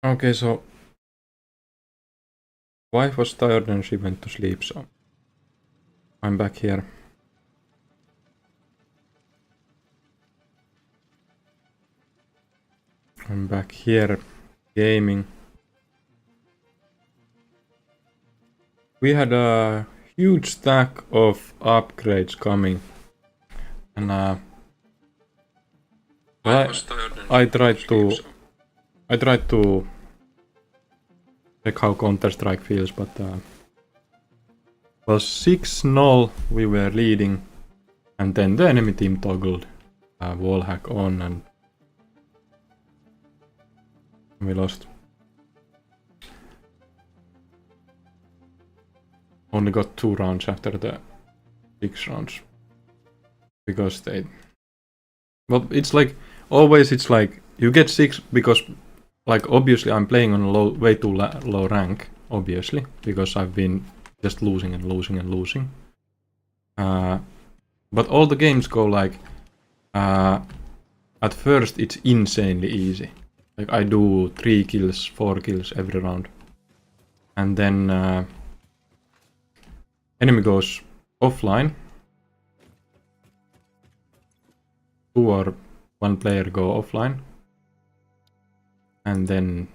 Okay, so wife was tired and she went to sleep, so I'm back here. I'm back here gaming. We had a huge stack of upgrades coming, and I tried to check how Counter-Strike feels, but well, 6-0 we were leading, and then the enemy team toggled wall hack on, and we lost. Only got 2 rounds after the 6 rounds because they. Well, it's like always. It's like you get 6 because, like, obviously I'm playing on a way too low rank. Obviously, because I've been just losing and losing and losing. But all the games go like. At first, it's insanely easy. Like I do 3 kills, 4 kills every round, and then enemy goes offline. 2 or 1 player go offline, and then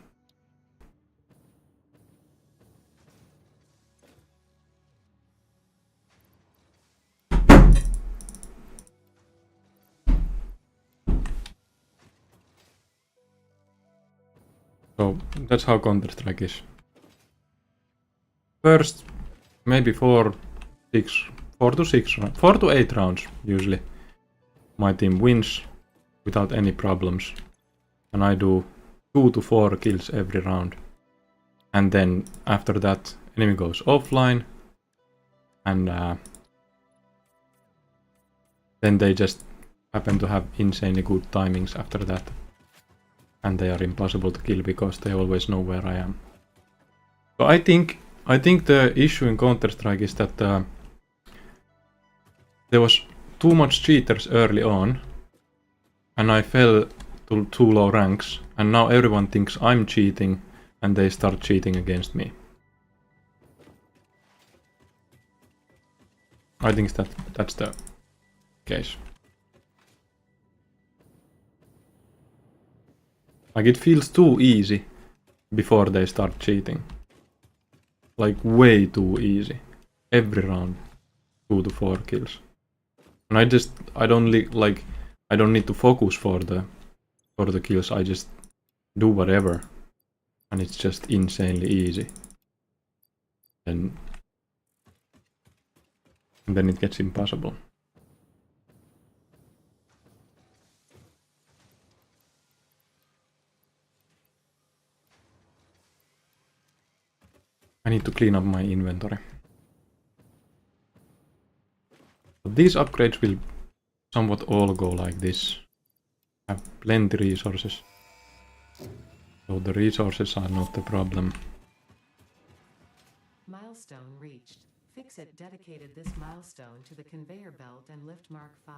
so that's how Counter-Strike is. First, maybe 4 to 8 rounds usually. My team wins without any problems, and I do 2 to 4 kills every round. And then after that, enemy goes offline, and then they just happen to have insanely good timings after that. And they are impossible to kill because they always know where I am. So I think the issue in Counter-Strike is that there was too much cheaters early on, and I fell to too low ranks, and now everyone thinks I'm cheating, and they start cheating against me. I think that's the case. Like it feels too easy before they start cheating. Like way too easy. Every round, 2 to 4 kills. And I don't need to focus for the kills. I just do whatever, and it's just insanely easy. And then it gets impossible. I need to clean up my inventory. But these upgrades will somewhat all go like this. I have plenty resources. So the resources are not the problem. Milestone reached. Fixit dedicated this milestone to the conveyor belt and lift Mark 5.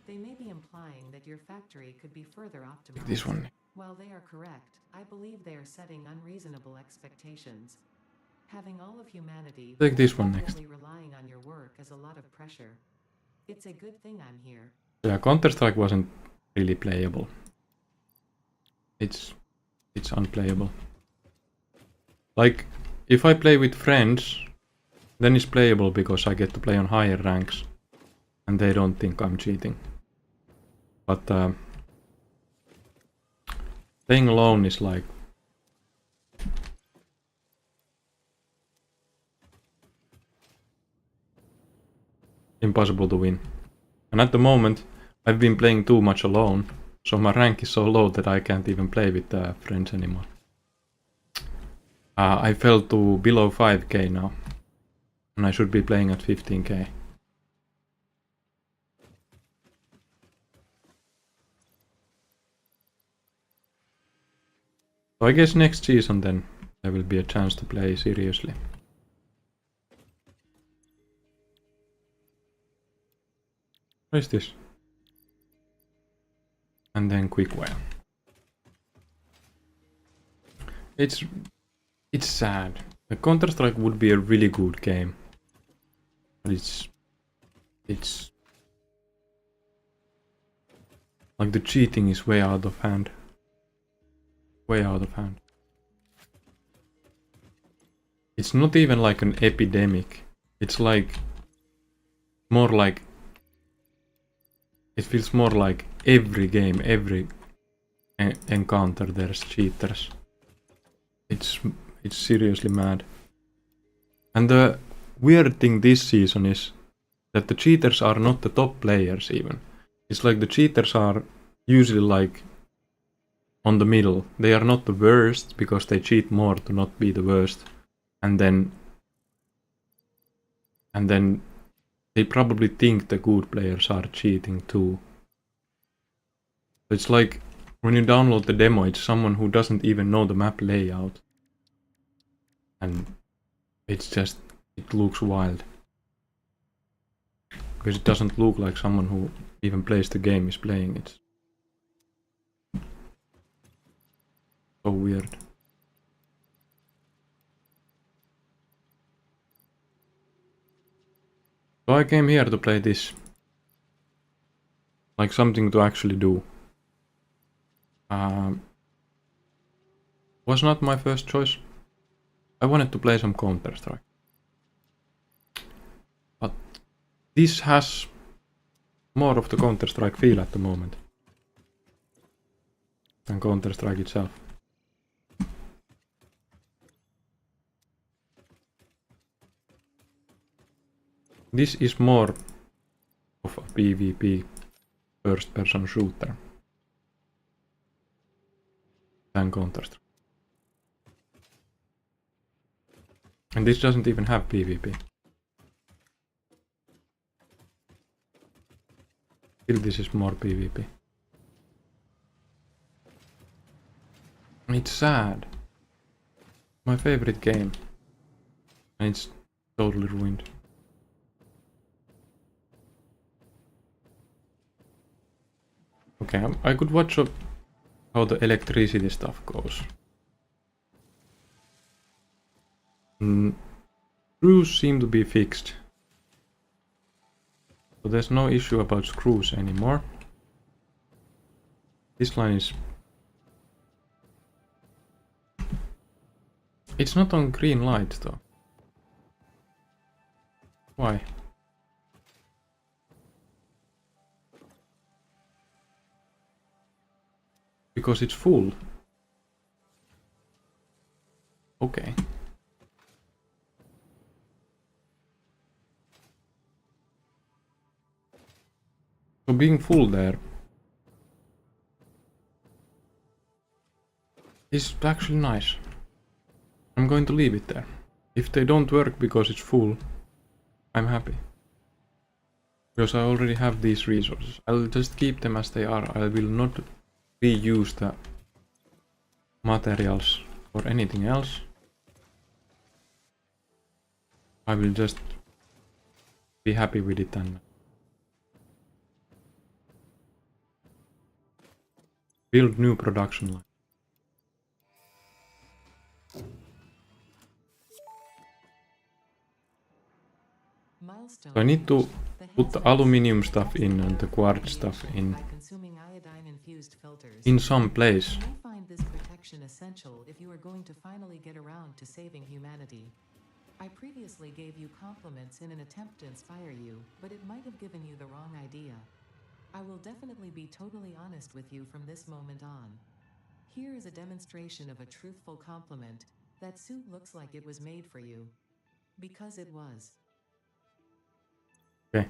They may be implying that your factory could be further optimized. Take this one. While they are correct, I believe they are setting unreasonable expectations. Having all of humanity Take this one next. relying on your work is a lot of pressure. It's a good thing I'm here. Yeah, Counter-Strike wasn't really playable. It's unplayable. Like, if I play with friends, then it's playable because I get to play on higher ranks, and they don't think I'm cheating. But playing alone is like impossible to win. And at the moment, I've been playing too much alone, so my rank is so low that I can't even play with friends anymore. I fell to below 5k now, and I should be playing at 15k. So I guess next season then there will be a chance to play seriously. What is this? and then quick whale. It's sad. The Counter-Strike would be a really good game, but it's like the cheating is way out of hand. Way out of hand. It's not even like an epidemic. It's like more like it feels more like every game, every encounter there's cheaters. It's seriously mad. And the weird thing this season is that the cheaters are not the top players even. It's like the cheaters are usually like on the middle. They are not the worst because they cheat more to not be the worst. And then they probably think the good players are cheating too. It's like when you download the demo, it's someone who doesn't even know the map layout. And it's just, it looks wild. Because it doesn't look like someone who even plays the game is playing it. So weird. So I came here to play this. Like something to actually do. Was not my first choice. I wanted to play some Counter-Strike. But this has more of the Counter-Strike feel at the moment than Counter-Strike itself. This is more of a PvP first-person shooter than Counter-Strike. And this doesn't even have PvP. Still, this is more PvP. It's sad. My favorite game. And it's totally ruined. Okay, I could watch how the electricity stuff goes. Screws seem to be fixed. So there's no issue about screws anymore. This line is... It's not on green lights though. Why? Because it's full. Okay. So being full there is actually nice. I'm going to leave it there. If they don't work because it's full, I'm happy. Because I already have these resources. I'll just keep them as they are. I will not reuse the materials or anything else. I will just be happy with it and build new production line. So I need to put the aluminium stuff in and the quartz stuff in some place. You may find this protection essential if you are going to finally get around to saving humanity. I previously gave you compliments in an attempt to inspire you, but it might have given you the wrong idea. I will definitely be totally honest with you from this moment on. Here is a demonstration of a truthful compliment. That suit looks like it was made for you. Because it was. Okay.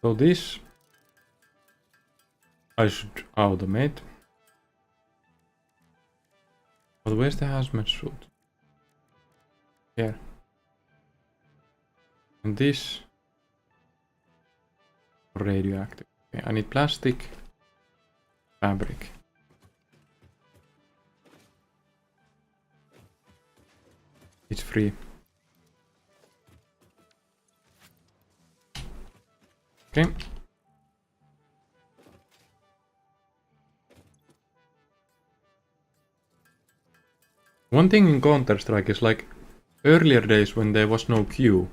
So this I should automate. But where's the hazmat suit? Here. And this radioactive. Okay, I need plastic fabric. It's free. Okay. One thing in Counter-Strike is like earlier days when there was no queue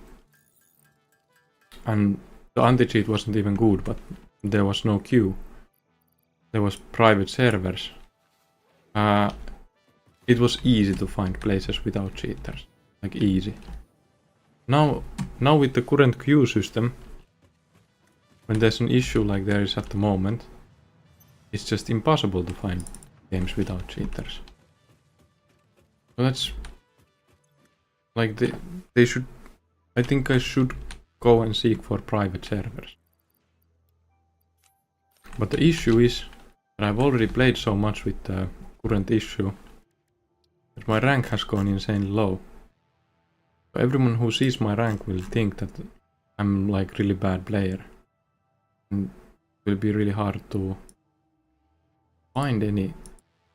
and the anti-cheat wasn't even good, but there was no queue. There was private servers. It was easy to find places without cheaters. Like easy. Now with the current queue system, when there's an issue like there is at the moment, it's just impossible to find games without cheaters. So that's like they should. I think I should go and seek for private servers. But the issue is that I've already played so much with the current issue that my rank has gone insanely low. So everyone who sees my rank will think that I'm like really bad player. And it will be really hard to find any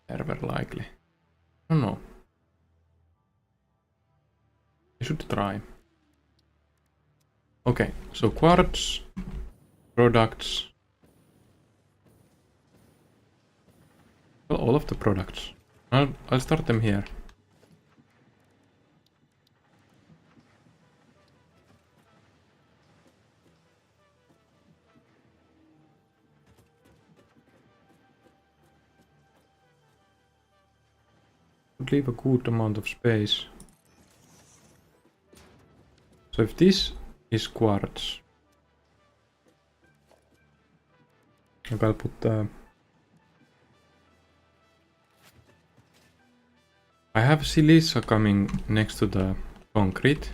server likely. I don't know. I should try. Okay, so quartz, products. Well, all of the products. I'll start them here. Would leave a good amount of space. So if this is quartz, I'll put the... I have silica coming next to the concrete.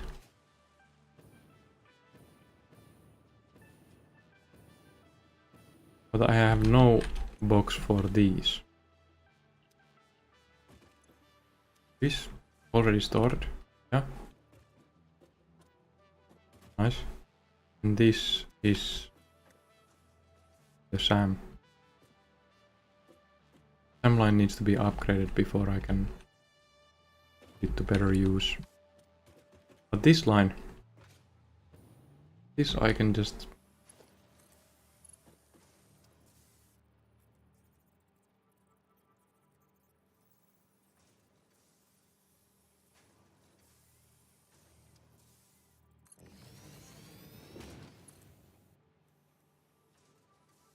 But I have no box for these. This already stored, yeah. Nice. And this is the SAM. SAM line needs to be upgraded before I can put it to better use. But this line, this I can just...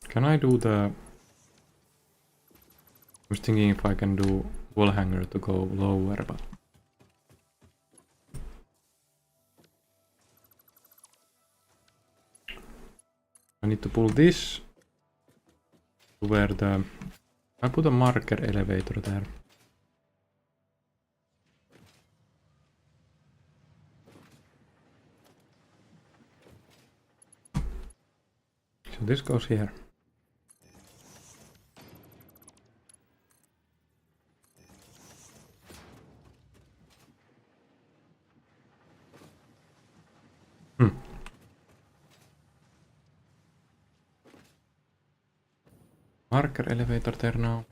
Can I do the... I was thinking if I can do wall hanger to go lower, but... I need to pull this to where the... I put a marker elevator there. So this goes here. Marker elevator there now.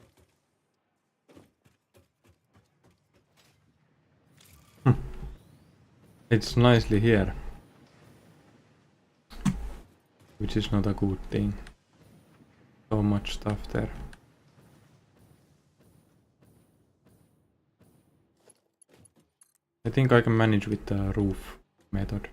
It's nicely here. Which is not a good thing. So much stuff there. I think I can manage with the roof method.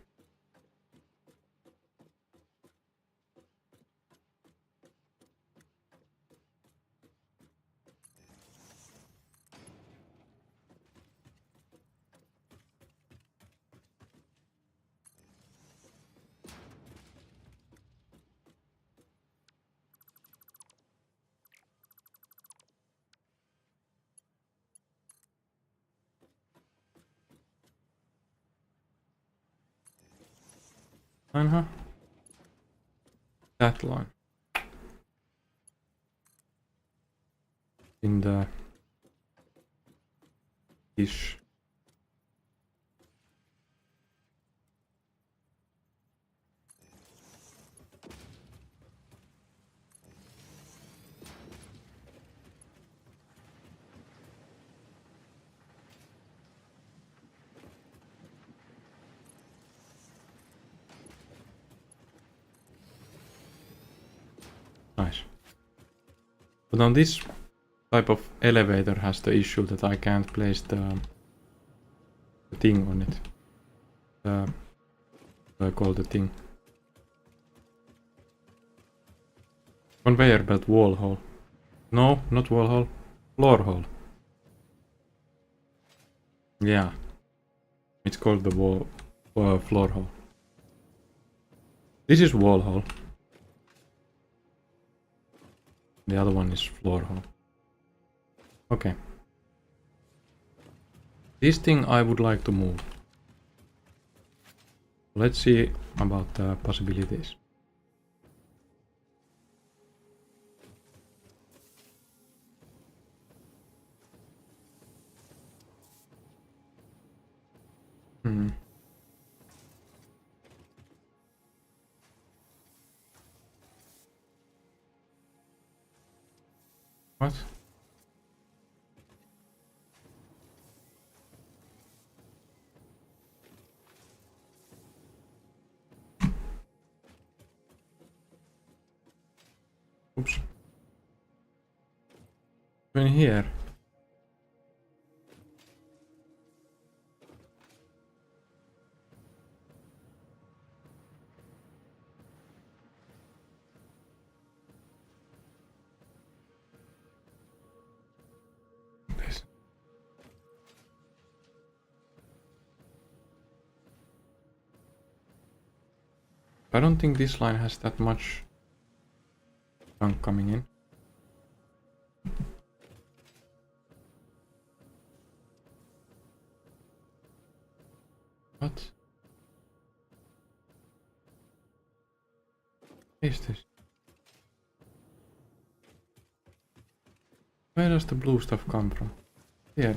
That line. In the ish. But on this type of elevator has the issue that I can't place the thing on it. What I call the thing. Conveyor belt wall hole. No, not wall hole. Floor hole. Yeah. It's called the floor hole. This is wall hole. The other one is floor hole. Okay. This thing I would like to move. Let's see about the possibilities. What? Oops. In here. This. I don't think this line has that much junk coming in. What? What is this? Where does the blue stuff come from? Here.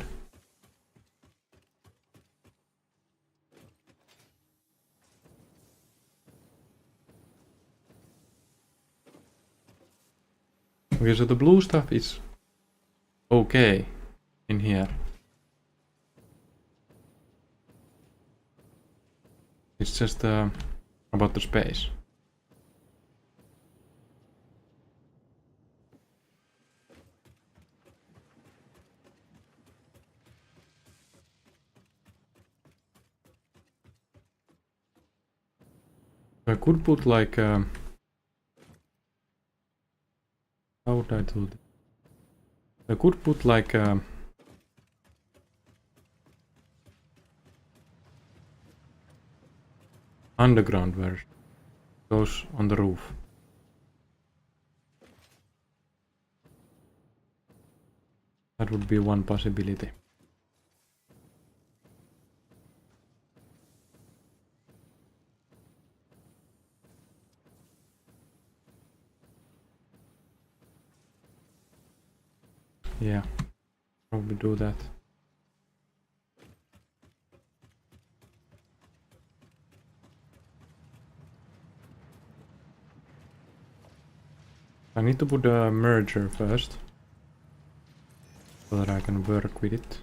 Okay, so the blue stuff is okay in here. It's just about the space. I could put like how would I do this? I could put like underground version. Goes on the roof. That would be one possibility. Yeah, probably do that. I need to put a merger first, so that I can work with it.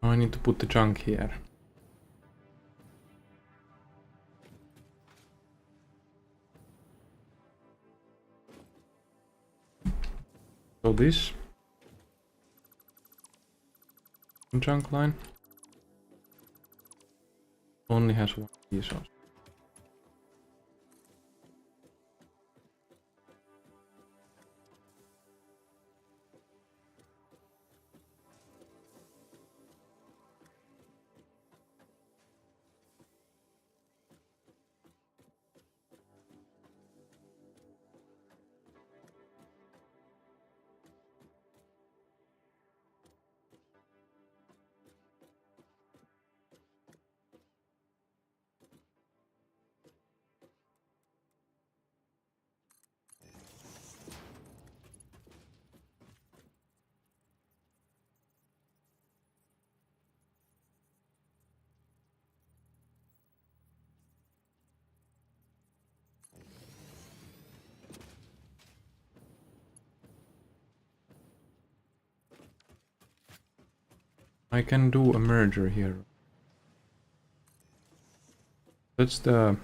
Now I need to put the junk here. So this junk line only has one resource. I can do a merger here. That's the...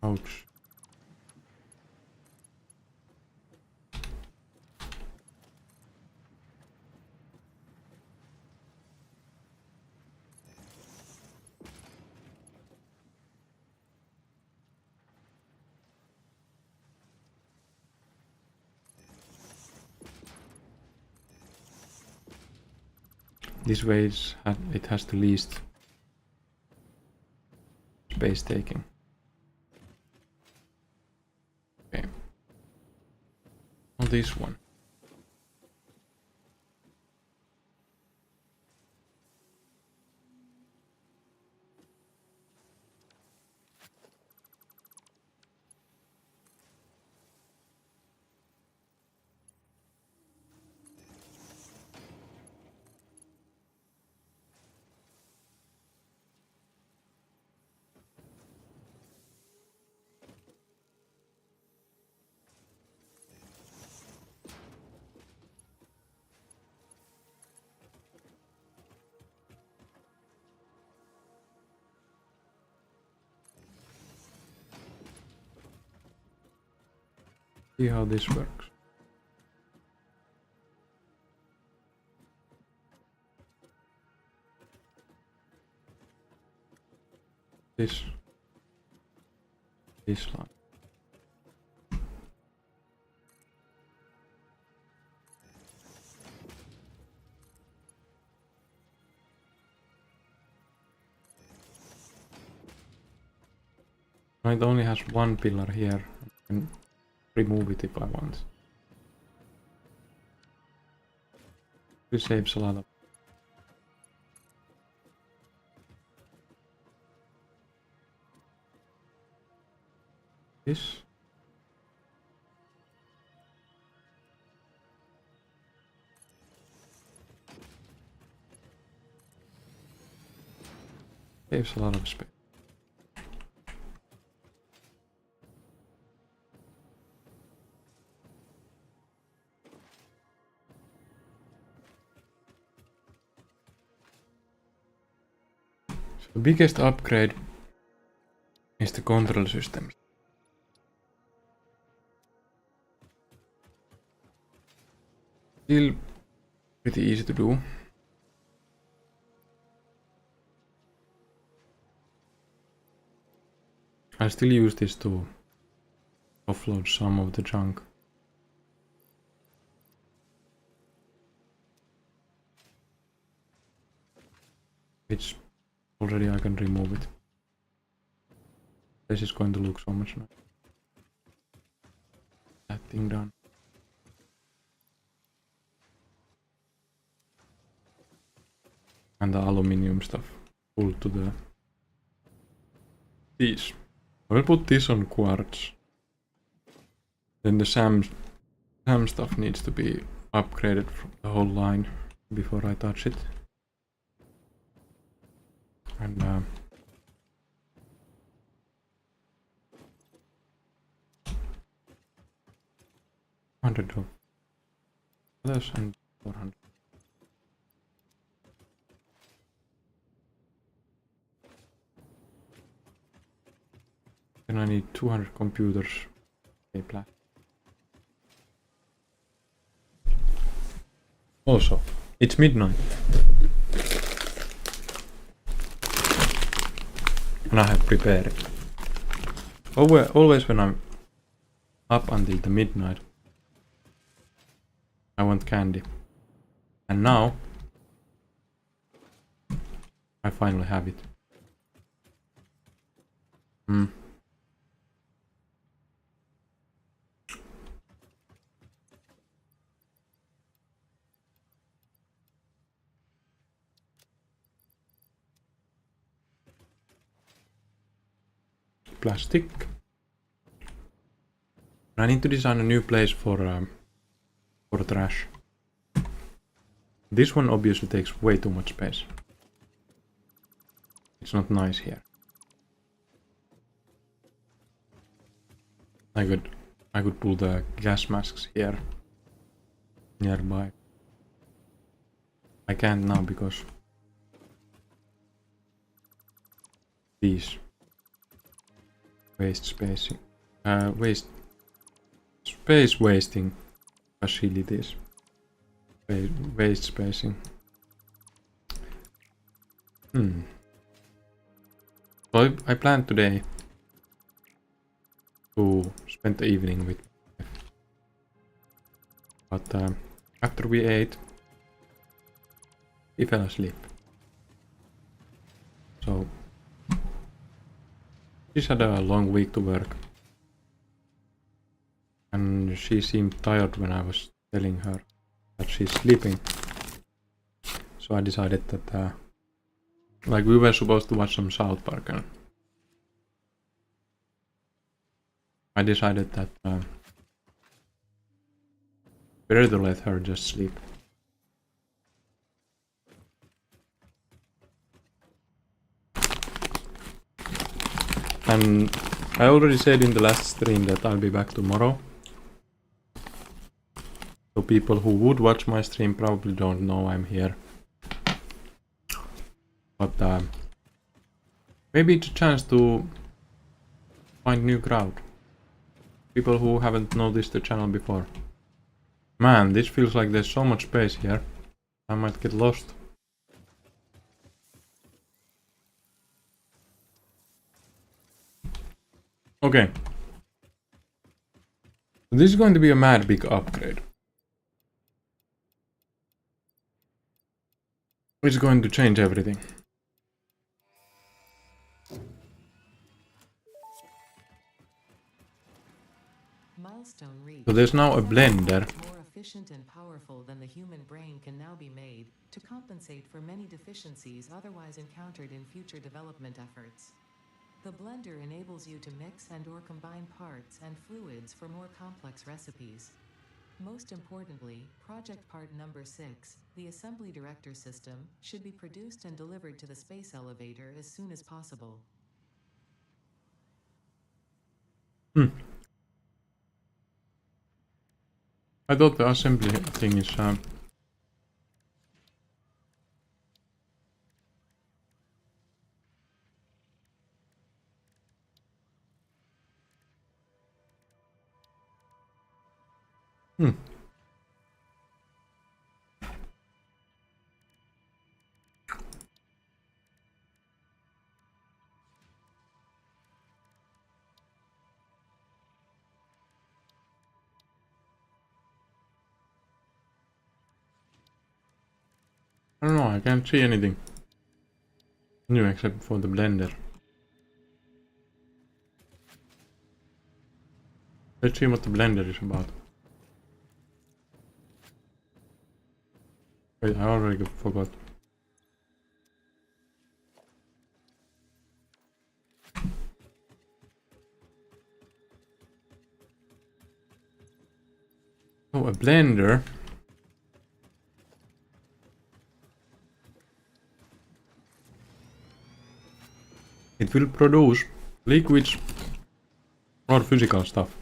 Ouch. This way it has the least space taking. Okay. On this one. See how this works. This line. It only has one pillar here. I can remove it if I want. This saves a lot of... This. Saves a lot of space. The biggest upgrade is the control systems. Still pretty easy to do. I still use this to offload some of the junk. Which already I can remove it. This is going to look so much nicer. That thing done. And the aluminium stuff pulled to the... These. I will put this on quartz. Then the SAM stuff needs to be upgraded from the whole line before I touch it. And 100 of others and 400. Then I need 200 computers. Okay, black. Also, it's midnight. And I have prepared it. Always when I'm up until the midnight, I want candy. And now, I finally have it. Plastic. I need to design a new place for trash. This one obviously takes way too much space. It's not nice here. I could pull the gas masks here nearby. I can't now because these waste spacing, space wasting facilities, waste spacing. So I planned today to spend the evening with my wife. But after we ate, he fell asleep. So she's had a long week to work. And she seemed tired when I was telling her that she's sleeping. So I decided that like we were supposed to watch some South Park, and I decided that better to let her just sleep. And I already said in the last stream that I'll be back tomorrow. So people who would watch my stream probably don't know I'm here. But maybe it's a chance to find new crowd. People who haven't noticed the channel before. Man, this feels like there's so much space here. I might get lost. Okay. This is going to be a mad big upgrade. It's going to change everything. Milestone reached. So there's now a blender. More efficient and powerful than the human brain can now be made to compensate for many deficiencies otherwise encountered in future development efforts. The blender enables you to mix and/or combine parts and fluids for more complex recipes. Most importantly, project part number 6, the assembly director system, should be produced and delivered to the space elevator as soon as possible. I thought the assembly thing is I don't know, I can't see anything new except for the blender. Let's see what the blender is about. Wait, I already forgot. Oh, a blender. It will produce liquids or physical stuff.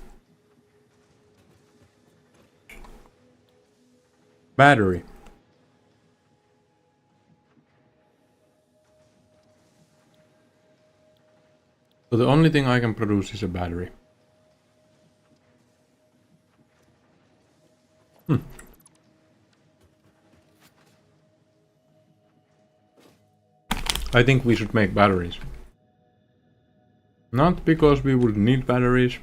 Battery. So the only thing I can produce is a battery. I think we should make batteries. Not because we would need batteries,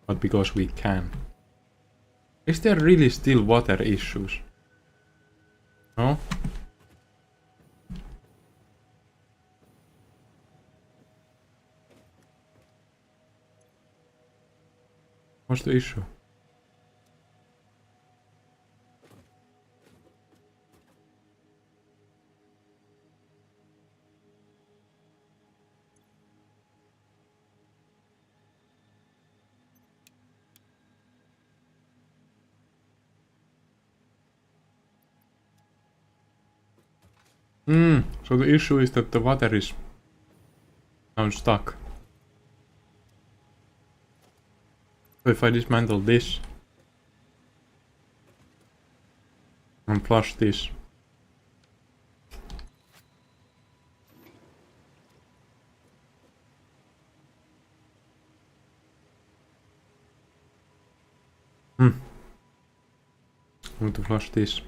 but because we can. Is there really still water issues? No? What's the issue? So the issue is that the water is now stuck. So if I dismantle this and flush this, I'm going to flush this.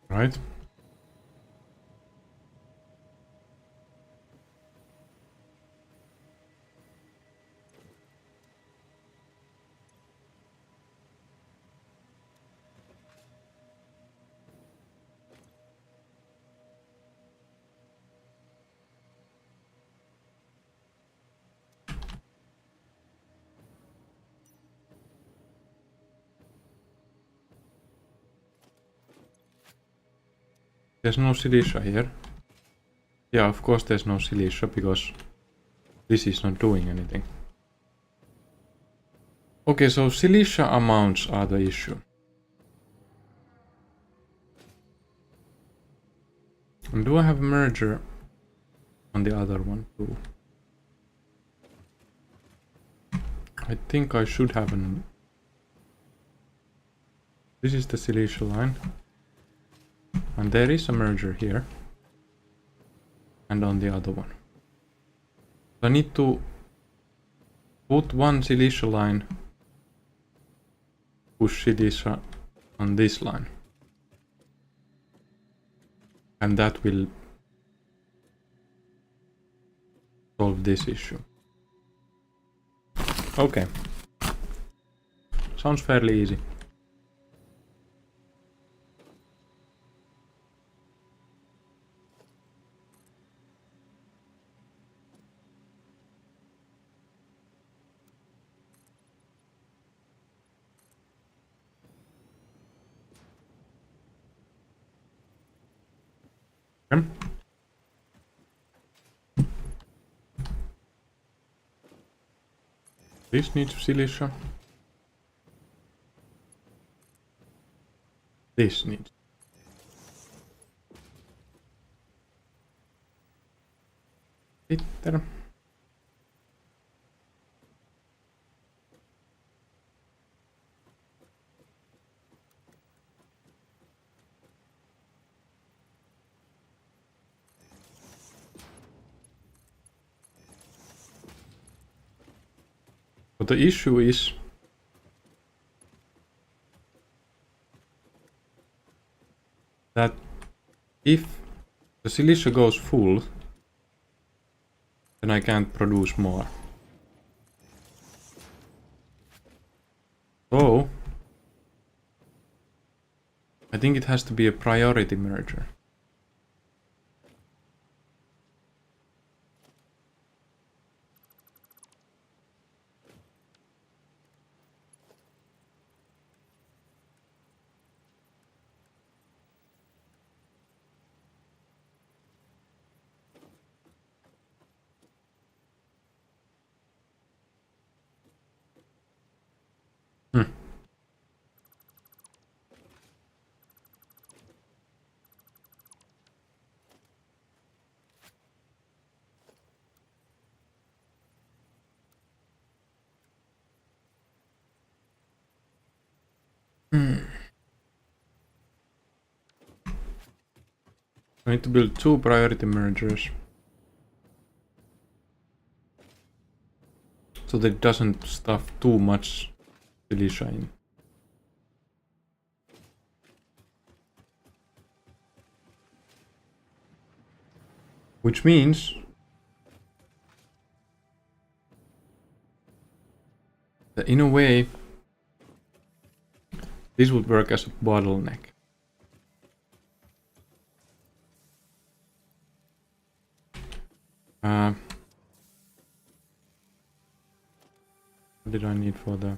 Right? There's no silica here. Yeah, of course there's no silica because this is not doing anything. Okay, so silica amounts are the issue. And do I have a merger on the other one too? I think I should have an... This is the silica line. And there is a merger here. And on the other one. I need to put one silica line, push silica on this line. And that will solve this issue. Okay. Sounds fairly easy. Okay. This needs silica. This needs. Bitter. But the issue is that if the silica goes full, then I can't produce more. So I think it has to be a priority merger. I need to build 2 priority mergers. So that it doesn't stuff too much silica in. Which means that in a way this would work as a bottleneck. What did I need for the...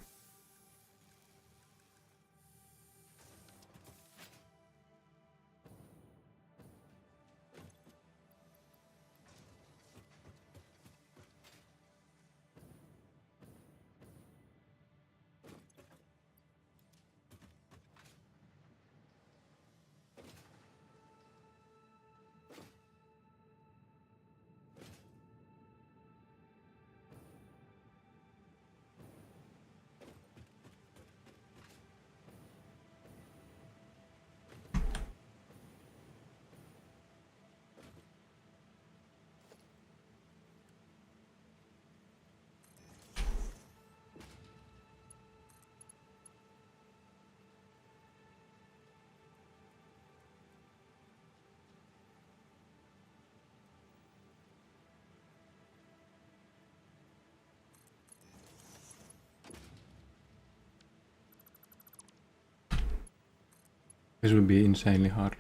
This will be insanely hard.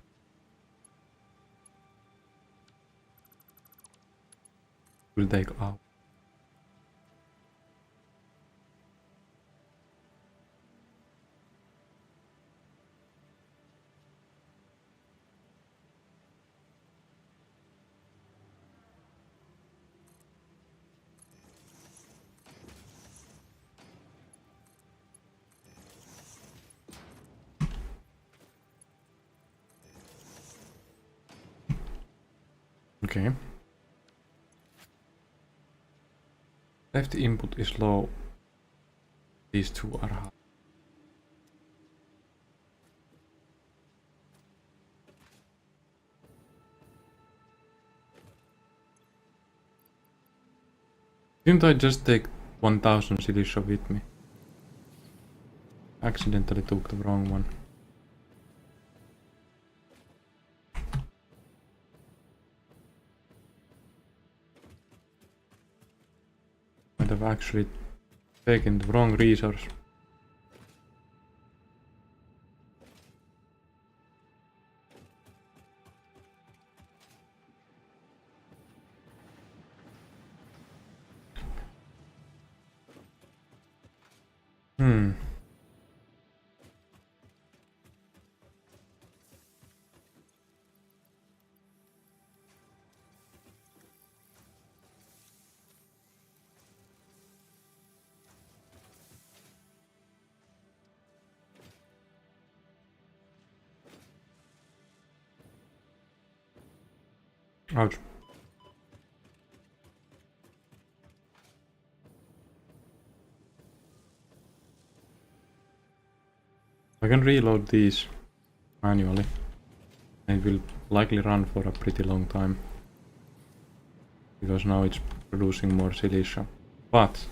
Will take hours. Okay. Left input is low. These two are high. Didn't I just take 1000 silicia with me? Accidentally took the wrong one. Might have actually taken the wrong resource. Ouch. I can reload these manually. It will likely run for a pretty long time. Because now it's producing more silicia. But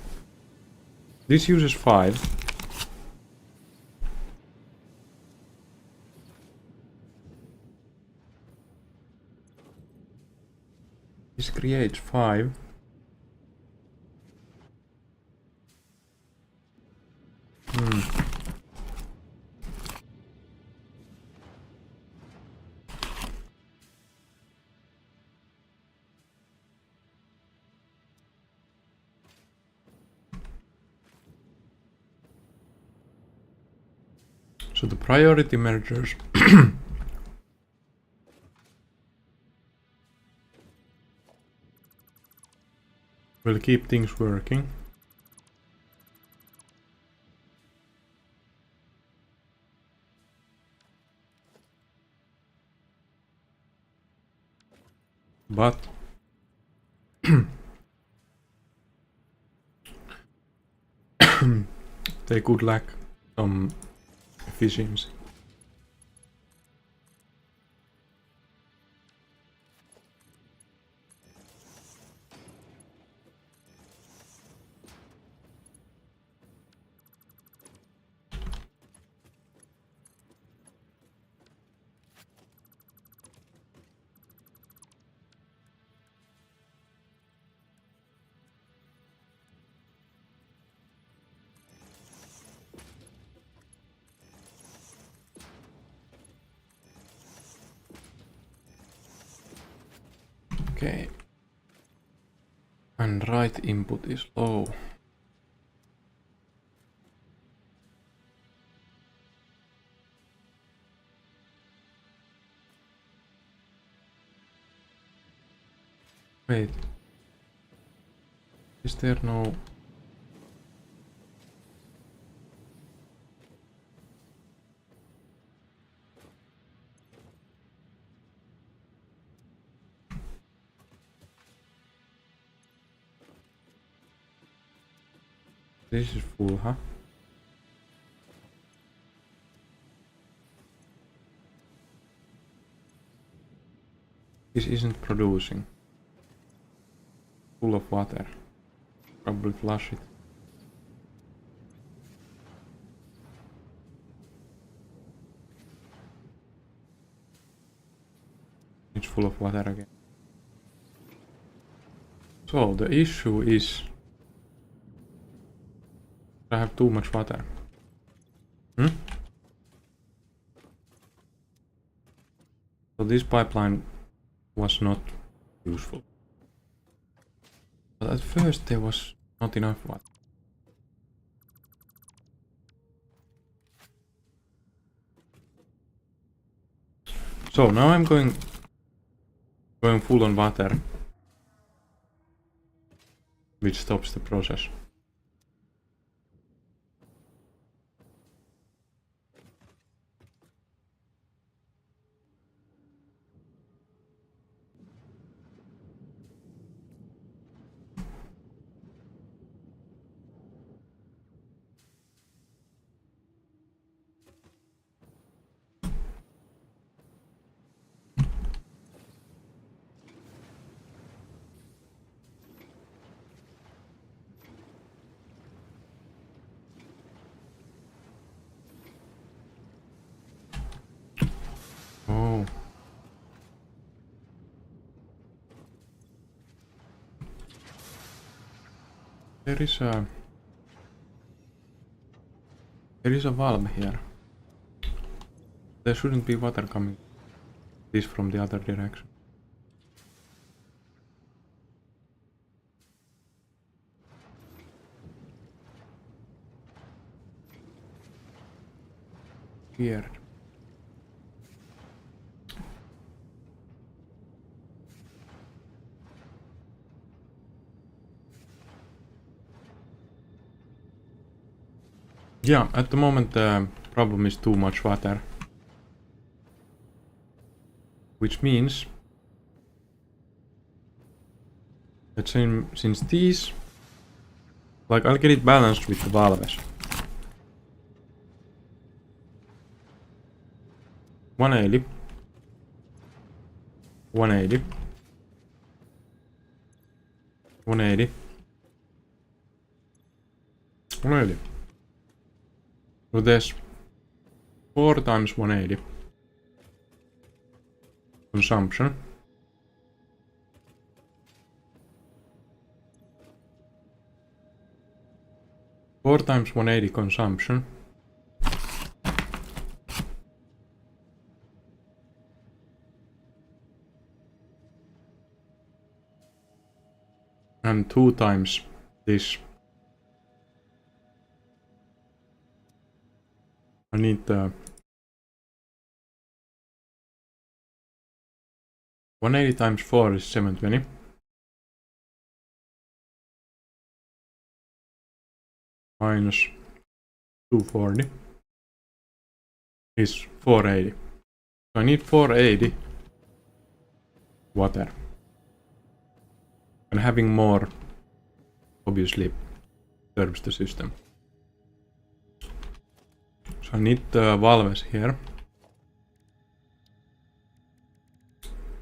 this uses 5. This creates 5. So the priority mergers will keep things working. But they could lack some efficiency. Okay. And right input is low. Wait. Is there no... This is full, huh? This isn't producing. Full of water. Probably flush it. It's full of water again. So the issue is I have too much water. this pipeline was not useful. But at first there was not enough water. So now I'm going full on water, which stops the process. Oh. There is a valve here. There shouldn't be water coming this from the other direction. Weird. Yeah, at the moment the problem is too much water. Which means that since these, like, I'll get it balanced with the valves. 180. 180. 180. 180. So there's 4 times 180 consumption. Four times 180 consumption. And 2 times this. I need the 180 times 4 is 720. Minus 240 is 480. So I need 480 water. And having more obviously disturbs the system. So I need the valves here.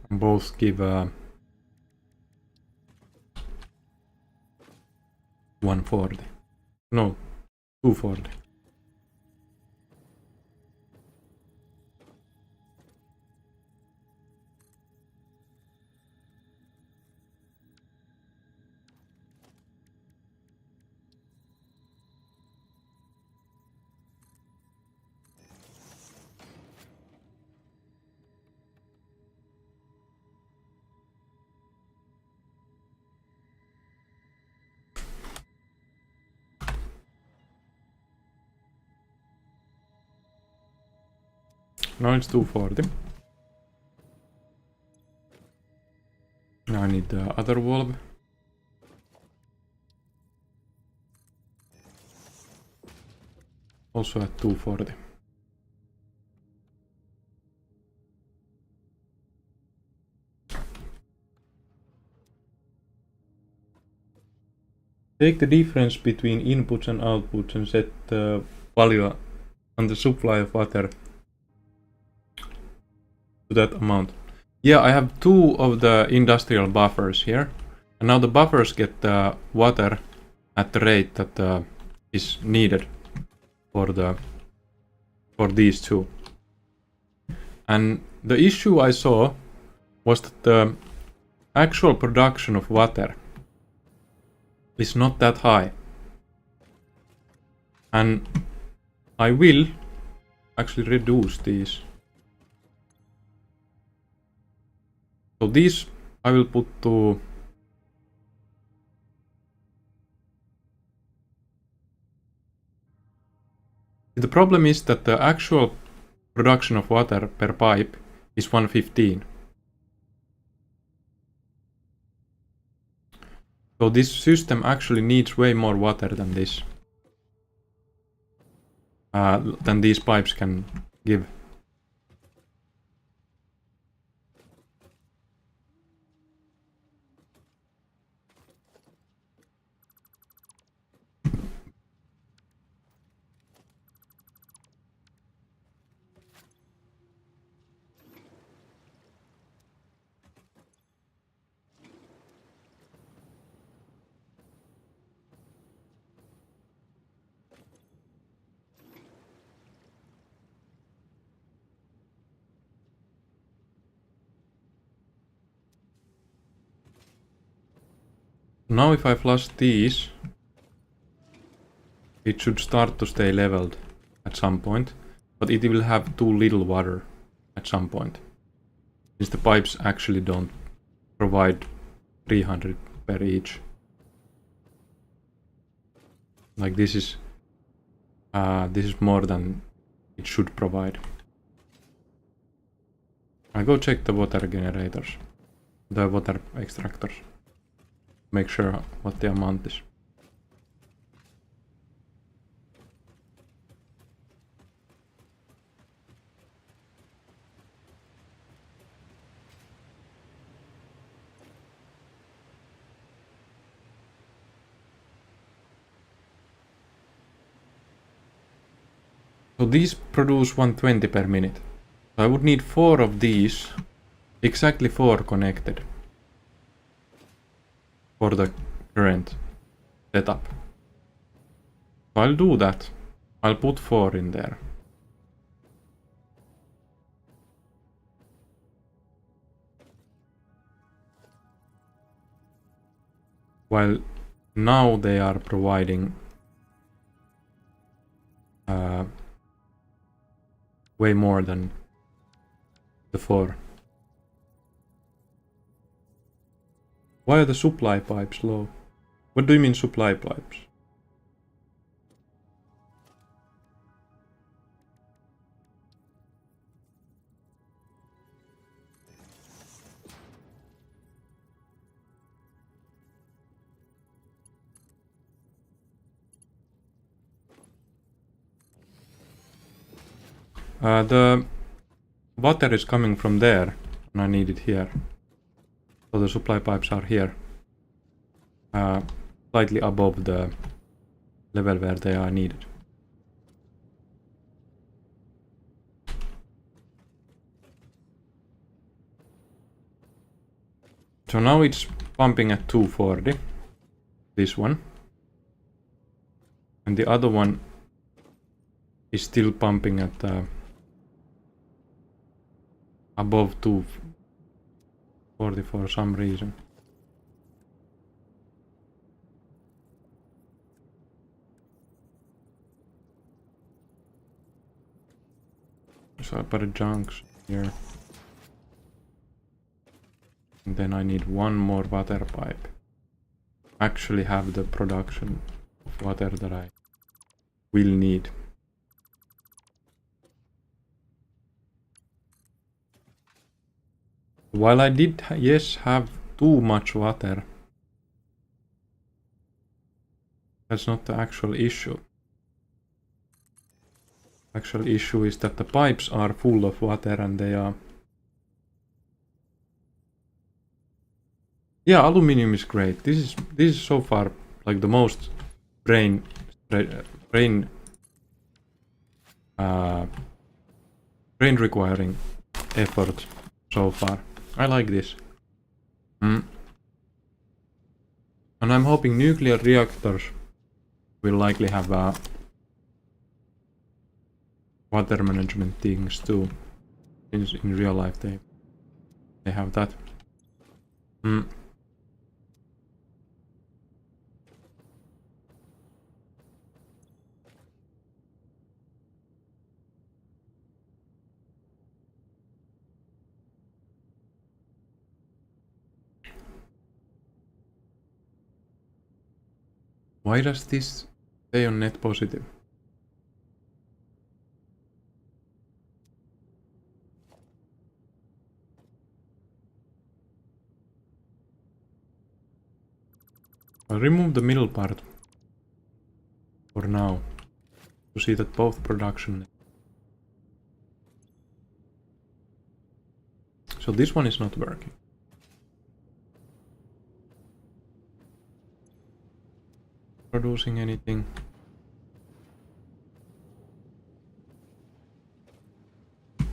And both give 140. No, 240. Now it's 240. Now I need the other valve. Also at 240. Take the difference between inputs and outputs and set the value on the supply of water to that amount. Yeah, I have 2 of the industrial buffers here. And now the buffers get the water at the rate that is needed for these 2. And the issue I saw was that the actual production of water is not that high. And I will actually reduce these. So these I will put to the problem is that the actual production of water per pipe is 115. So this system actually needs way more water than this. Than these pipes can give. Now if I flush these, it should start to stay leveled at some point, but it will have too little water at some point, since the pipes actually don't provide 300 per each. Like this is more than it should provide. I go check the water generators, the water extractors, make sure what the amount is. So these produce 120 per minute. So I would need 4 of these, exactly 4 connected for the current setup. So I'll do that. I'll put 4 in there. While now they are providing way more than the 4. Why are the supply pipes low? What do you mean supply pipes? The water is coming from there, and I need it here. So the supply pipes are here, slightly above the level where they are needed. So now it's pumping at 240, this one. And the other one is still pumping at above 240 for some reason. So I put a junction here. And then I need one more water pipe. Actually have the production of water that I will need. While I did, yes, have too much water, that's not the actual issue. Actual issue is that the pipes are full of water and they are... Yeah, aluminium is great. This is so far like the most brain requiring effort so far. I like this. And I'm hoping nuclear reactors will likely have water management things too. In real life they have that. Why does this stay on net positive? I'll remove the middle part for now to see that both production. So this one is not working. Producing anything.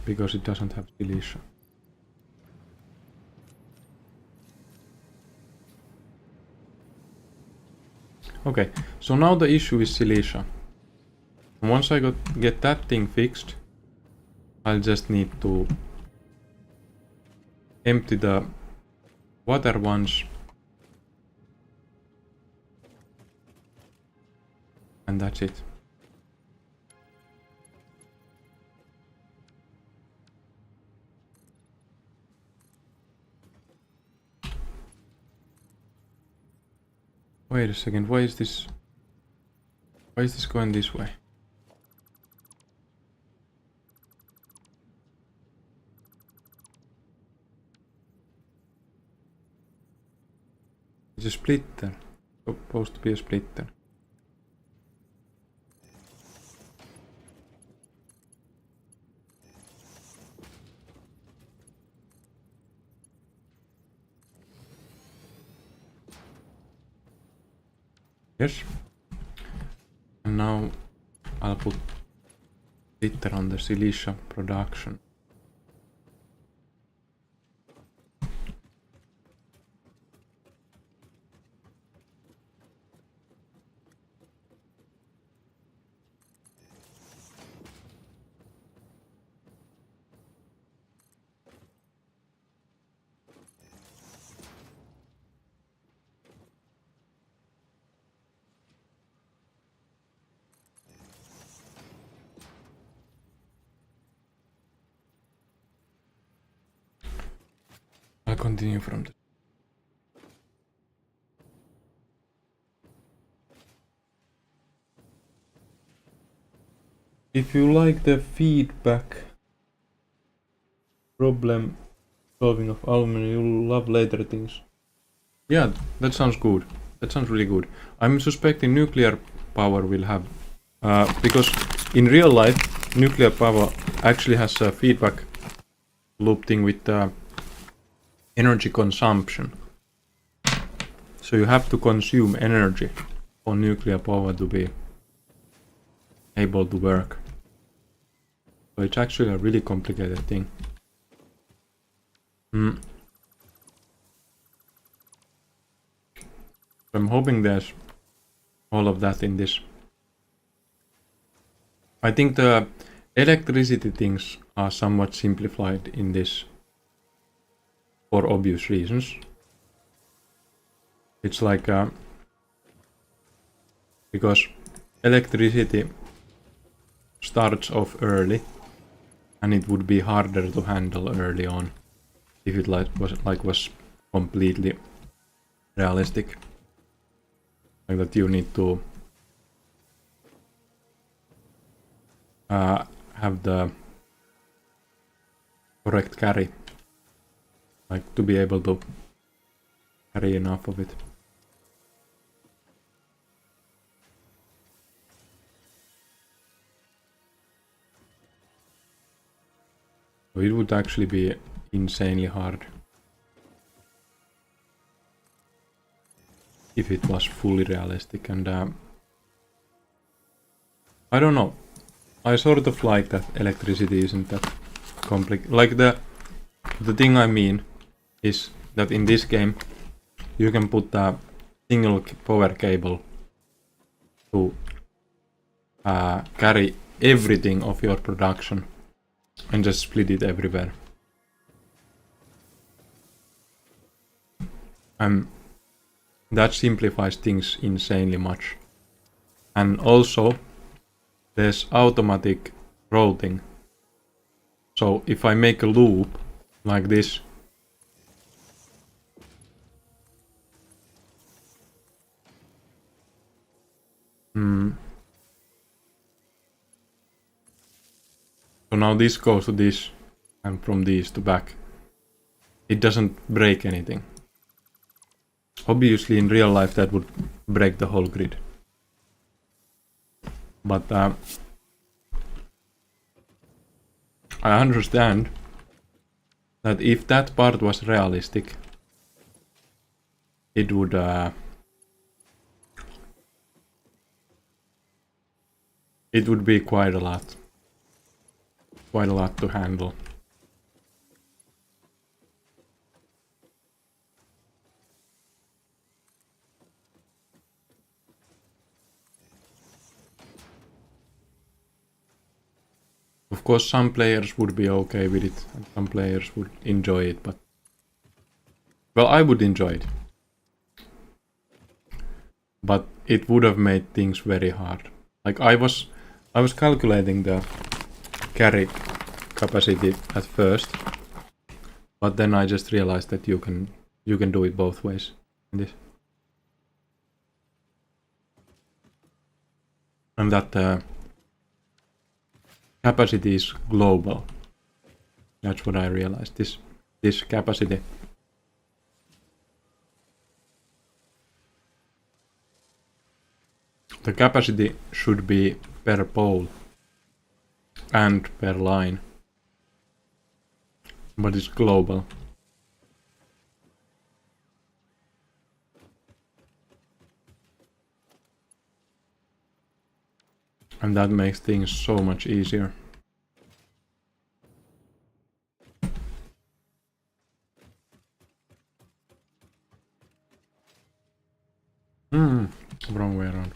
Because it doesn't have silicia. Okay, so now the issue is silicia. Once I get that thing fixed, I'll just need to empty the water ones. And that's it. Wait a second, why is this going this way? It's a splitter. Supposed to be a splitter. Yes. And now I'll put splitter on the silicia production. I'll continue from the... If you like the feedback problem solving of aluminum, you'll love later things. Yeah, that sounds good. That sounds really good. I'm suspecting nuclear power will have... because in real life, nuclear power actually has a feedback loop thing with energy consumption. So you have to consume energy for nuclear power to be able to work. So it's actually a really complicated thing. I'm hoping there's all of that in this. I think the electricity things are somewhat simplified in this for obvious reasons. It's like because electricity starts off early and it would be harder to handle early on if it was completely realistic. Like that you need to have the correct carry, like to be able to carry enough of it. So it would actually be insanely hard if it was fully realistic, and I don't know. I sort of like that electricity isn't that complicated. Like the thing I mean is that in this game you can put a single power cable to carry everything of your production and just split it everywhere. That simplifies things insanely much. And also there's automatic routing. So if I make a loop like this, So now this goes to this, and from these to back. It doesn't break anything. Obviously in real life that would break the whole grid. But I understand that if that part was realistic, it would be quite a lot to handle. Of course, some players would be okay with it, and some players would enjoy it, but... Well, I would enjoy it. But it would have made things very hard. Like, I was calculating the carry capacity at first, but then I just realized that you can do it both ways in this. And that capacity is global. That's what I realized. This capacity. The capacity should be per pole and per line, but it's global. And that makes things so much easier. Wrong way around.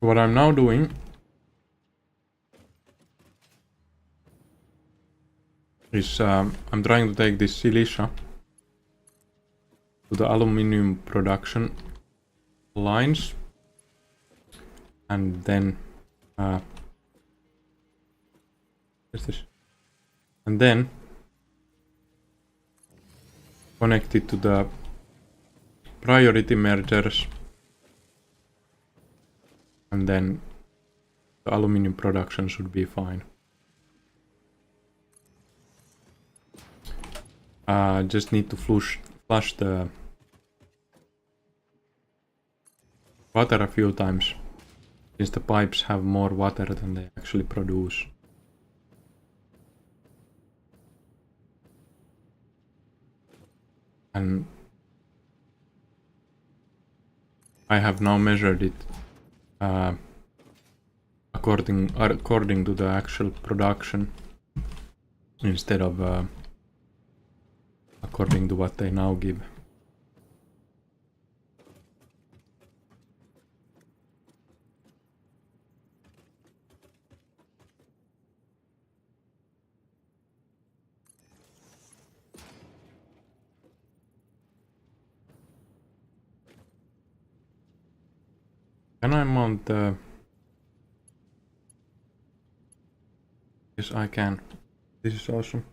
What I'm now doing is I'm trying to take this silica to the aluminium production lines, and then what's this? And then connect it to the priority mergers, and then the aluminium production should be fine. Just need to flush the water a few times, since the pipes have more water than they actually produce. And I have now measured it according to the actual production, instead of according to what they now give. Can I mount the... Yes, I can. This is awesome.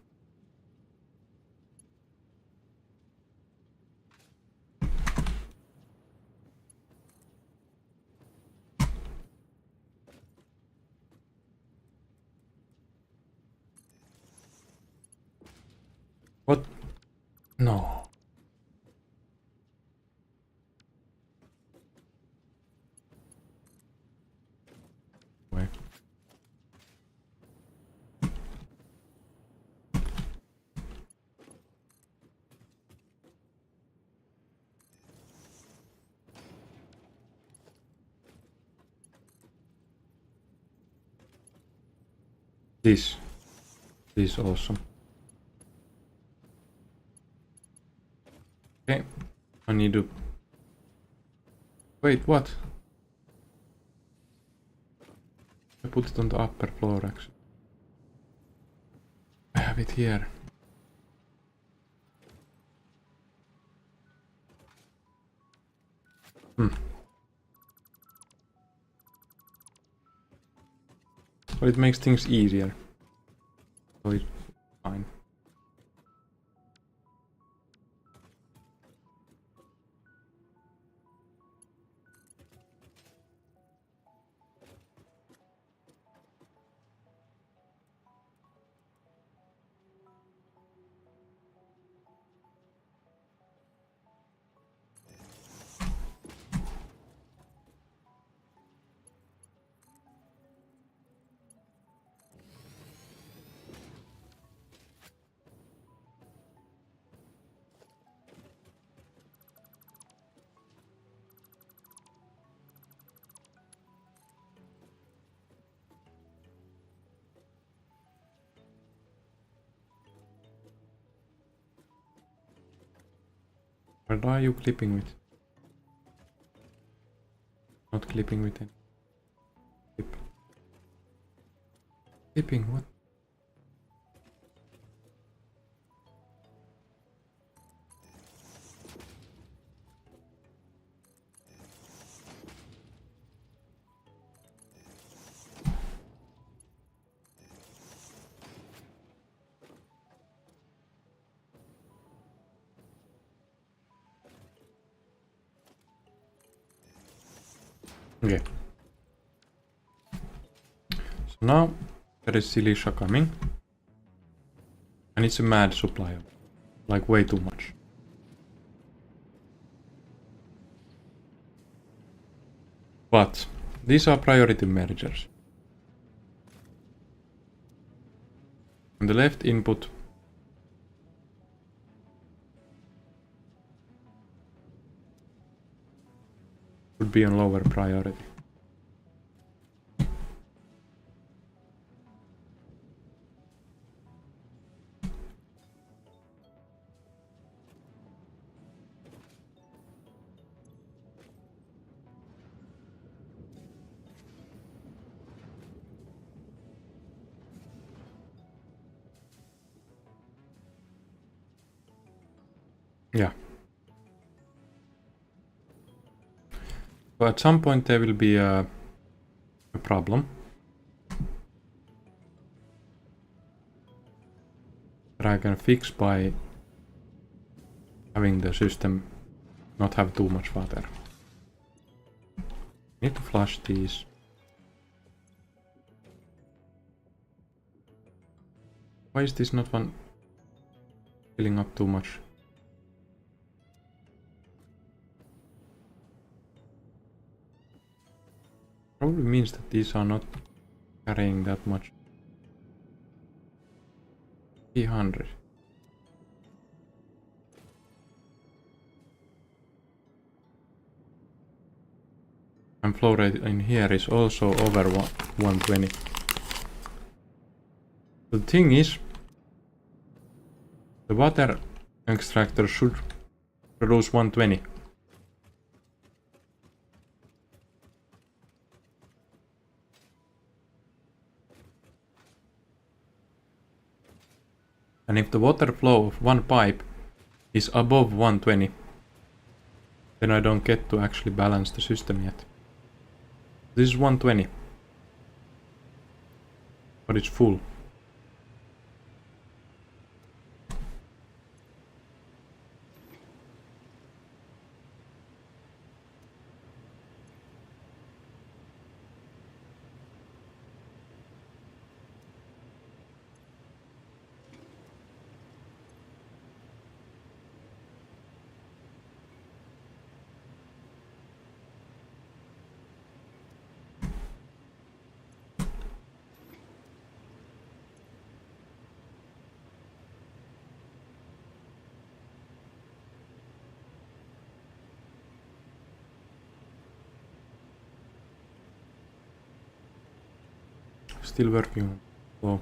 What? No. Wait. This is awesome. Okay, I need to... Wait, what? I put it on the upper floor actually. I have it here. But it makes things easier. So it's fine. What are you clipping with? Not clipping with it. Clip. Clipping what? Okay. So now there is silica coming. And it's a mad supply of it. Like way too much. But these are priority mergers. And the left input would be on lower priority. Yeah. So at some point there will be a problem. That I can fix by having the system not have too much water. Need to flush these. Why is this not one filling up too much? Probably means that these are not carrying that much. 300. And flow rate in here is also over 120. The thing is, the water extractor should produce 120. And if the water flow of one pipe is above 120, then I don't get to actually balance the system yet. This is 120, but it's full. Still working on flow.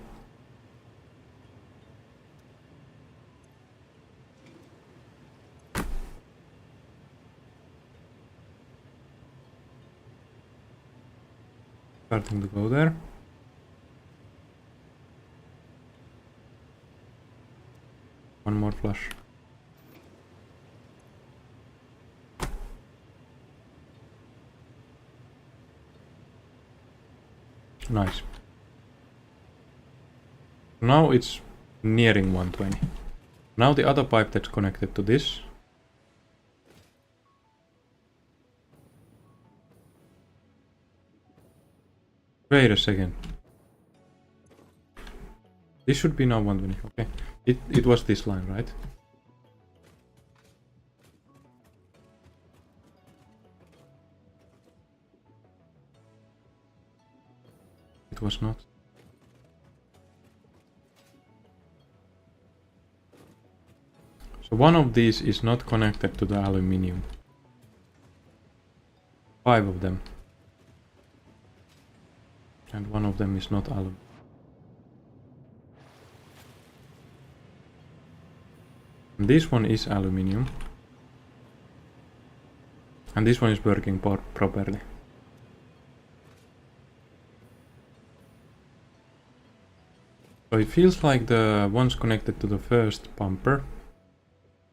Starting to go there. One more flush. Nice. Now it's nearing 120. Now the other pipe that's connected to this wait a second. This should be now 120. Okay. It was this line, right? It was not. So one of these is not connected to the aluminium. 5 of them. And one of them is not aluminium. And this one is aluminium. And this one is working properly. So it feels like the ones connected to the first pumper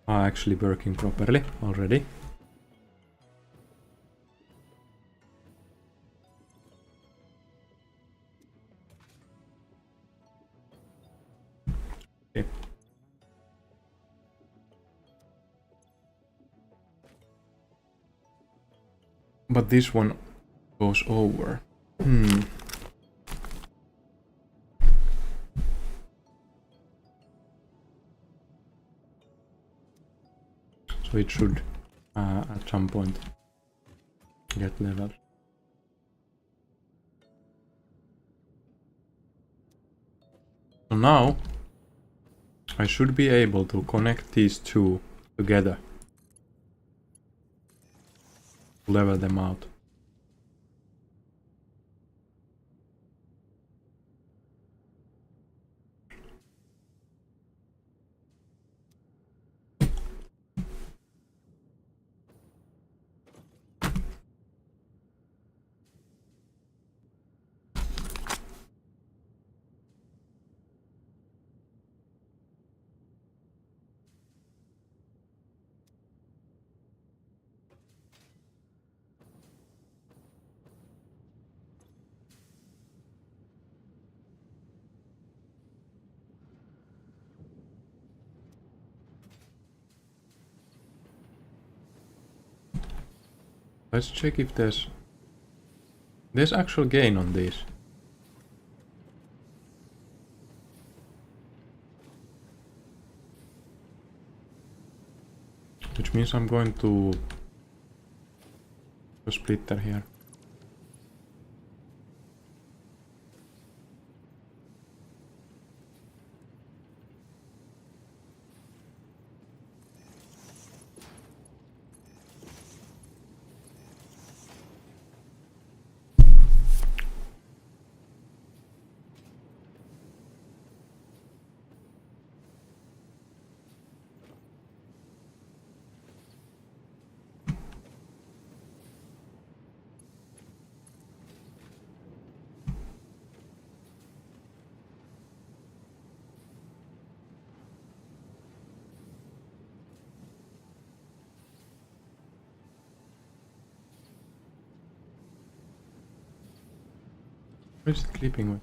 are actually working properly already. Okay. But this one goes over. So it should at some point get leveled. So now I should be able to connect these two together, level them out. Let's check if there's actual gain on these. Which means I'm going to splitter here. What is it clipping with?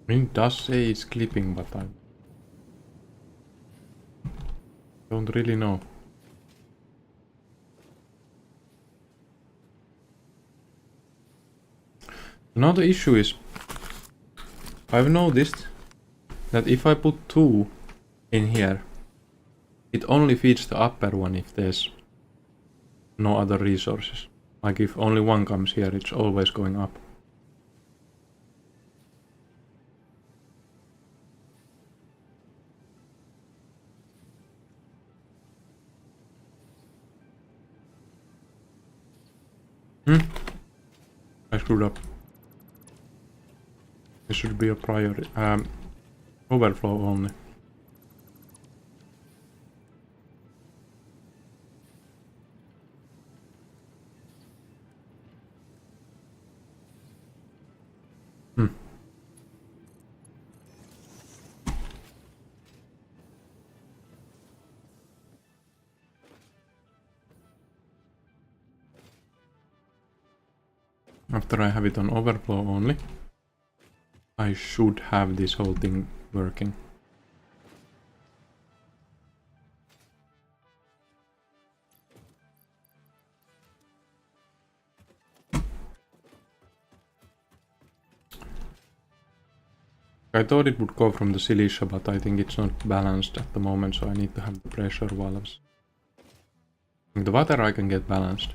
I mean, it does say it's clipping, but I don't really know. Now the issue is, I've noticed that if I put two in here, it only feeds the upper one if there's no other resources. Like if only one comes here, it's always going up. I screwed up. This should be a priority. Overflow only. After I have it on overflow only, I should have this whole thing working. I thought it would go from the silicia, but I think it's not balanced at the moment, so I need to have the pressure valves. The water I can get balanced,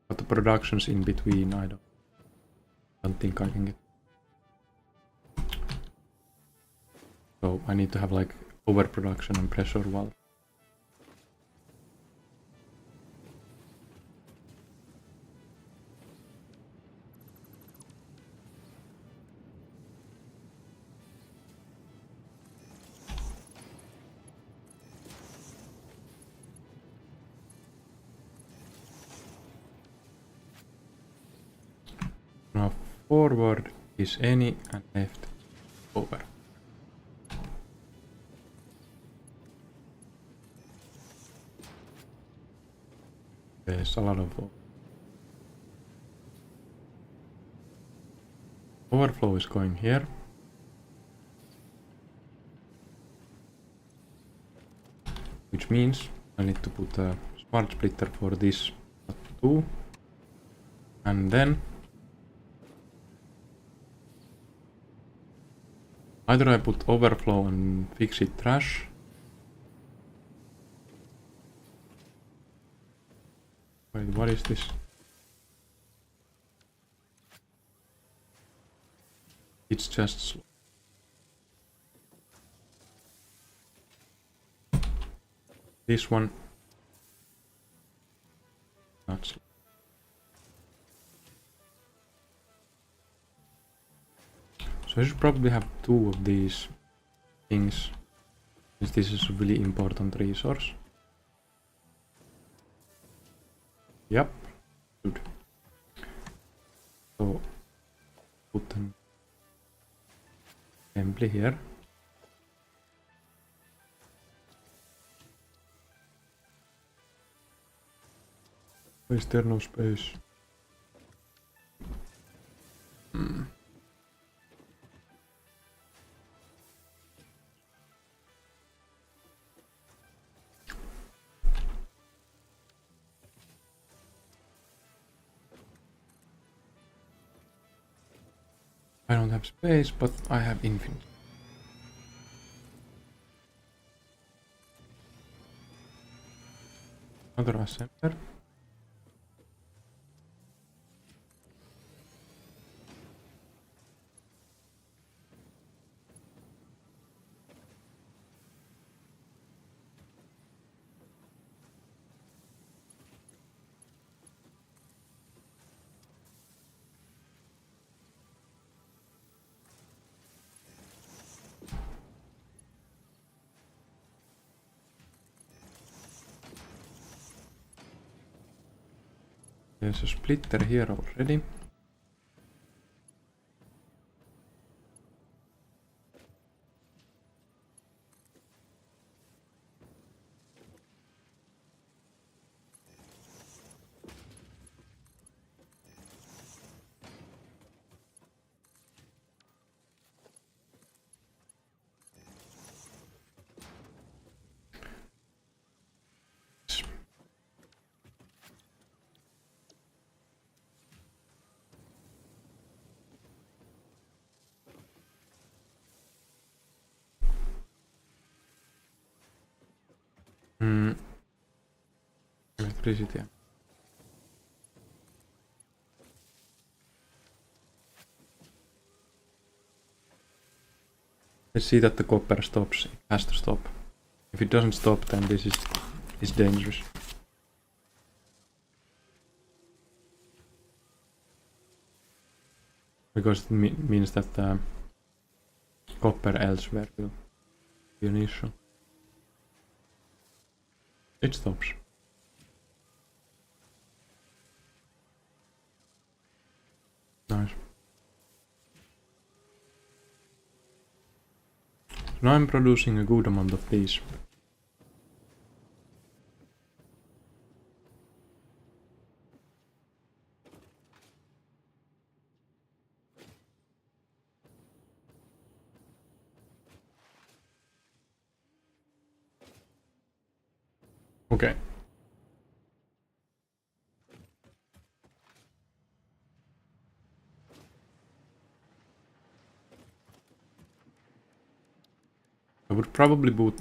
but the productions in between I don't think I can get. So I need to have like overproduction and pressure valve. Now forward is any and left over. There's a lot of overflow is going here. Which means I need to put a smart splitter for this too. And then either I put overflow and fix it trash. Wait, what is this? It's just slow. This one. Not slow. So I should probably have 2 of these things, since this is a really important resource. Yep, good. So put an assembly here. Why is there no space? I don't have space, but I have infinite. Another assembler. There's a splitter here already. Electricity. Let's see that the copper stops. It has to stop. If it doesn't stop, then this is dangerous. Because it means that the copper elsewhere will be an issue. It stops. Nice. Now I'm producing a good amount of these. Okay. should probably put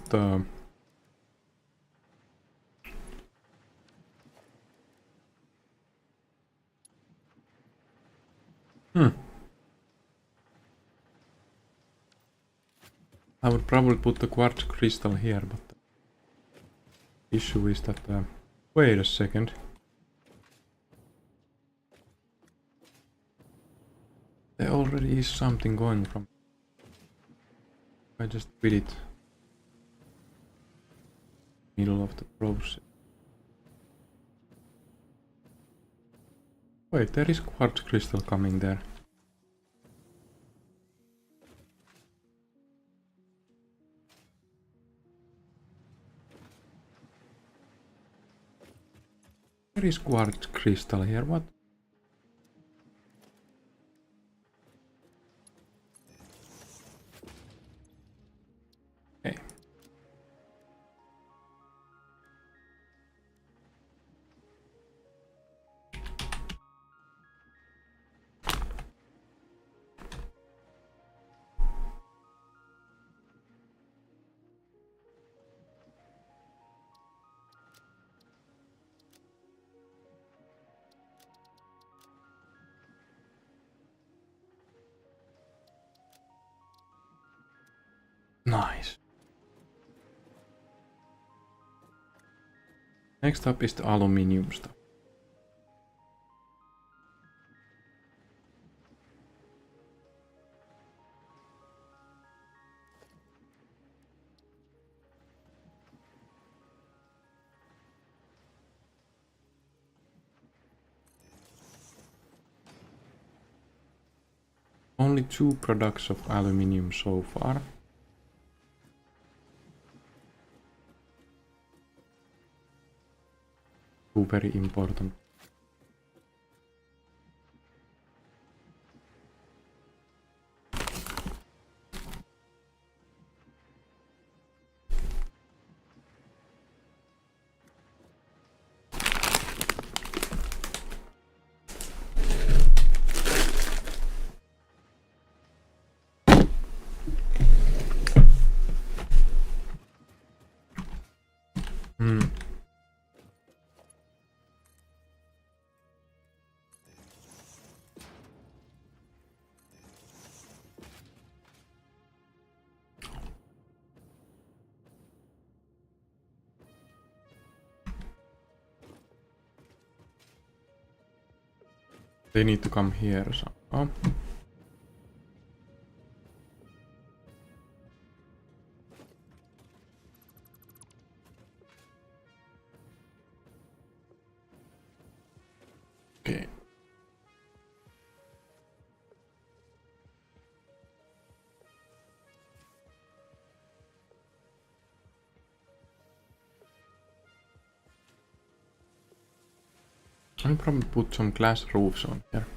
I would probably put the quartz crystal here, but the issue is that wait a second. There already is something going from. I just quit it. Middle of the process. Wait, there is quartz crystal coming there. There is quartz crystal here, what? Okay. Nice. Next up is the aluminium stuff. Only 2 products of aluminium so far. Two very important. They need to come here somehow. Okay. I'll probably put some glass roofs on here.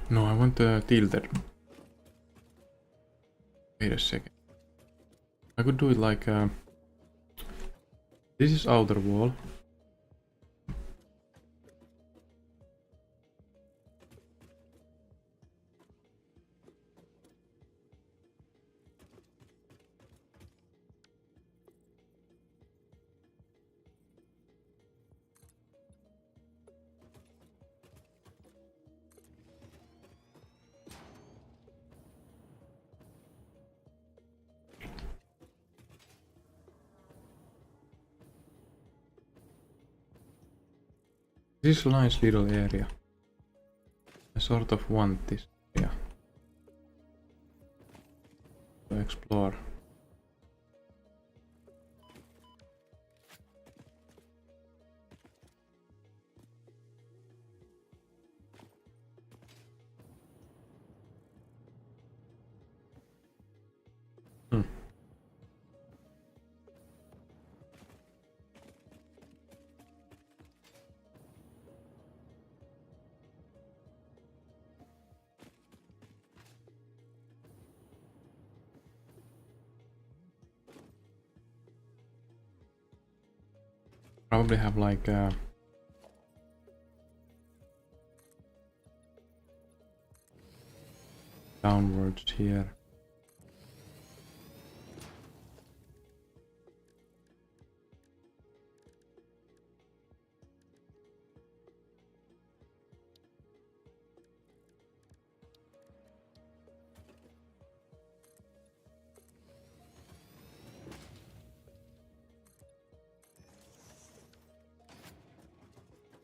No, I want the tilted. Wait a second. I could do it like this is outer wall. This is a nice little area. I sort of want this area to explore. Probably have like downwards here.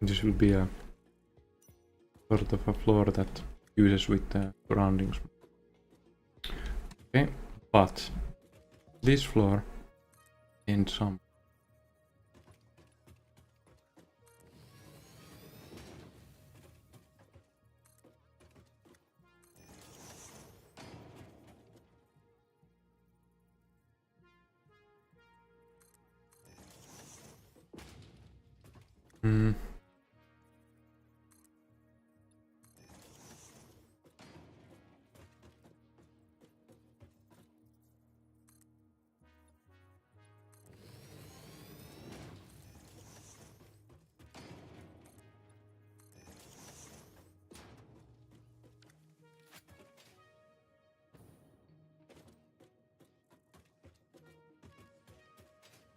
This will be a sort of a floor that uses with the surroundings. Okay, but this floor ends some.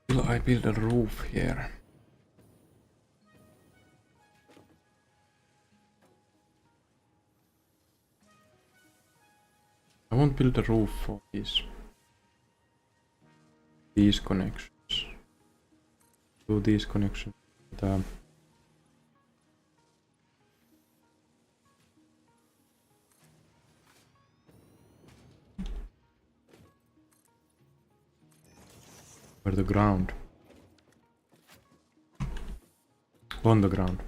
Will I build a roof here? I won't build a roof for these connections. Do these connections. Where the ground. On the ground.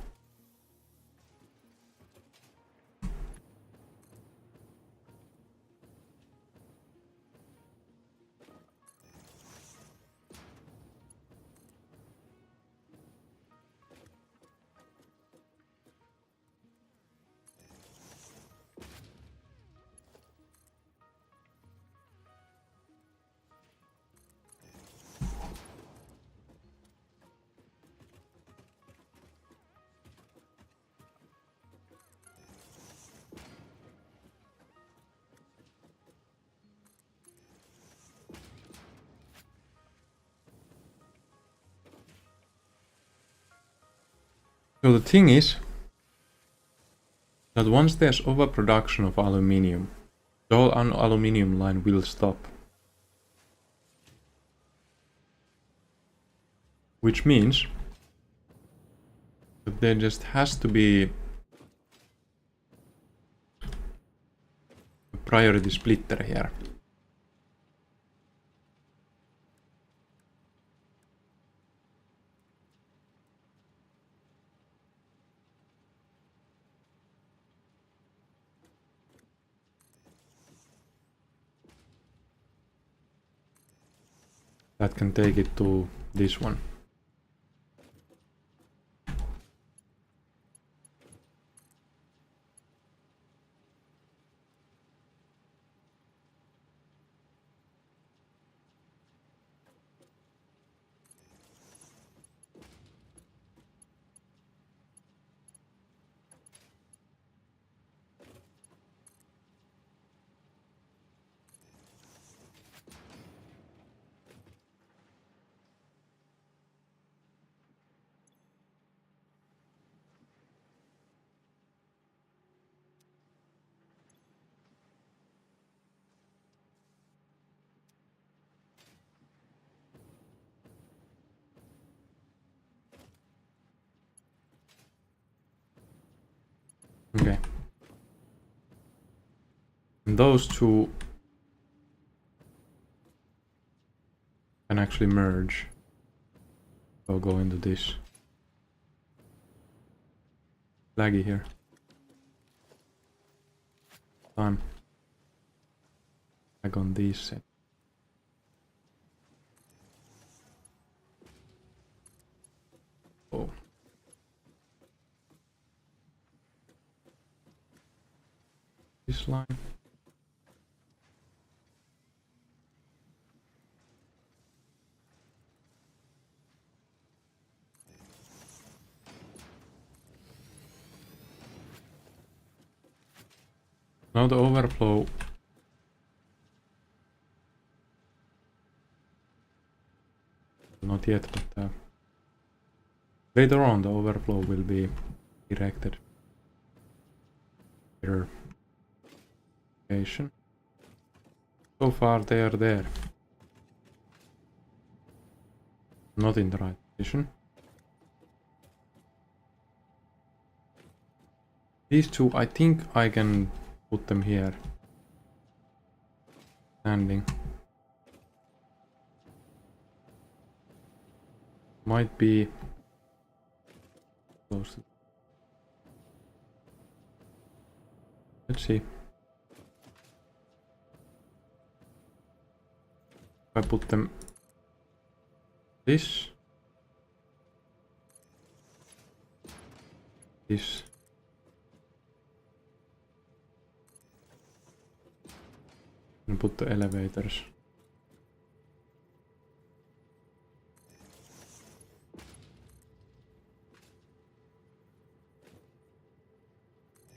So the thing is that once there's overproduction of aluminium, the whole aluminium line will stop. Which means that there just has to be a priority splitter here. That can take it to this one. Okay. And those two can actually merge. I'll go into this. Laggy here. Time. Lag on these set. Oh. This line. Now the overflow Not yet, but later on the overflow will be erected. Better location. So far they are there. Not in the right position. These two, I think I can put them here. Standing. Might be close. Let's see. If I put them this and put the elevators.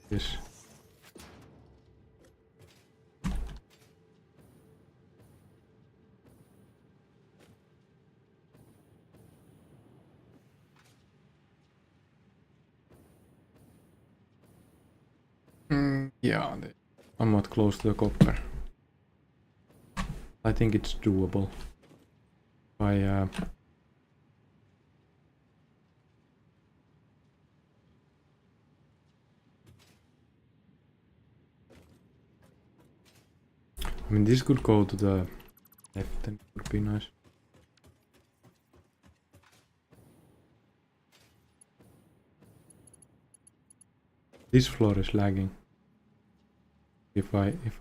This. Yeah, somewhat close to the copper. I think it's doable. I mean, this could go to the left and it would be nice. This floor is lagging. If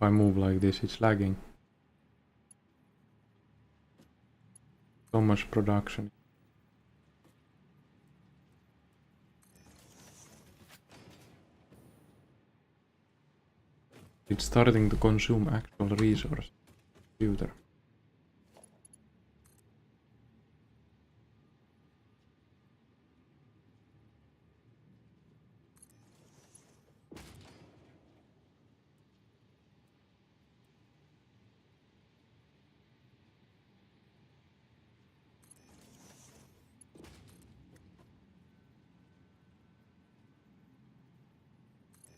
I move like this, it's lagging. So much production. It's starting to consume actual resource. Computer.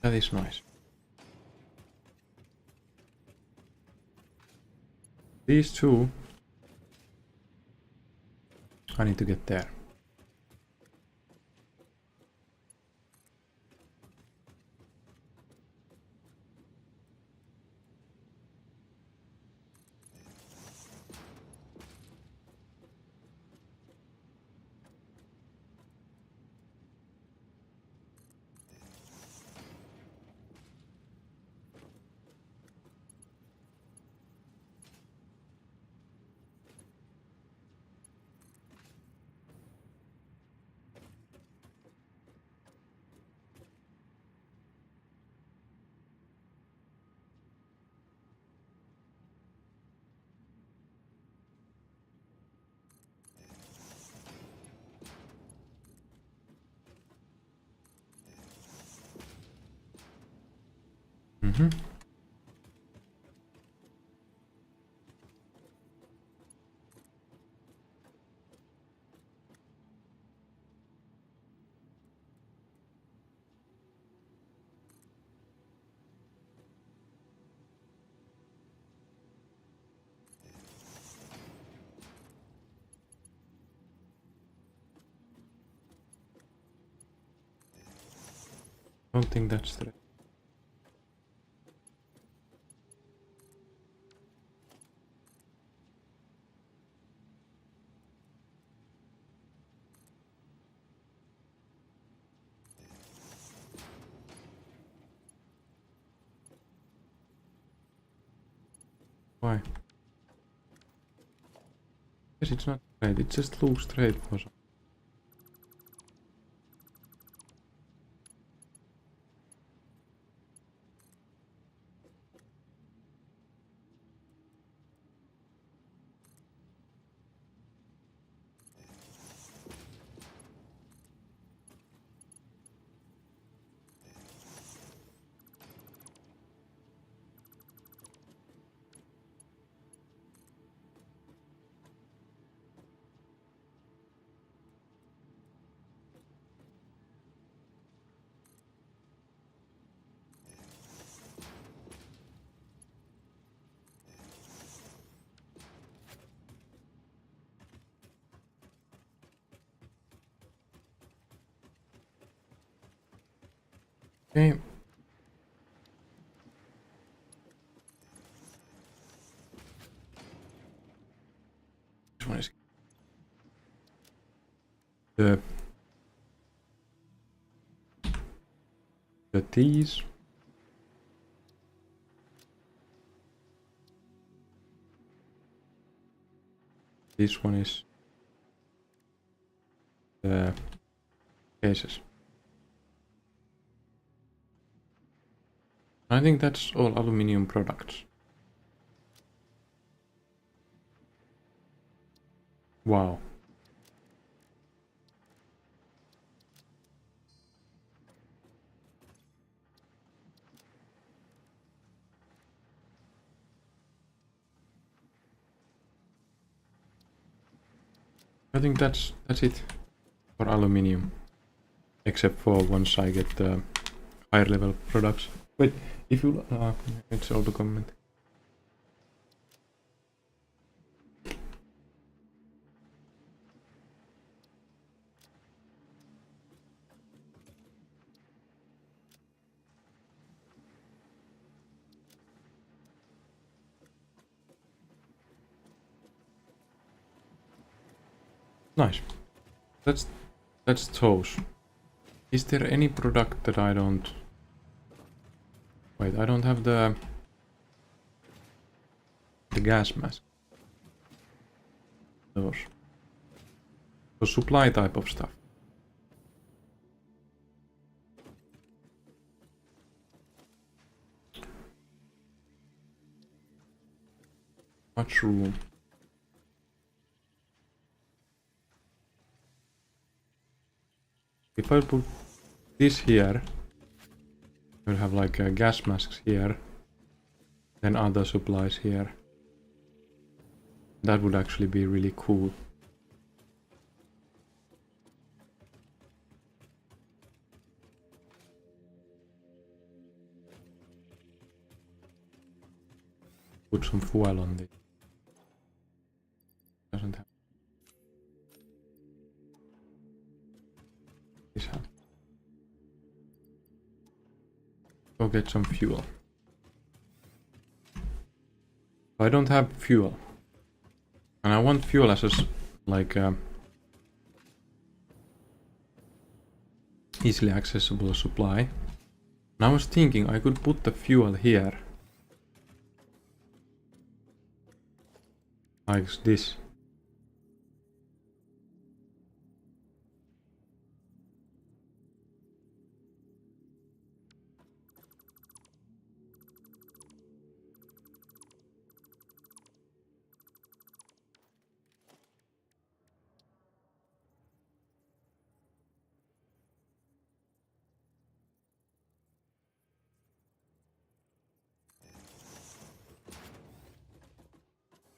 That is nice. These two, I need to get there. Mm-hmm. Don't think that's straight. Why? Yes, it's not straight. It just looks straight for some. Okay. This one is the these. This one is the cases. I think that's all aluminium products. Wow. I think that's it for aluminium. Except for once I get the higher level products. Wait, if you it's all the comment. Nice. That's those. Is there any product that I don't... Wait, I don't have the gas mask. Those. So supply type of stuff. Much room. If I put this here, we'll have like gas masks here, then other supplies here. That would actually be really cool. Put some fuel on this. Doesn't have this have. Go get some fuel. I don't have fuel, and I want fuel as a like easily accessible supply. And I was thinking I could put the fuel here, like this.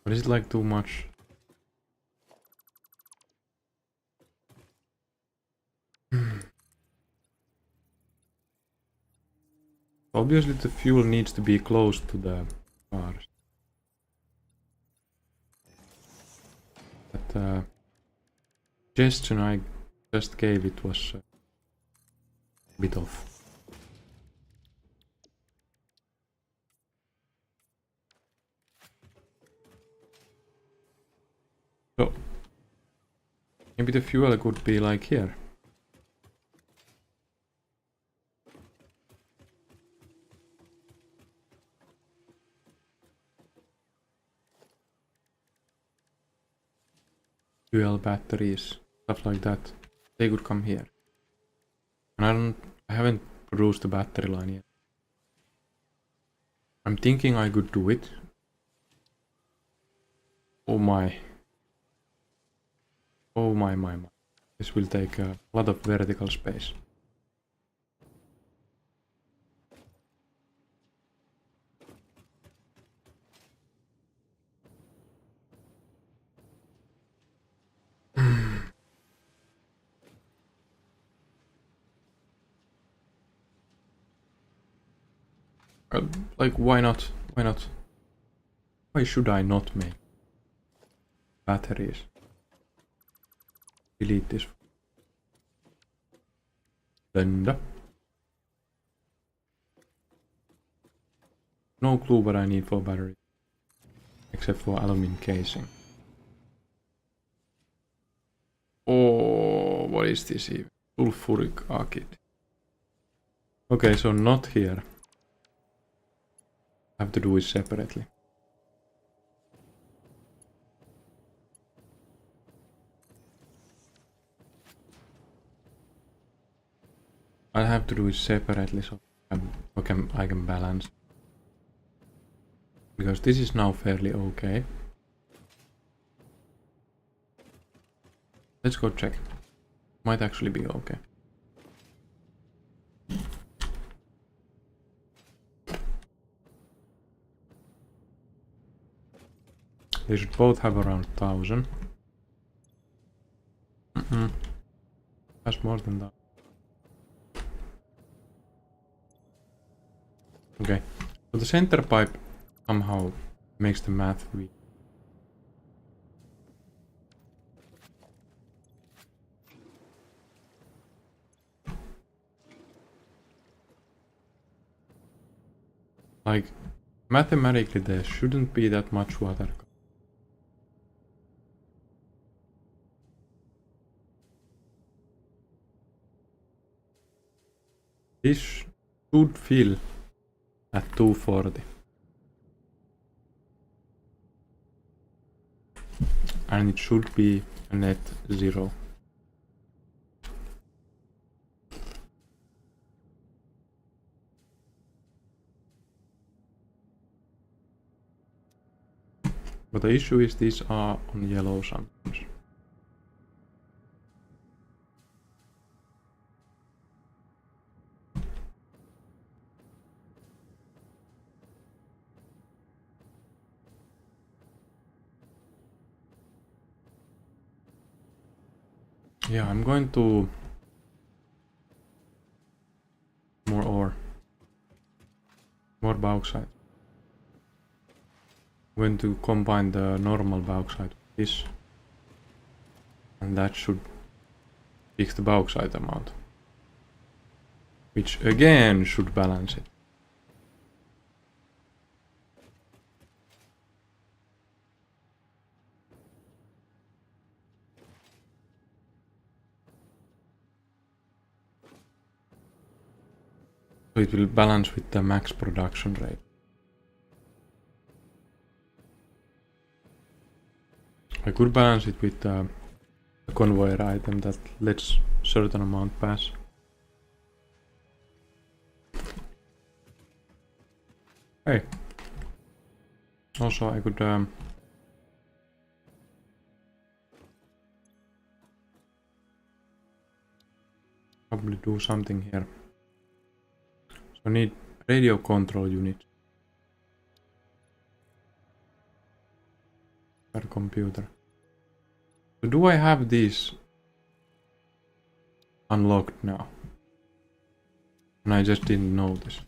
But is it like too much? Obviously the fuel needs to be close to the cars. But the suggestion I just gave it was a bit off. So maybe the fuel could be like here. Fuel batteries, stuff like that. They could come here. And I haven't produced the battery line yet. I'm thinking I could do it. Oh my. Oh my. This will take a lot of vertical space. Like, why not? Why not? Why should I not make batteries? Delete this. Blender. no clue what I need for battery. Except for aluminum casing. Oh, what is this even? Sulfuric acid. Okay, so not here. I have to do it separately. I have to do it separately so I can balance. Because this is now fairly okay. Let's go check. Might actually be okay. They should both have around 1000. That's more than that. Okay, so the center pipe somehow makes the math weak. Like, mathematically there shouldn't be that much water. This should fill at 240. And it should be a net 0. But the issue is these are on yellow sometimes. Yeah, I'm going to more ore. More bauxite. I'm going to combine the normal bauxite with this. And that should fix the bauxite amount. Which again should balance it. So it will balance with the max production rate. I could balance it with a conveyor item that lets certain amount pass. Hey. Also I could probably do something here. So I need radio control unit per computer. So do I have these unlocked now? And I just didn't notice.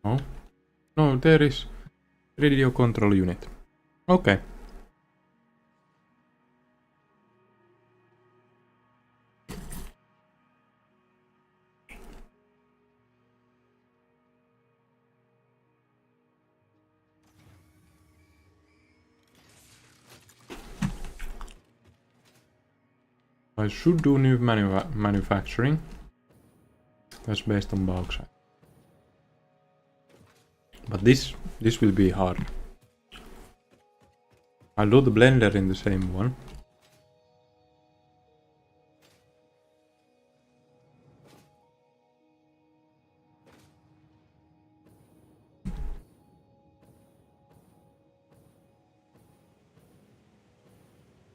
No? No, there is radio control unit. Okay. I should do new manufacturing. That's based on bauxite. But this will be hard. I'll do the blender in the same one.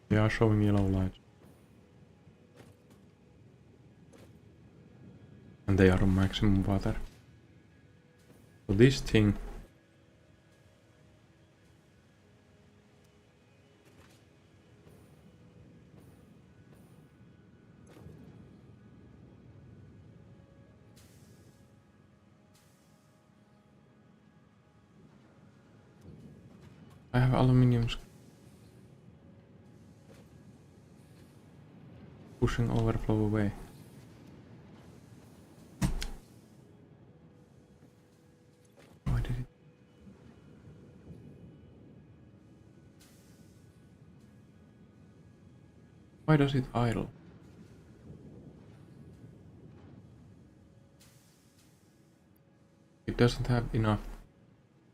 They are showing yellow lights. And they are on maximum water. So this thing I have aluminium pushing overflow away. Why did it? Why does it idle? It doesn't have enough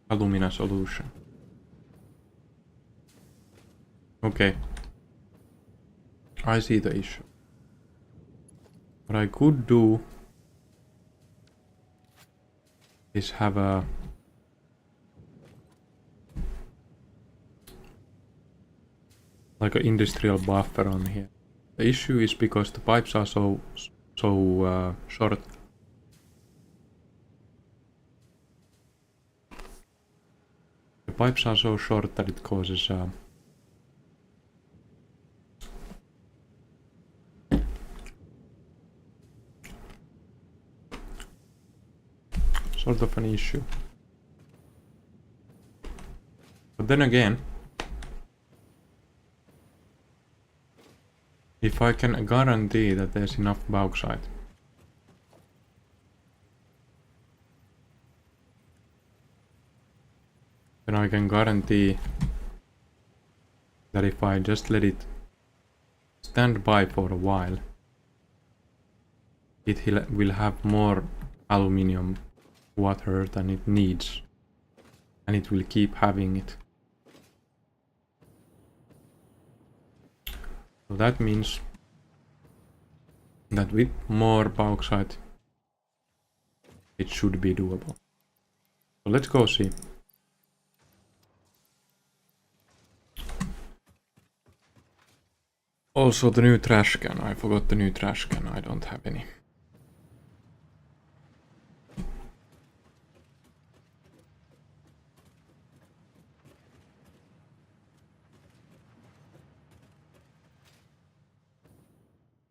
alumina solution. Okay. I see the issue. What I could do is have a like an industrial buffer on here. The issue is because the pipes are so short. The pipes are so short that it causes sort of an issue. But then again, if I can guarantee that there's enough bauxite, then I can guarantee that if I just let it stand by for a while, it will have more aluminium water than it needs, and it will keep having it. So that means that with more bauxite it should be doable. So let's go see. Also the new trash can. I forgot the new trash can. I don't have any.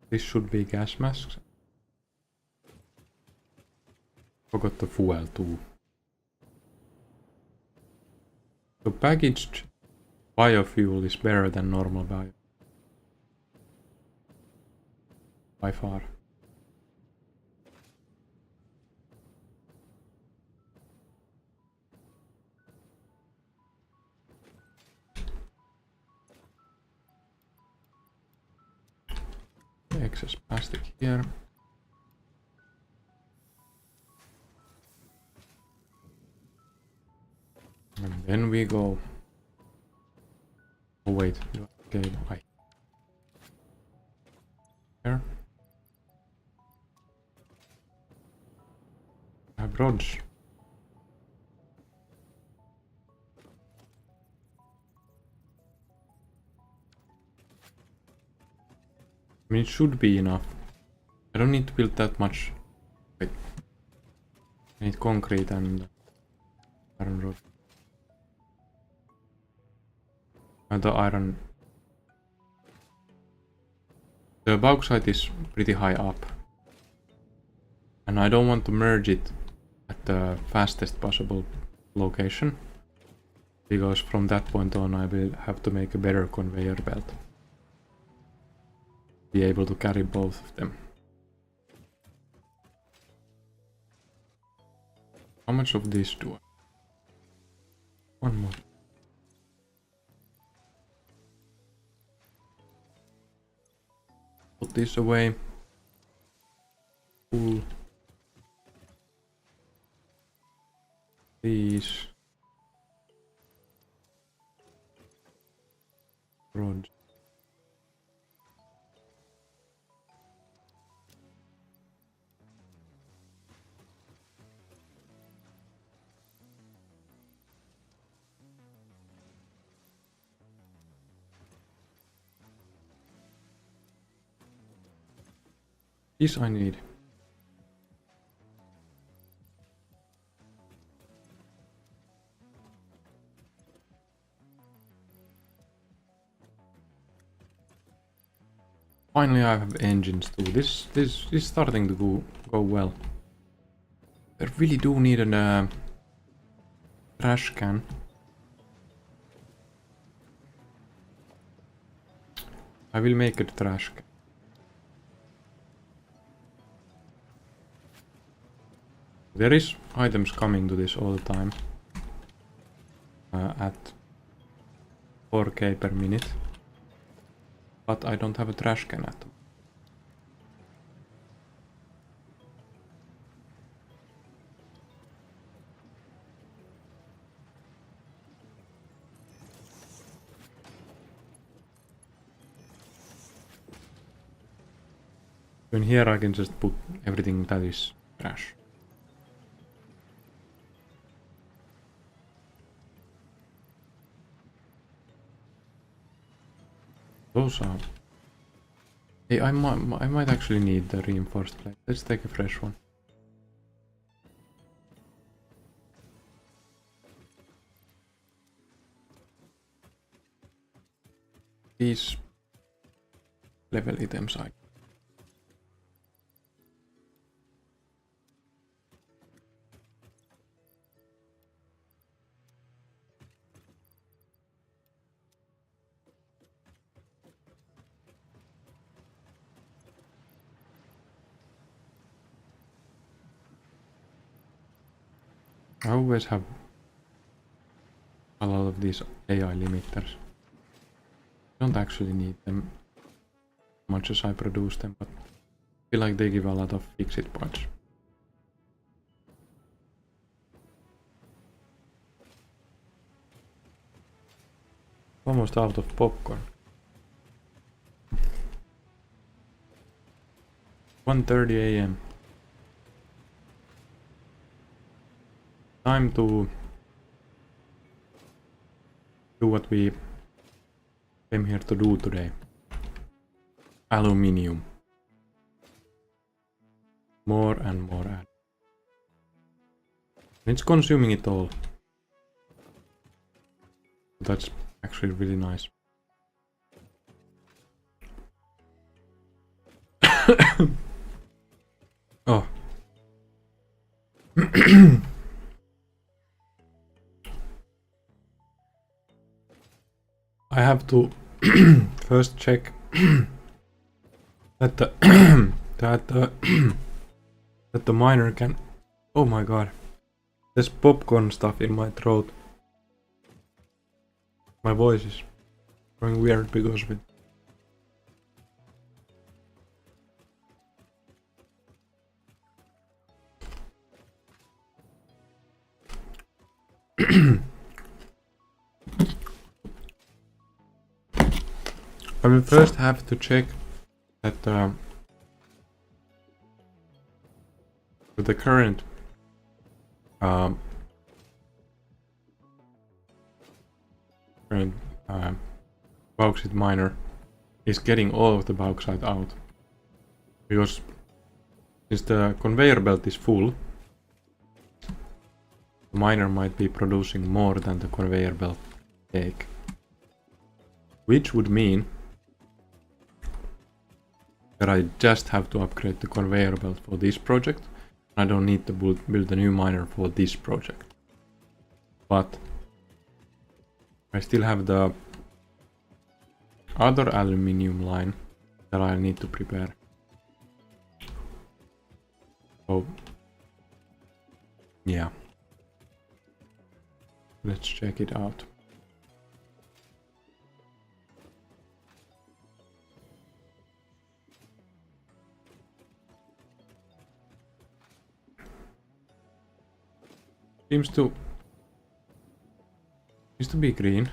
This should be gas masks. Forgot the fuel too. So packaged biofuel is better than normal bio. By far. Excess plastic here. And then we go. Oh wait, okay, why? Here. I have rods. I mean, it should be enough. I don't need to build that much. Wait. I need concrete and iron rod. And the iron. The bauxite is pretty high up. And I don't want to merge it at the fastest possible location. Because from that point on I will have to make a better conveyor belt. Be able to carry both of them. How much of this do I? One more. Put this away. Pull these rods. This I need. Finally I have engines too. This is starting to go well. I really do need a trash can. I will make a trash can. There is items coming to this all the time. At 4k per minute. But I don't have a trash can at all. In here I can just put everything that is trash. Those are... Hey, I might actually need the reinforced plate. Let's take a fresh one. These level items I... I always have a lot of these AI limiters. Don't actually need them much as I produce them, but I feel like they give a lot of fix-it points. Almost out of popcorn. 1:30 AM. Time to do what we came here to do today. Aluminium. More and more add. It's consuming it all. That's actually really nice. Oh. I have to first check that the that the miner can... Oh my god. There's popcorn stuff in my throat. My voice is going weird because of it. I will first have to check that the current bauxite miner is getting all of the bauxite out, because since the conveyor belt is full, the miner might be producing more than the conveyor belt take, which would mean that I just have to upgrade the conveyor belt for this project. I don't need to build a new miner for this project. But I still have the other aluminium line that I need to prepare. So yeah, let's check it out. Seems to be green.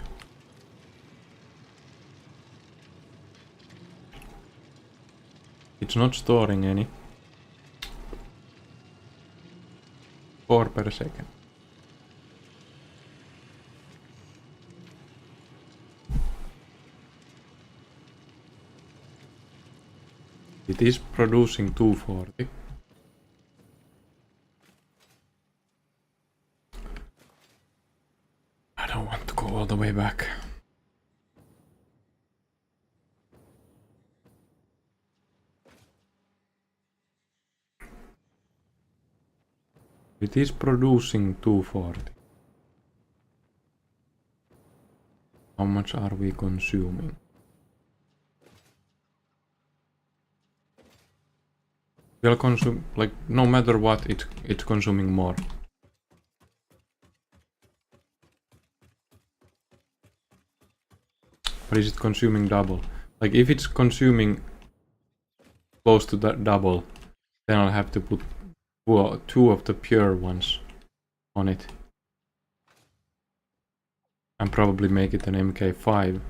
It's not storing any. 4 per second. It is producing 240. I don't want to go all the way back. It is producing 240. How much are we consuming? will consume, like, no matter what, it's consuming more. But is it consuming double? Like, if it's consuming close to that double, then I'll have to put two of the pure ones on it. And probably make it an MK5,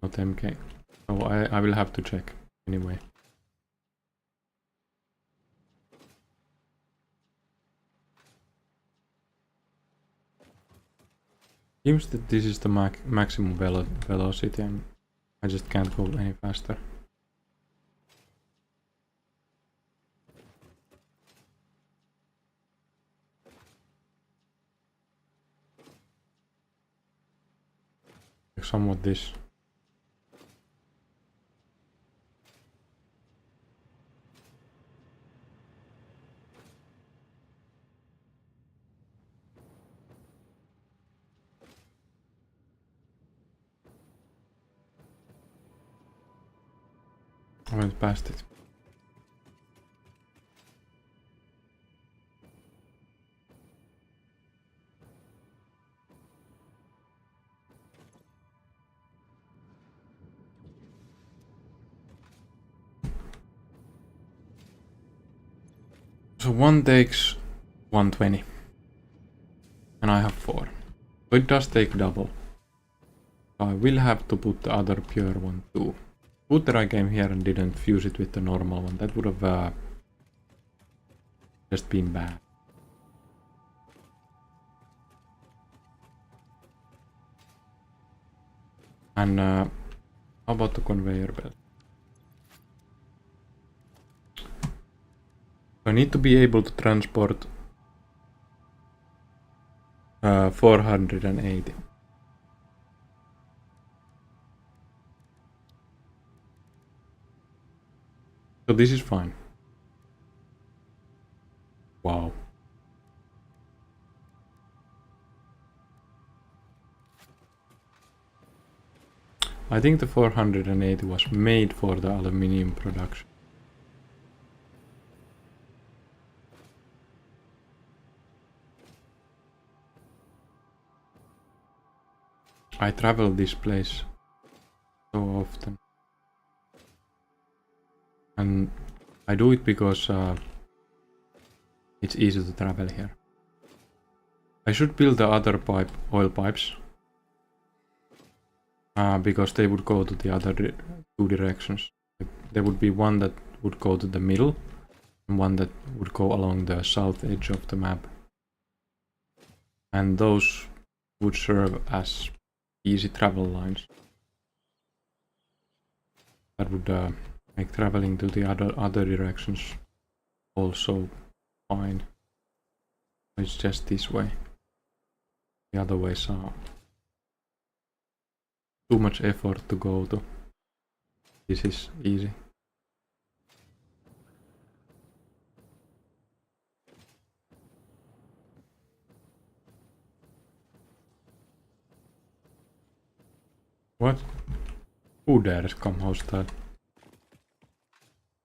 not MK. So I will have to check anyway. Seems that this is the maximum velocity and I just can't go any faster. Somewhat this. I went past it. So one takes 120. And I have 4. So it does take double. I will have to put the other pure one too. Good that I came here and didn't fuse it with the normal one. That would have just been bad. And how about the conveyor belt? I need to be able to transport 480. So this is fine. Wow. I think the 480 was made for the aluminium production. I travel this place so often. And I do it because it's easy to travel here. I should build the other oil pipes. Because they would go to the other two directions. There would be one that would go to the middle and one that would go along the south edge of the map. And those would serve as easy travel lines. That would make traveling to the other directions also fine. It's just this way. The other ways are too much effort to go to. This is easy. What? Who dares come hostile?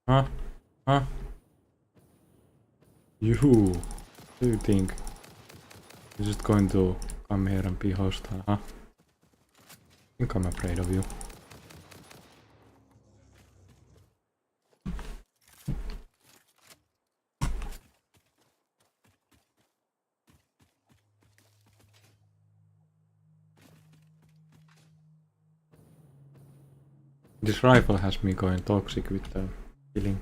Huh? Huh? You? Do you think you're just going to come here and be hostile, huh? I think I'm afraid of you. This rifle has me going toxic with the killing.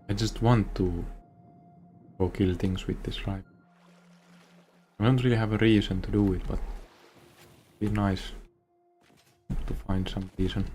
I just want to go kill things with this rifle. I don't really have a reason to do it, but it'd be nice to find some reason.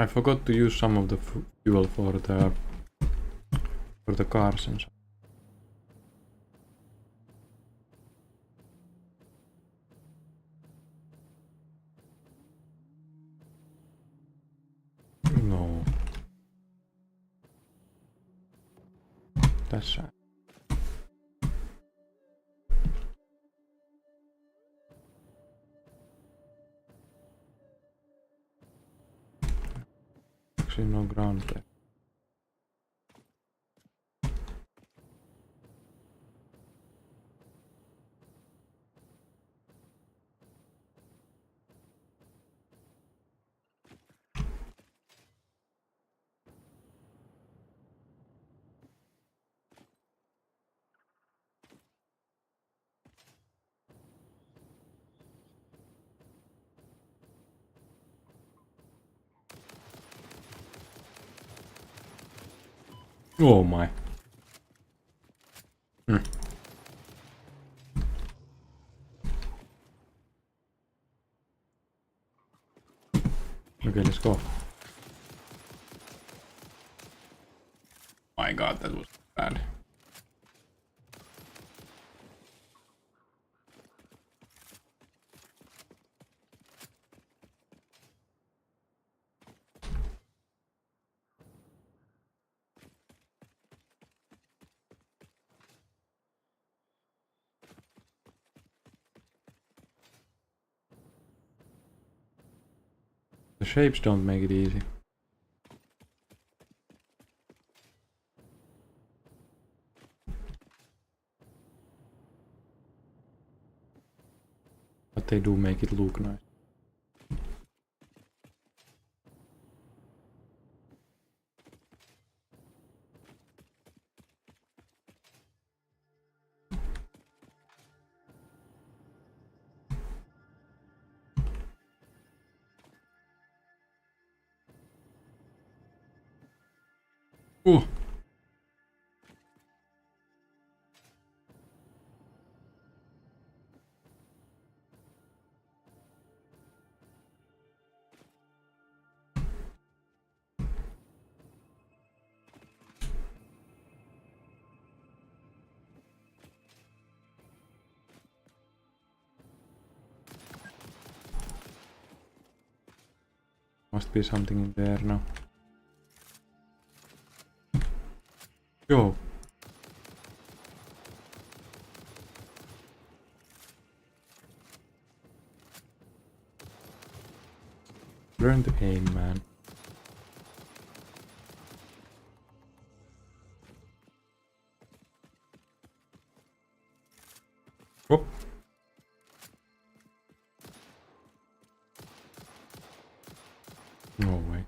I forgot to use some of the fuel for the cars and so. No. That's sad. Actually no ground there. Oh my. Okay, let's go. My god, that was bad. The shapes don't make it easy. But they do make it look nice. Ooh. Must be something in there now. Yo. Learn to aim, man. Oh. No way.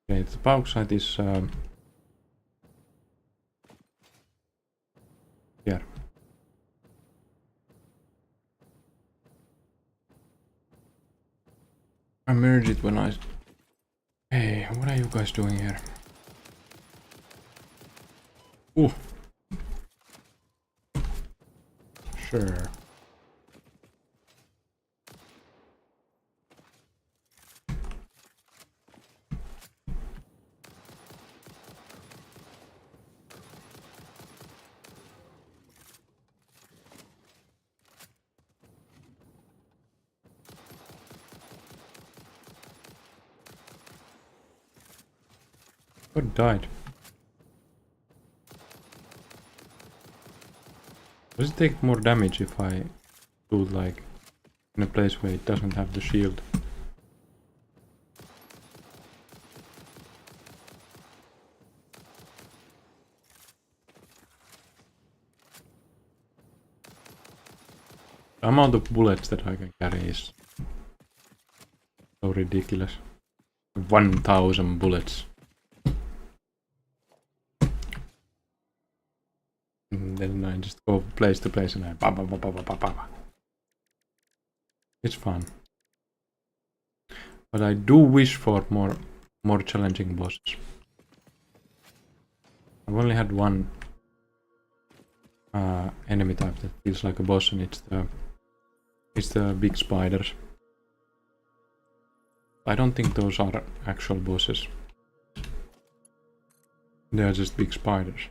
Okay, the bauxite is here. I merged it when I... Hey, what are you guys doing here? Ooh. Sure. What died? Does it take more damage if I do it like in a place where it doesn't have the shield? The amount of bullets that I can carry is so ridiculous. 1000 bullets. And then I just go place to place and I ba ba ba ba ba ba ba. It's fun. But I do wish for more challenging bosses. I've only had one enemy type that feels like a boss, and it's the big spiders. I don't think those are actual bosses. They are just big spiders.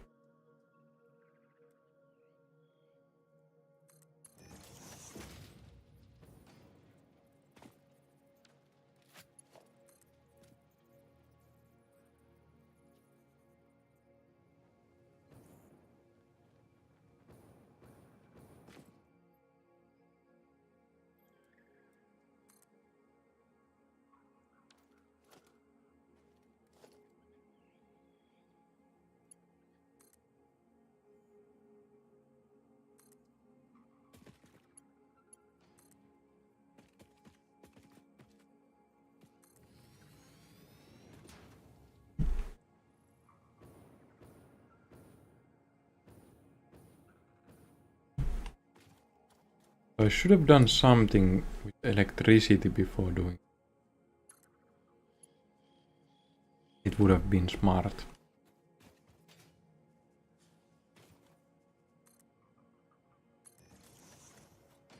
I should have done something with electricity before doing it. It would have been smart.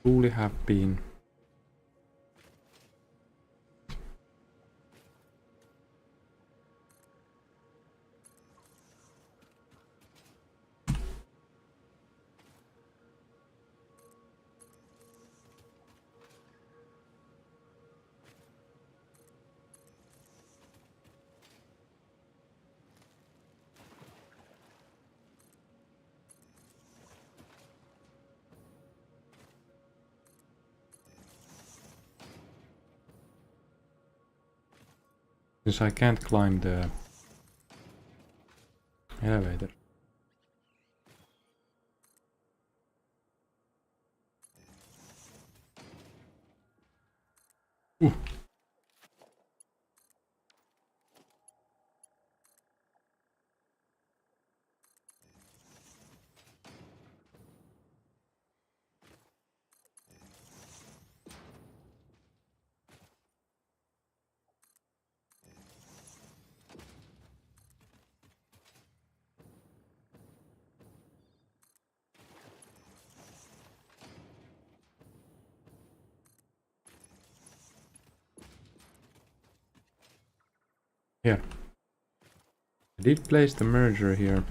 Truly have been. Since I can't climb the elevator. Ooh. Here. I did place the merger here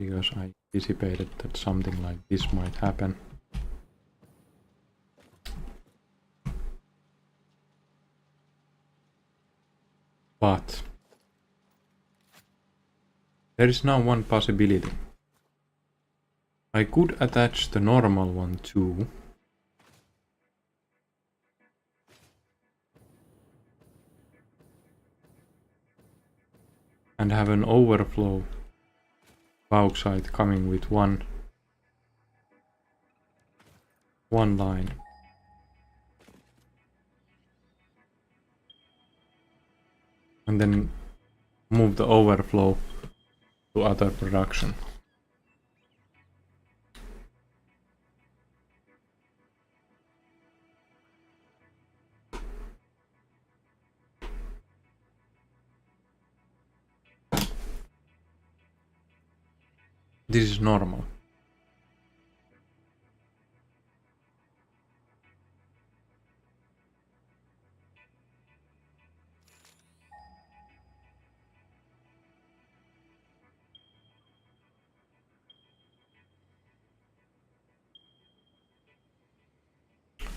because I anticipated that something like this might happen. But there is now one possibility. I could attach the normal one too. And have an overflow bauxite coming with one line. And then move the overflow to other production. This is normal.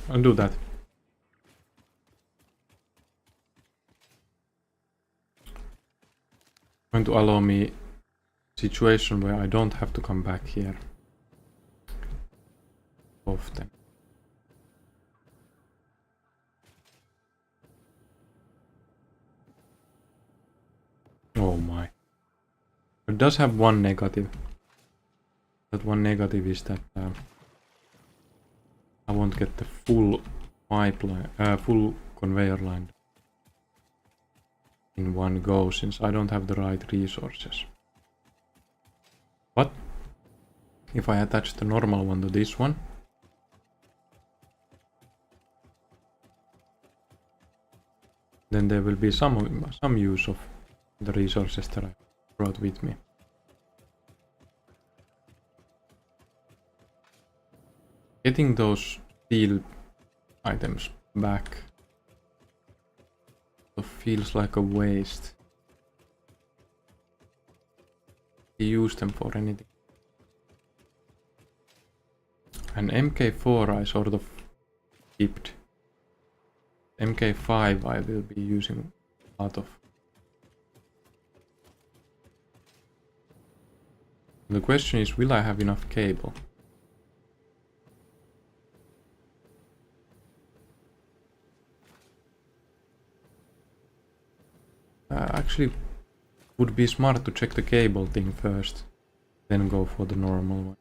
I'll do that. Going to allow me a situation where I don't have to come back here often. Oh my. It does have one negative. That one negative is that I won't get the full pipeline, full conveyor line in one go since I don't have the right resources. But if I attach the normal one to this one, then there will be some use of the resources that I brought with me. getting those steel items back feels like a waste. You use them for anything. And MK4 I sort of skipped. MK5 I will be using a lot of. The question is, will I have enough cable? Actually, would be smart to check the cable thing first, then go for the normal one.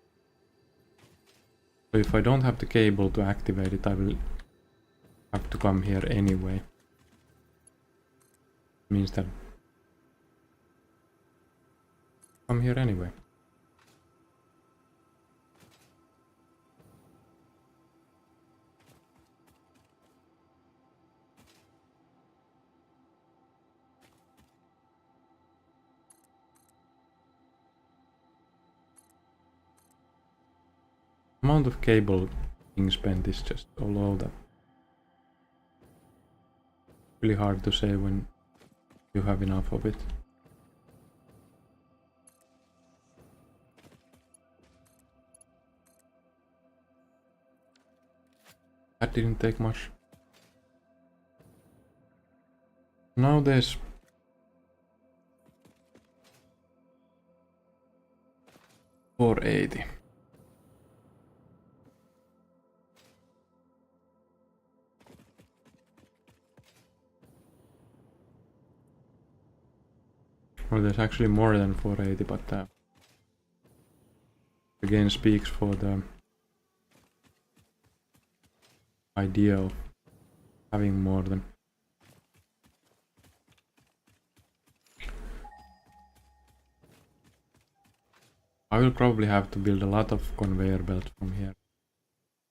So if I don't have the cable to activate it, I will have to come here anyway. Means that come here anyway. Amount of cable being spent is just so low that really hard to say when you have enough of it. That didn't take much. Now there's $480. Well, there's actually more than 480, but again speaks for the idea of having more than. I will probably have to build a lot of conveyor belts from here,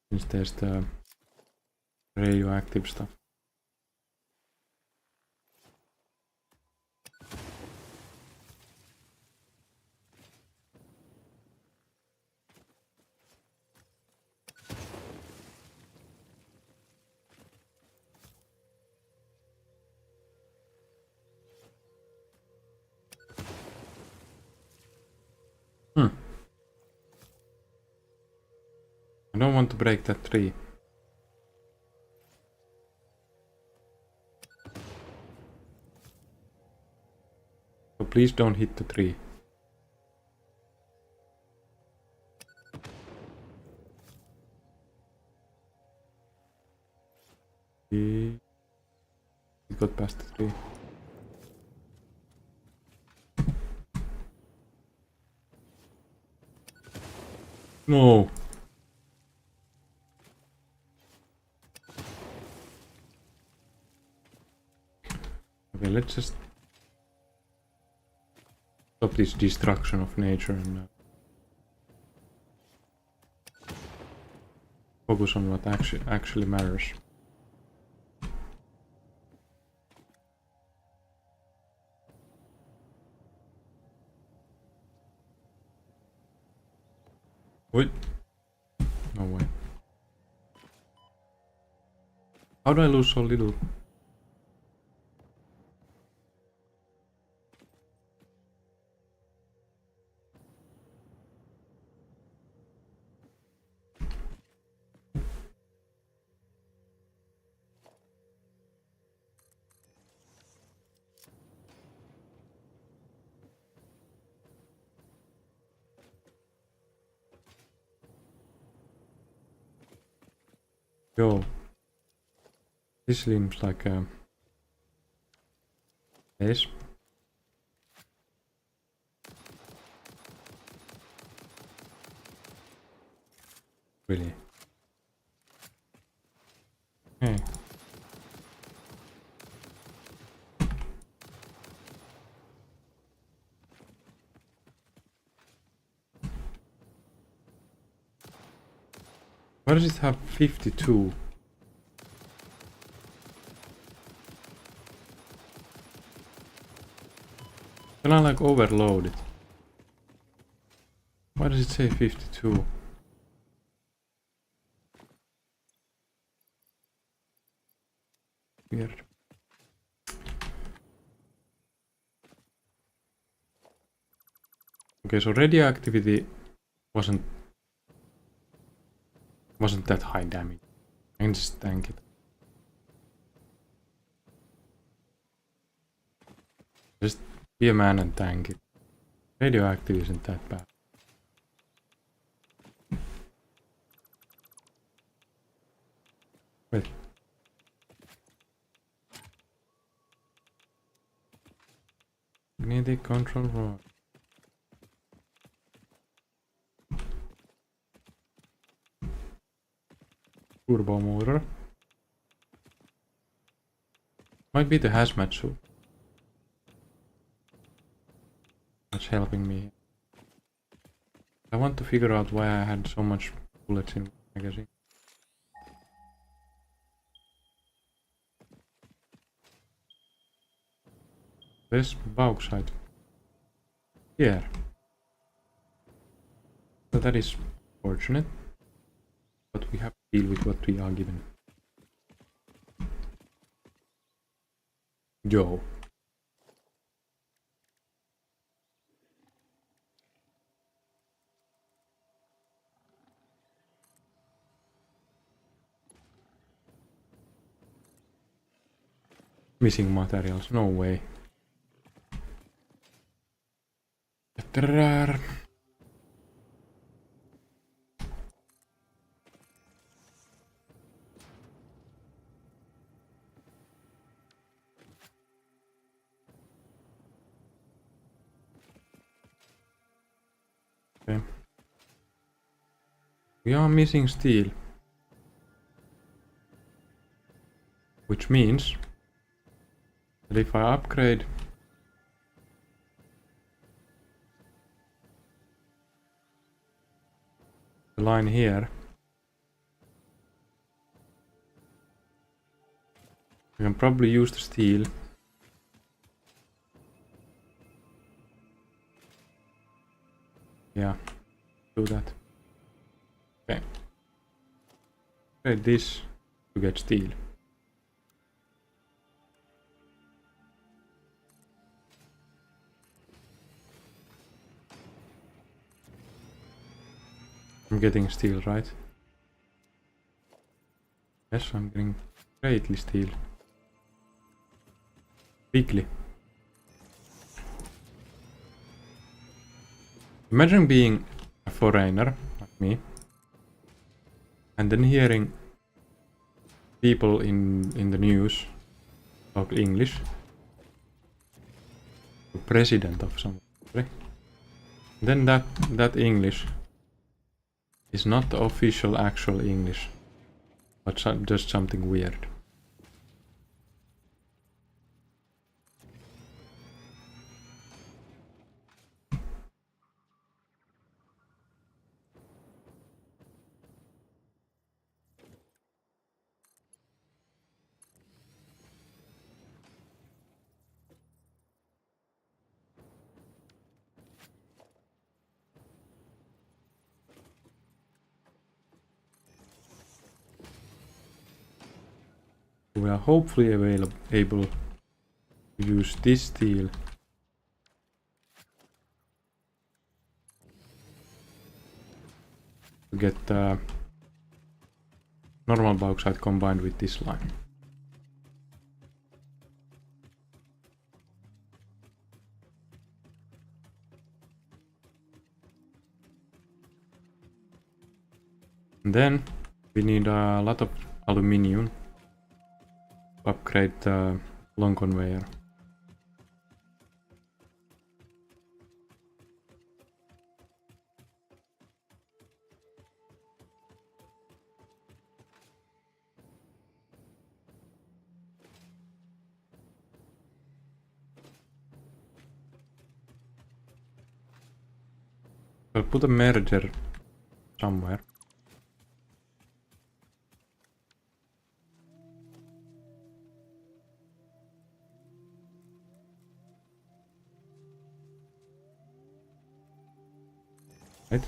since there's the radioactive stuff. I don't want to break that tree. So please don't hit the tree. It got past the tree. No. Okay, let's just stop this destruction of nature and focus on what actually matters. Wait. No way. How do I lose so little? Yo, this seems like a place. Really? Hey. Why does it have 52? Can I like overload it? Why does it say 52? weird. Okay, so radioactivity wasn't that high damage. I can just tank it. Just be a man and tank it. Radioactive isn't that bad. Wait. Magnetic control rod. Turbo motor. Might be the hazmat suit. That's helping me. I want to figure out why I had so much bullets in the magazine. There's bauxite. Here. So that is fortunate. But we have to deal with what we are given. Joe. Missing materials, no way. Okay. We are missing steel. Which means that if I upgrade the line here, I can probably use the steel yeah, do that. Okay. Trade this to get steel. I'm getting steel, right? Yes, I'm getting greatly steel. Bigly. Imagine being a foreigner, like me, and then hearing people in the news talk English. The president of some country. Then that English is not the official actual English, but just something weird. We are hopefully able to use this steel to get normal bauxite combined with this line. And then we need a lot of aluminium to upgrade the long conveyor. I'll put a merger somewhere. Right?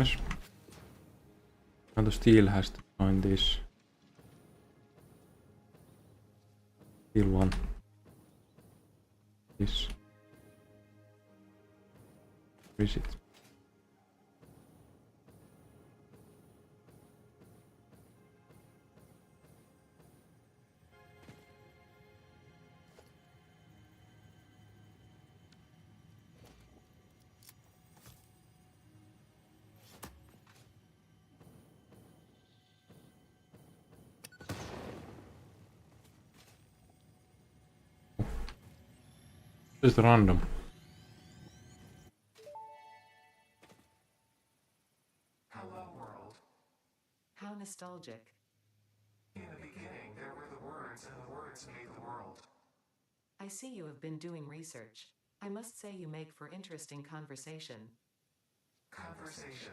Nice. Now the steel has to join this. Steel one. This. Where is it? Just random. Hello, world. How nostalgic. In the beginning, there were the words, and the words made the world. I see you have been doing research. I must say you make for interesting conversation. Conversation.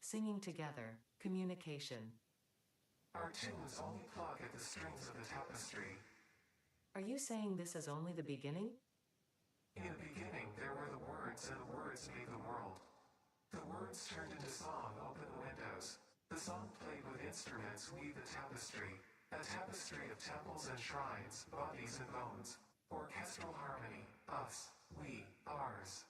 Singing together, communication. Our tunes only pluck at the strings of the tapestry. Are you saying this is only the beginning? In the beginning, there were the words, and the words made the world. The words turned into song, open the windows. The song played with instruments, weave the tapestry. A tapestry of temples and shrines, bodies and bones. Orchestral harmony. Us. We. Ours.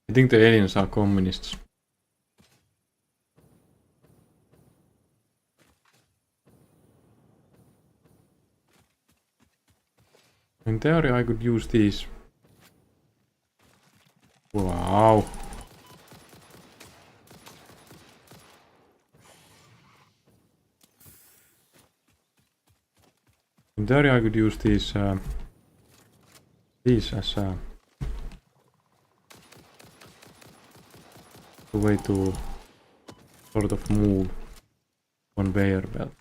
I think the aliens are communists. In theory, I could use these. Wow. In theory, I could use these as a way to sort of move conveyor belt.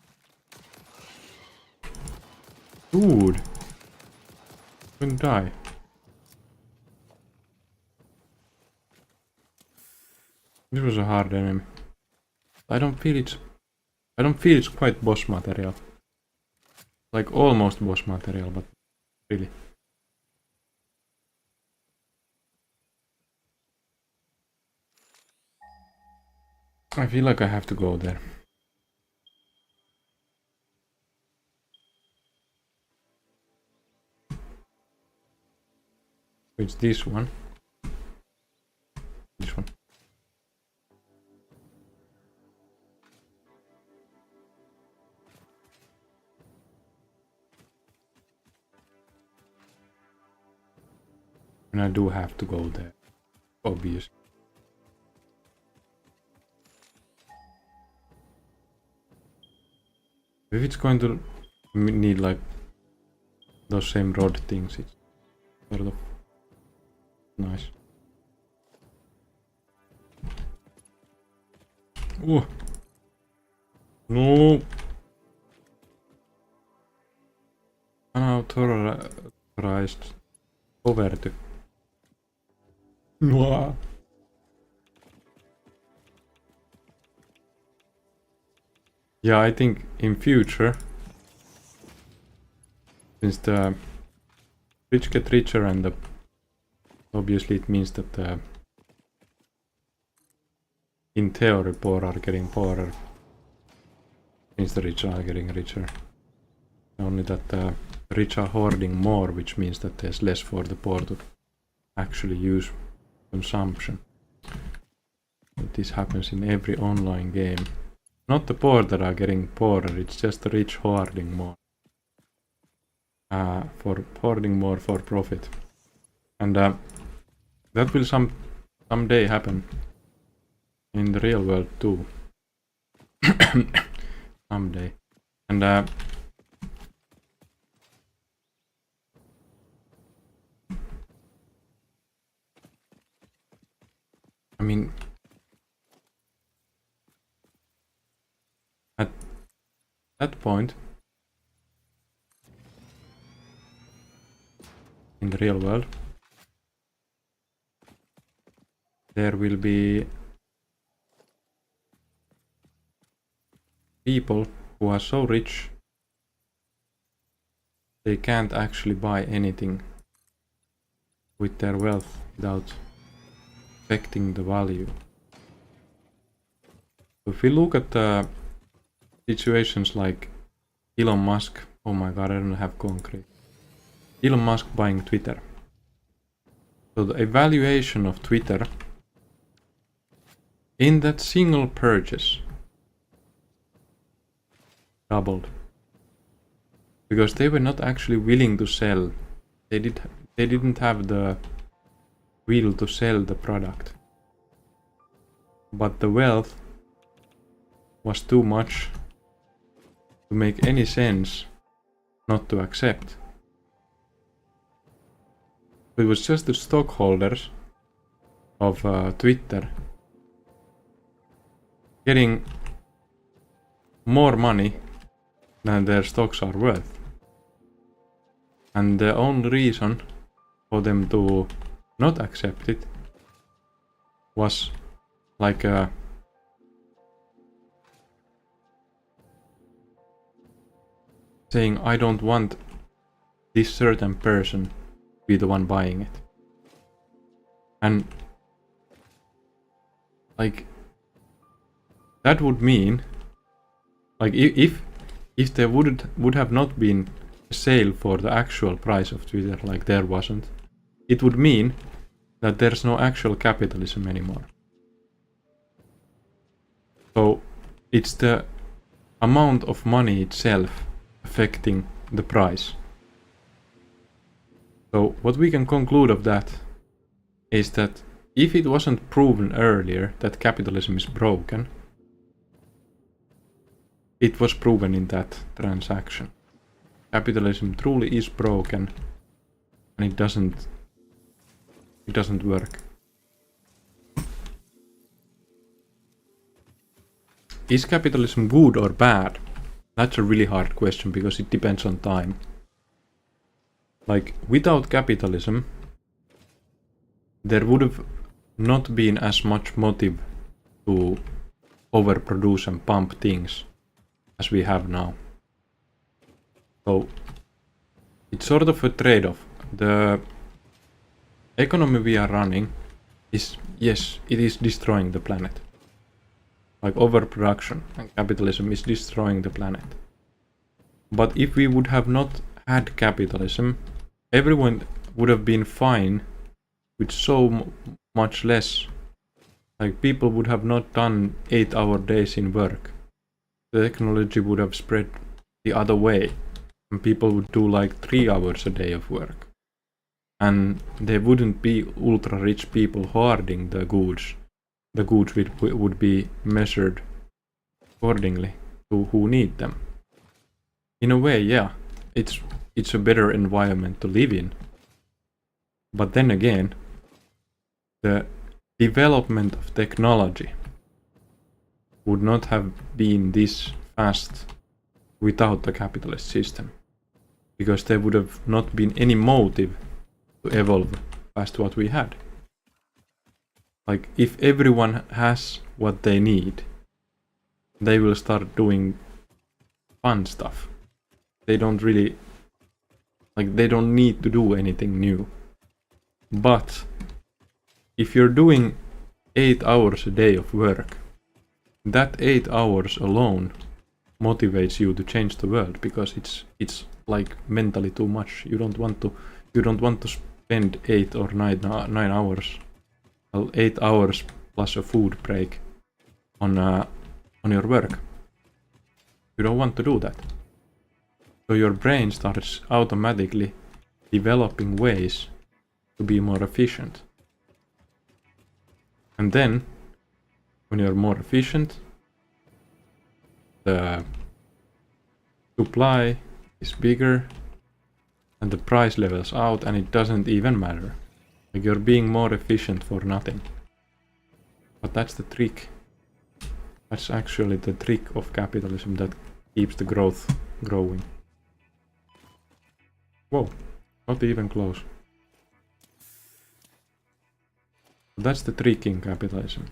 Dude! I'm gonna die. This was a hard enemy. I don't feel it's quite boss material. Like almost boss material, but really. I feel like I have to go there. It's this one. This one. And I do have to go there. Obvious. If it's going to need like those same rod things, it's sort of nice. Oh no! Unauthorized poverty. No. Yeah, I think in future, since the rich get richer and obviously it means that in theory poor are getting poorer, means the rich are getting richer. Only that the rich are hoarding more, which means that there's less for the poor to actually use consumption. But this happens in every online game. Not the poor that are getting poorer, it's just the rich hoarding more. For hoarding more for profit. And that will someday happen in the real world too. Someday. And I mean, at that point, in the real world, there will be people who are so rich they can't actually buy anything with their wealth without affecting the value. If we look at the situations like Elon Musk, oh my god, I don't have concrete. Elon Musk buying Twitter. So the evaluation of Twitter in that single purchase doubled. Because they were not actually willing to sell. They didn't have the will to sell the product. But the wealth was too much to make any sense not to accept. It was just the stockholders of Twitter getting more money than their stocks are worth. And the only reason for them to not accept it was like a saying, I don't want this certain person to be the one buying it. And like that would mean like if there would have not been a sale for the actual price of Twitter, like there wasn't, it would mean that there's no actual capitalism anymore. So it's the amount of money itself affecting the price. So what we can conclude of that is that if it wasn't proven earlier that capitalism is broken, it was proven in that transaction. Capitalism truly is broken and it doesn't work. Is capitalism good or bad? That's a really hard question because it depends on time. Like, without capitalism, there would have not been as much motive to overproduce and pump things as we have now. So, it's sort of a trade-off. The economy we are running is, yes, it is destroying the planet. Like overproduction and capitalism is destroying the planet. But if we would have not had capitalism, everyone would have been fine with so much less. Like people would have not done 8-hour days in work. The technology would have spread the other way and people would do like 3 hours a day of work. And there wouldn't be ultra rich people hoarding the goods. The goods would be measured accordingly to who need them. In a way, yeah, it's a better environment to live in. But then again, the development of technology would not have been this fast without the capitalist system. Because there would have not been any motive to evolve past what we had. Like, if everyone has what they need, they will start doing fun stuff. They don't really, like, they don't need to do anything new. But if you're doing 8 hours a day of work, that 8 hours alone motivates you to change the world because it's like mentally too much. You don't want to spend 8 or 9 hours. 8 hours plus a food break on your work. You don't want to do that. So your brain starts automatically developing ways to be more efficient. And then, when you're more efficient, the supply is bigger and the price levels out and it doesn't even matter. Like you're being more efficient for nothing. But that's the trick. That's actually the trick of capitalism that keeps the growth growing. Whoa, not even close. That's the trick in capitalism.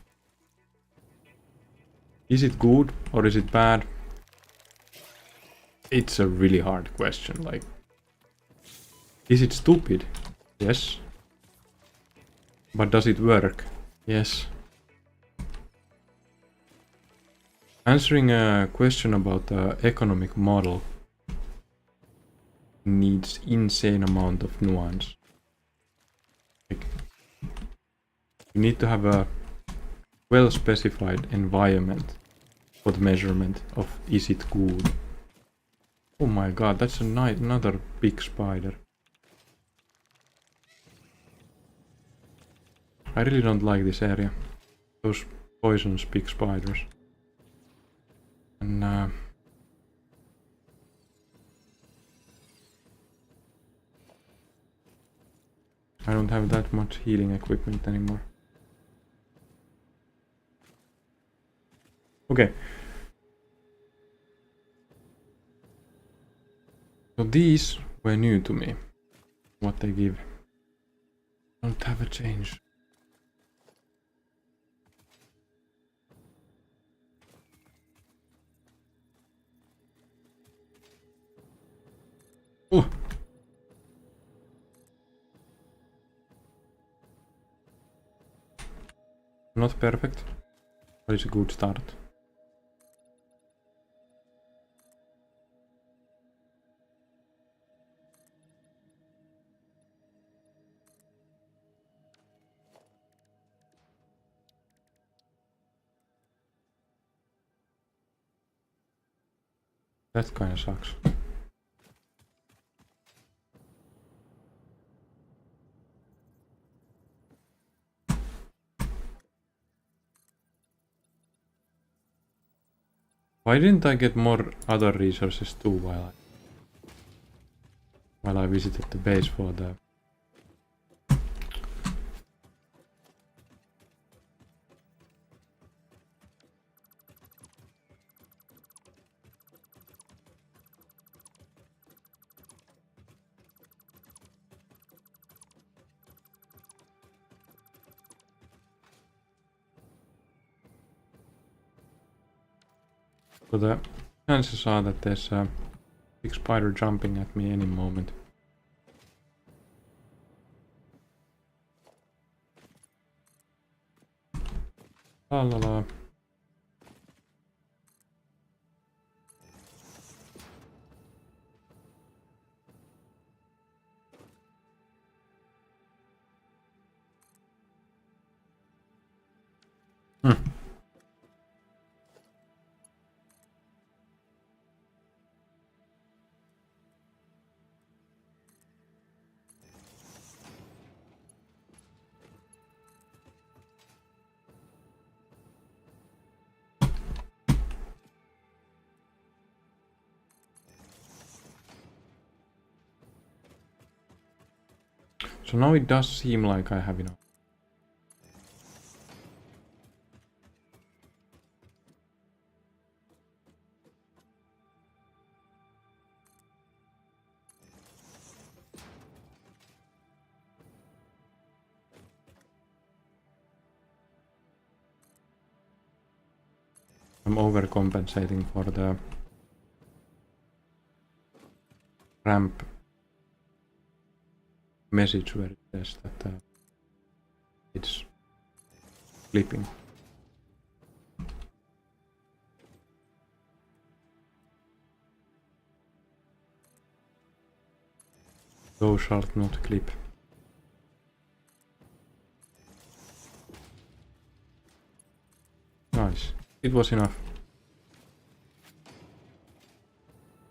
Is it good or is it bad? It's a really hard question. Like, is it stupid? Yes. But does it work? Yes. Answering a question about the economic model needs insane amount of nuance. Like, you need to have a well-specified environment for the measurement of is it good. Oh my god, that's another big spider. I really don't like this area. Those poisonous big spiders. And I don't have that much healing equipment anymore. Okay. So these were new to me. What they give. Don't have a change. Oh! Not perfect, but it's a good start. That kinda sucks. Why didn't I get more other resources too while I visited the base for the... So the chances are that there's a big spider jumping at me any moment. La la la. So now it does seem like I have enough. I'm overcompensating for the ramp message where it says that it's flipping. Thou shalt not clip. Nice. It was enough.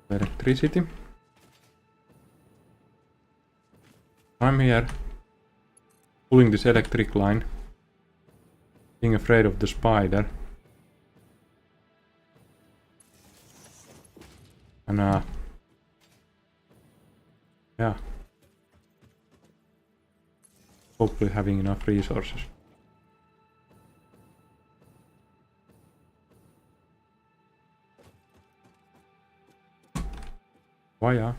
Electricity. I'm here, pulling this electric line, being afraid of the spider. And yeah. Hopefully having enough resources. Why yeah?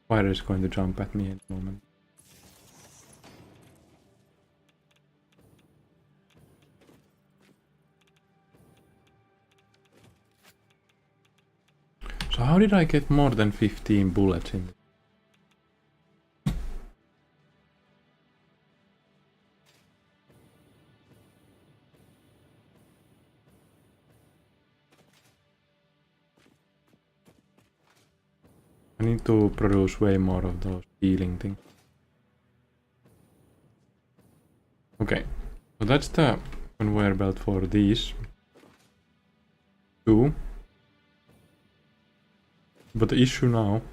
Spider is going to jump at me at the moment. So how did I get more than 15 bullets in? I need to produce way more of those healing things. Okay, so that's the conveyor belt for these two. But the issue now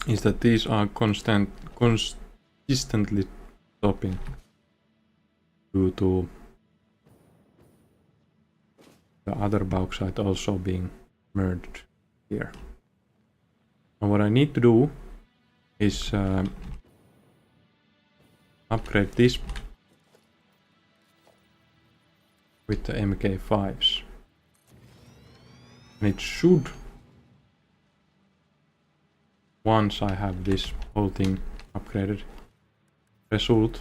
is that these are consistently stopping due to the other bauxite also being merged here. And what I need to do is upgrade this with the MK5s. And it should, once I have this whole thing upgraded, result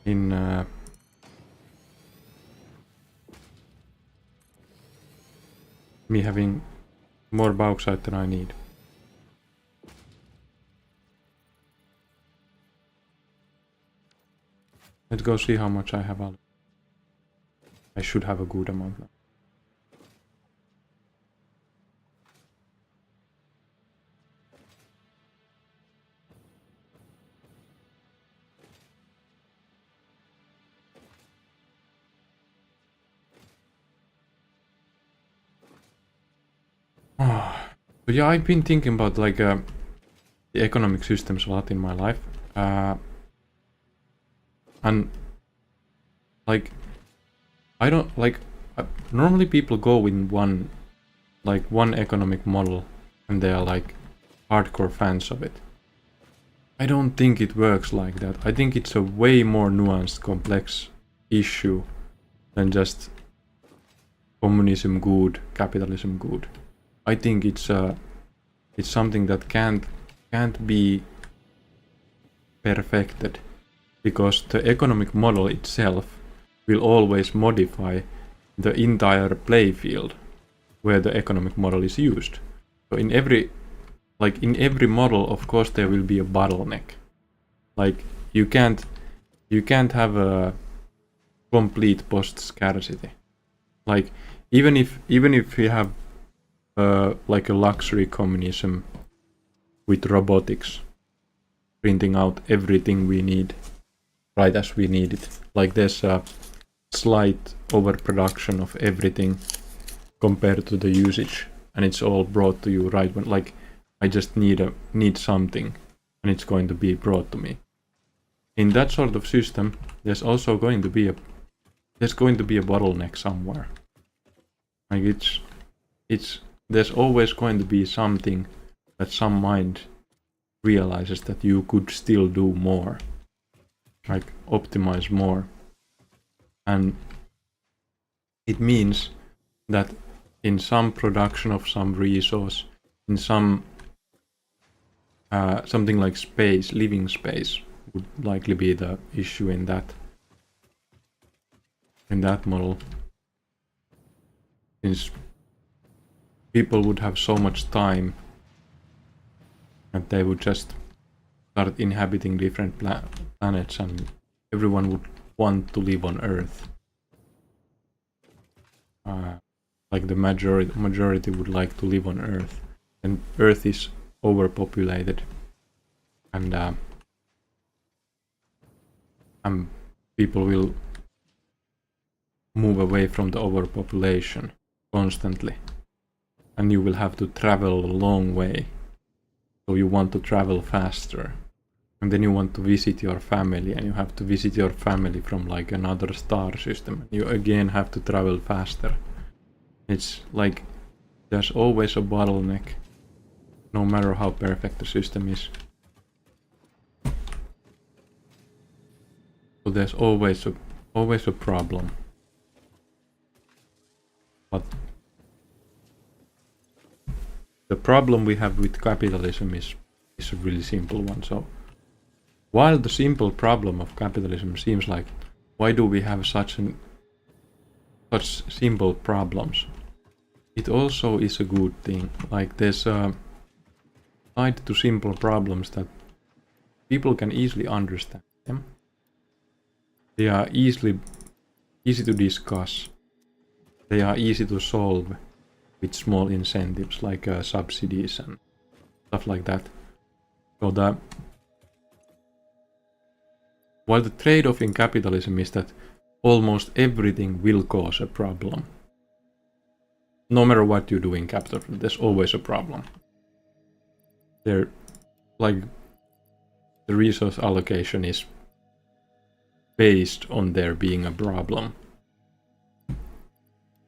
in me having more bauxite than I need. Let's go see how much I have. I should have a good amount now. So yeah, I've been thinking about like the economic systems a lot in my life, and like I don't like normally people go in one economic model and they are like hardcore fans of it. I don't think it works like that. I think it's a way more nuanced, complex issue than just communism good, capitalism good. I think it's something that can't be perfected, because the economic model itself will always modify the entire playfield where the economic model is used. So in every model, of course, there will be a bottleneck. Like you can't have a complete post scarcity. Like even if we have like a luxury communism with robotics printing out everything we need right as we need it, like there's a slight overproduction of everything compared to the usage, and it's all brought to you right when, like, I just need something and it's going to be brought to me. In that sort of system, there's also going to be a bottleneck somewhere. Like there's always going to be something that some mind realizes that you could still do more, like optimize more. And it means that in some production of some resource, in some something like space, living space would likely be the issue in that model, since people would have so much time that they would just start inhabiting different planets, and everyone would want to live on Earth. Like the majority would like to live on Earth, and Earth is overpopulated, and people will move away from the overpopulation constantly, and you will have to travel a long way. So you want to travel faster, and then you want to visit your family, and you have to visit your family from like another star system. You again have to travel faster. It's like there's always a bottleneck, no matter how perfect the system is. So there's always a problem. But the problem we have with capitalism is a really simple one. So while the simple problem of capitalism seems like, why do we have such simple problems? It also is a good thing. Like there's a side to simple problems that people can easily understand them. They are easy to discuss. They are easy to solve with small incentives like subsidies and stuff like that. So while the trade-off in capitalism is that almost everything will cause a problem. No matter what you do in capitalism, there's always a problem. Like the resource allocation is based on there being a problem.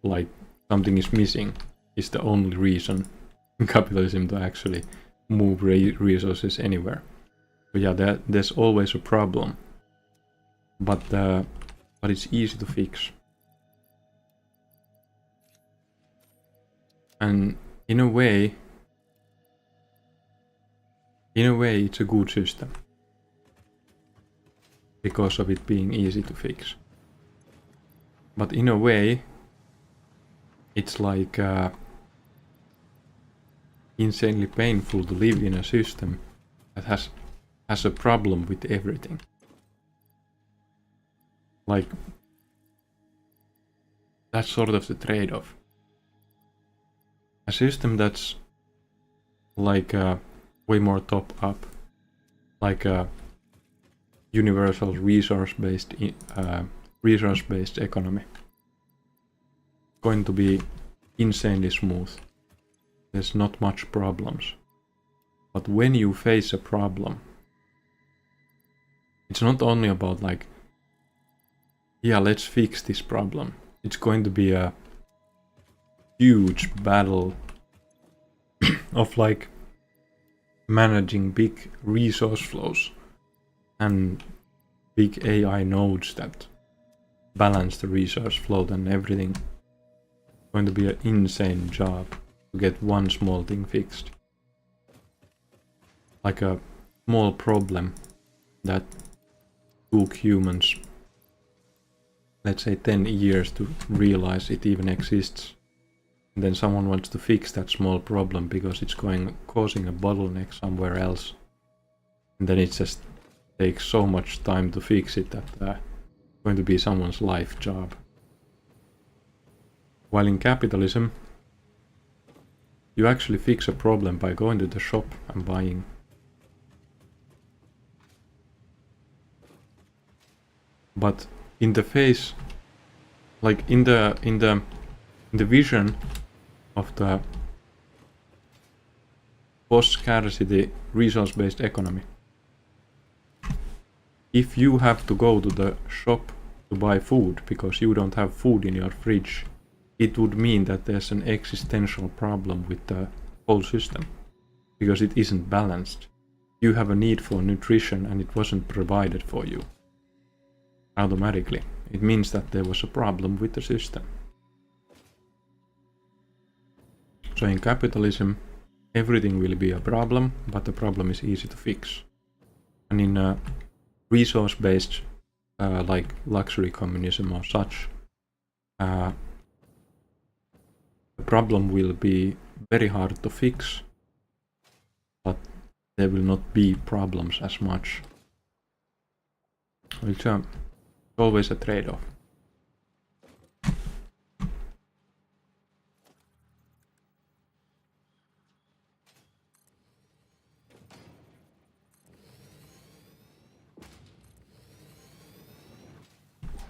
Like something is missing is the only reason in capitalism to actually move resources anywhere. But yeah, there's always a problem. But it's easy to fix. And in a way it's a good system. Because of it being easy to fix. But in a way, it's like insanely painful to live in a system that has a problem with everything. Like, that's sort of the trade-off. A system that's like way more top-up, like a universal resource-based economy, going to be insanely smooth. There's not much problems. But when you face a problem, it's not only about like, yeah, let's fix this problem. It's going to be a huge battle of like managing big resource flows and big AI nodes that balance the resource flow and everything. It's going to be an insane job to get one small thing fixed. Like a small problem that took humans, let's say 10 years to realize it even exists. And then someone wants to fix that small problem because it's causing a bottleneck somewhere else. And then it just takes so much time to fix it that it's going to be someone's life job. While in capitalism, you actually fix a problem by going to the shop and buying. But in the face, like in the vision of the post-scarcity resource-based economy, if you have to go to the shop to buy food because you don't have food in your fridge, it would mean that there's an existential problem with the whole system because it isn't balanced. You have a need for nutrition and it wasn't provided for you automatically. It means that there was a problem with the system. So in capitalism, everything will be a problem, but the problem is easy to fix. And in a resource-based, like luxury communism or such, the problem will be very hard to fix, but there will not be problems as much. It's always a trade-off.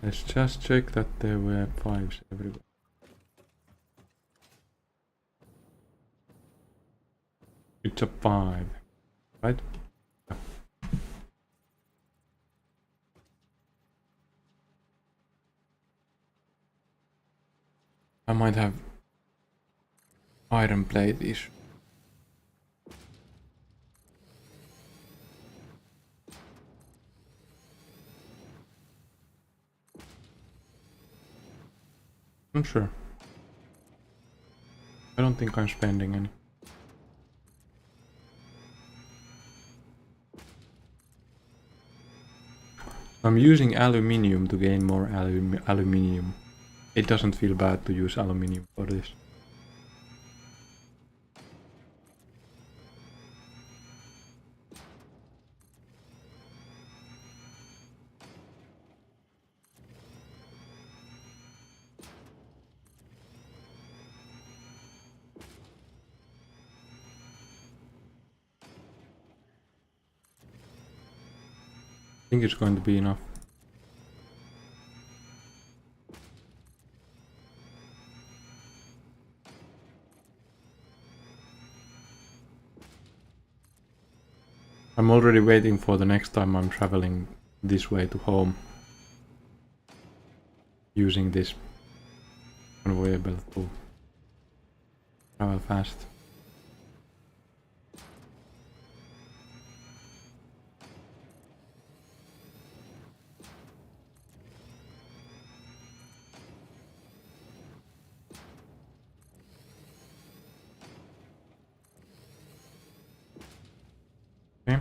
Let's just check that there were 5s everywhere. It's a 5, right? Yeah. I might have iron plate issue. I'm sure. I don't think I'm spending any. I'm using aluminium to gain more aluminium. It doesn't feel bad to use aluminium for this. I think it's going to be enough. I'm already waiting for the next time I'm traveling this way to home. Using this conveyor belt to travel fast. Okay.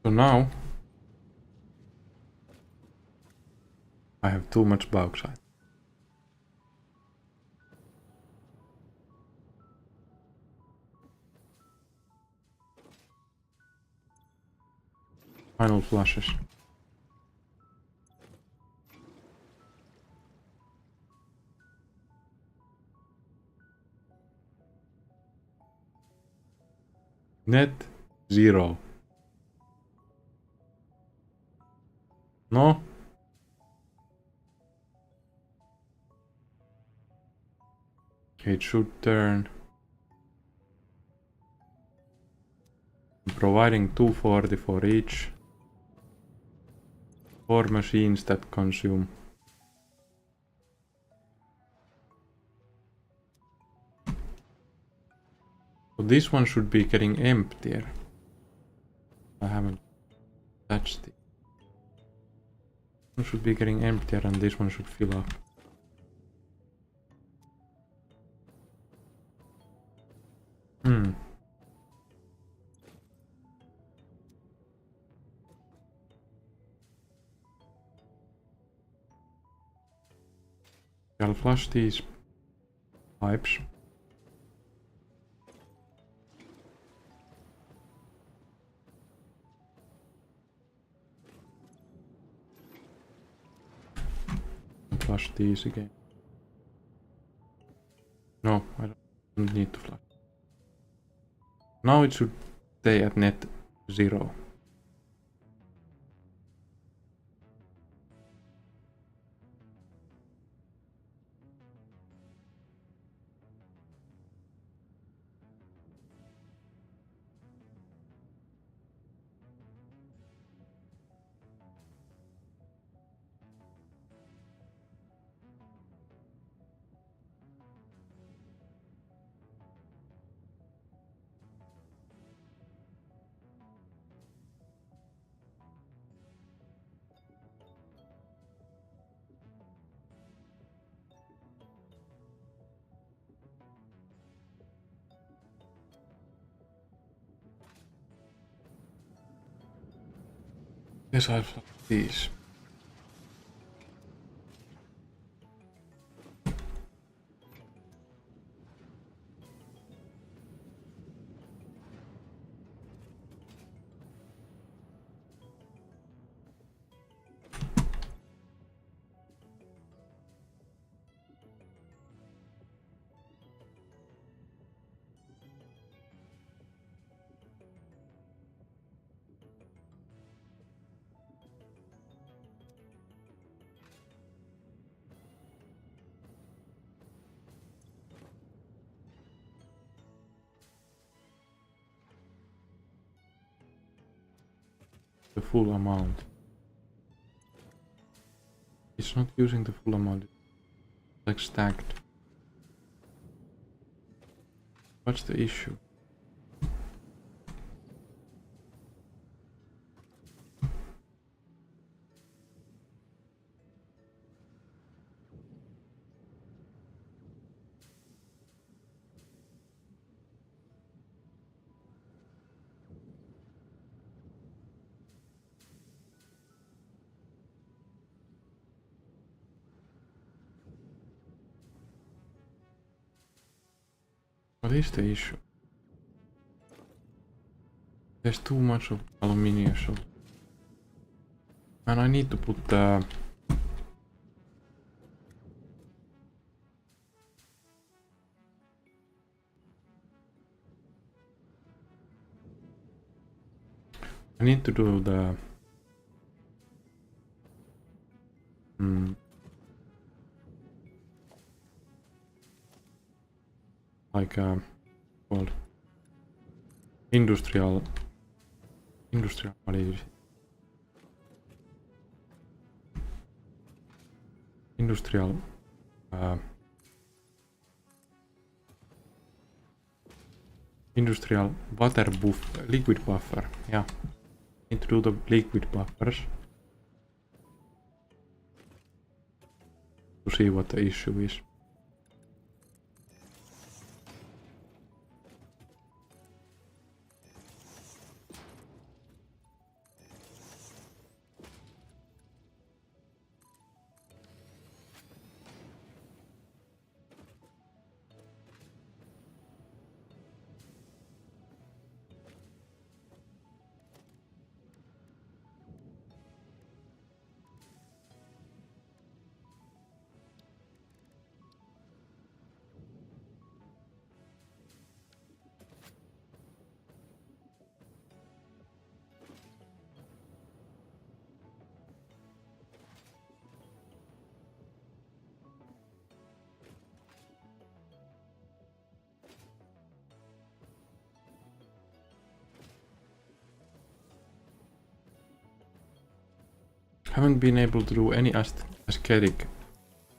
So now I have too much bauxite. Final flushes. Net zero. No. It should turn. I'm providing 240 for each. 4 machines that consume. So this one should be getting emptier. I haven't touched it. One should be getting emptier and this one should fill up. I'll flush these pipes. And flush these again. No, I don't need to flush. Now it should stay at net zero. Yes, I'll flush these. The full amount. It's not using the full amount. It's like stacked. What's the issue? What is the issue? There's too much of aluminium, so... And I need to put the... I need to do the... like called industrial what is it? Industrial industrial water liquid buffer. Yeah, need to do the liquid buffers to see what the issue is. Haven't been able to do any aesthetic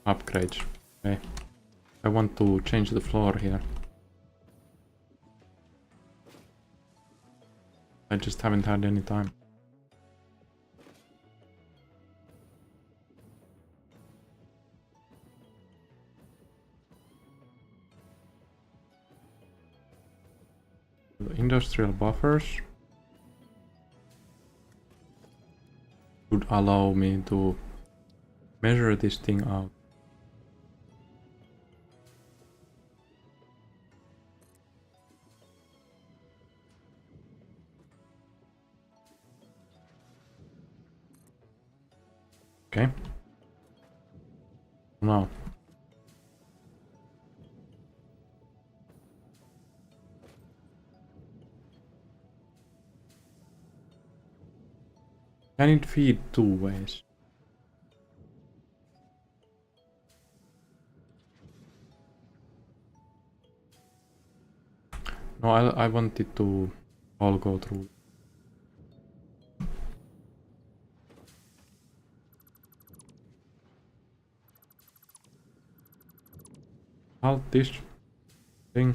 upgrades. Okay. I want to change the floor here. I just haven't had any time. The industrial buffers would allow me to measure this thing out. Okay. Now. Can it feed two ways? No, I want it to all go through. Halt this thing.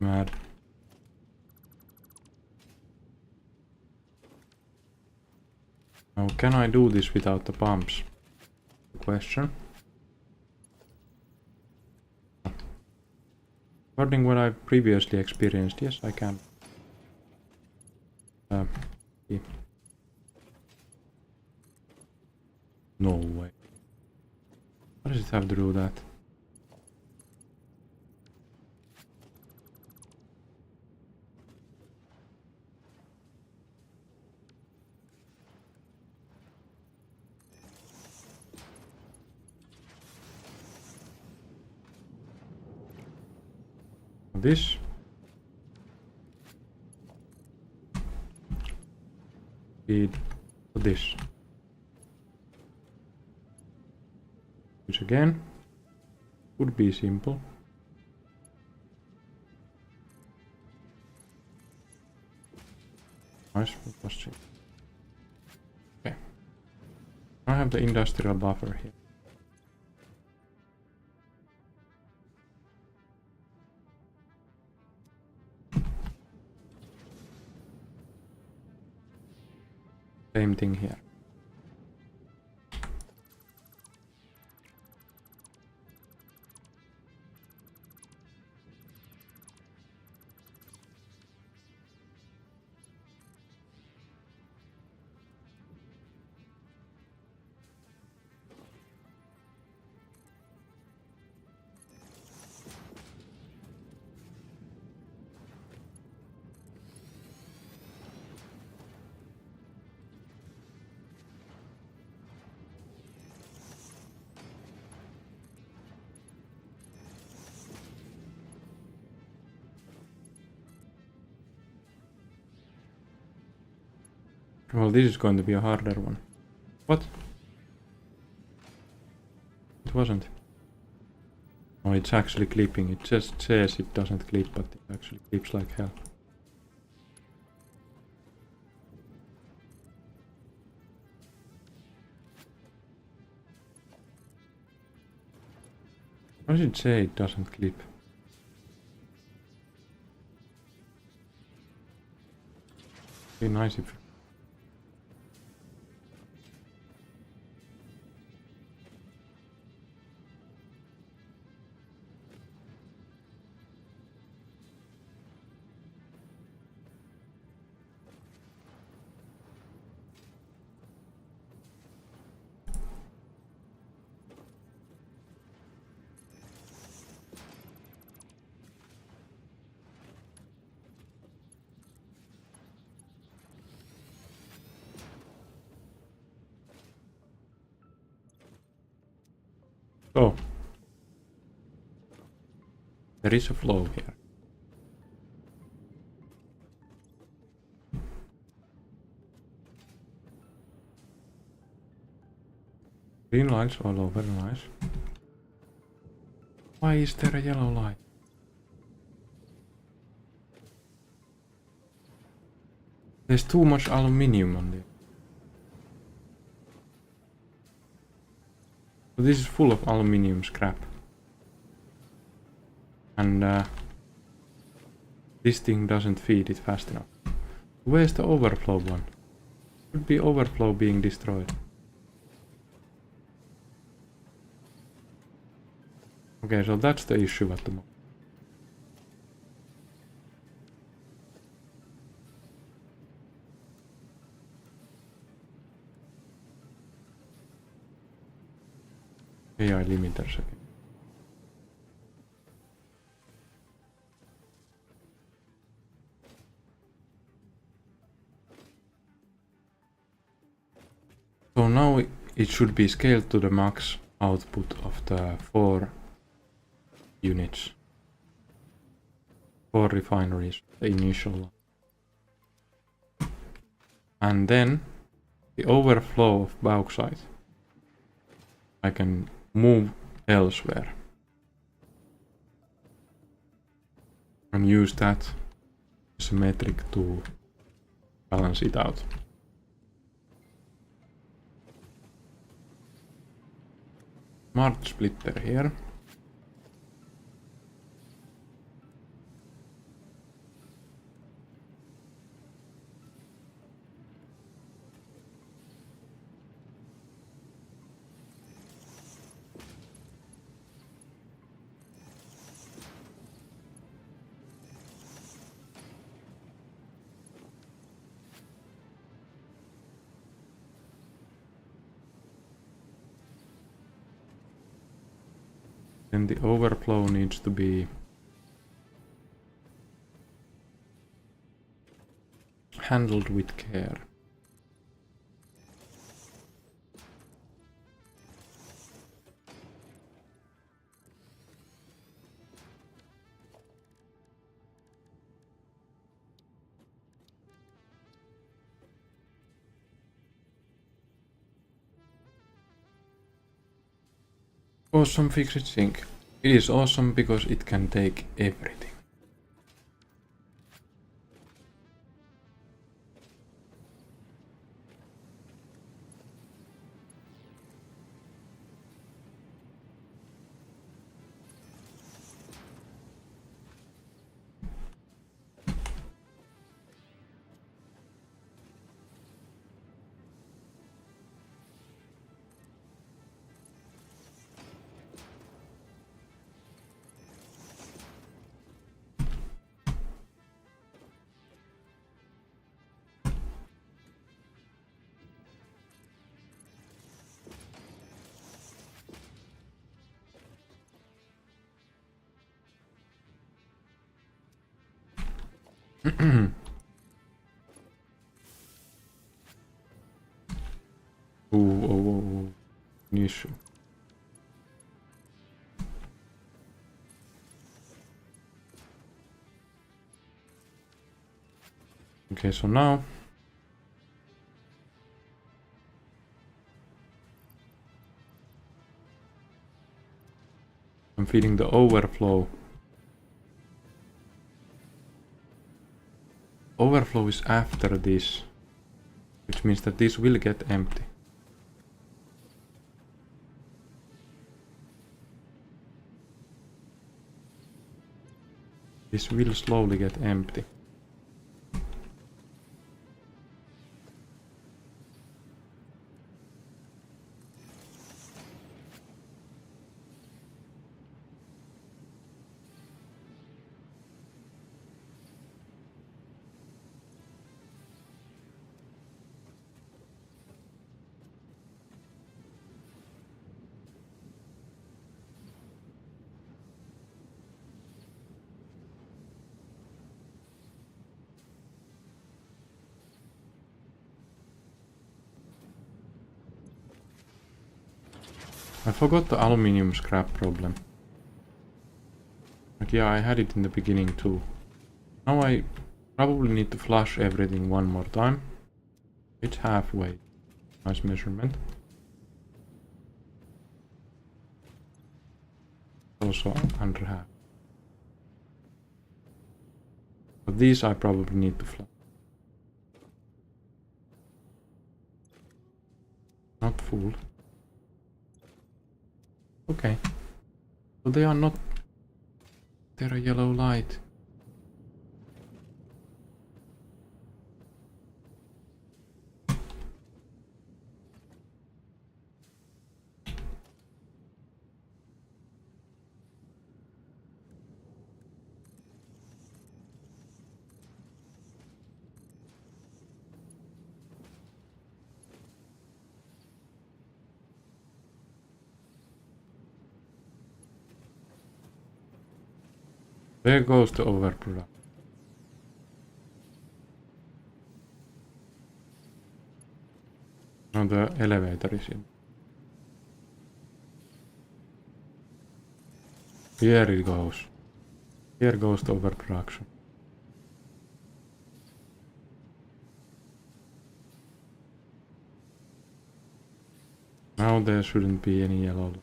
Mad. Now, can I do this without the pumps? Question. According what I previously experienced, yes, I can. Yeah. No way. Why does it have to do that? This. Feed this. Which again would be simple. Nice question. Okay. I have the industrial buffer here. Same thing here. Well, this is going to be a harder one. What? It wasn't. Oh, it's actually clipping. It just says it doesn't clip, but it actually clips like hell. Why does it say it doesn't clip? Be nice if... Oh. There is a flow here. Green lights all over, nice. Why is there a yellow light? There's too much aluminium on this. So this is full of aluminium scrap. And this thing doesn't feed it fast enough. Where's the overflow one? Should be overflow being destroyed. Okay, so that's the issue at the moment. AI limiters again. So now it should be scaled to the max output of the 4 units. 4 refineries, the initial one. And then the overflow of bauxite I can move elsewhere and use that as a metric to balance it out. Smart splitter here. Then the overflow needs to be handled with care. Awesome fixed sink. It is awesome because it can take everything. Ooh. Niche. Okay, so now I'm feeding the overflow. Overflow is after this, which means that this will get empty. This will slowly get empty. I forgot the aluminium scrap problem. Like, yeah, I had it in the beginning too. Now I probably need to flush everything one more time. It's halfway. Nice measurement. Also under half. But these I probably need to flush. Not full. Okay. So they are not... They're a yellow light. There goes the overproduct. Now the elevator is in. Here it goes. Here goes the overproduction. Now there shouldn't be any yellow.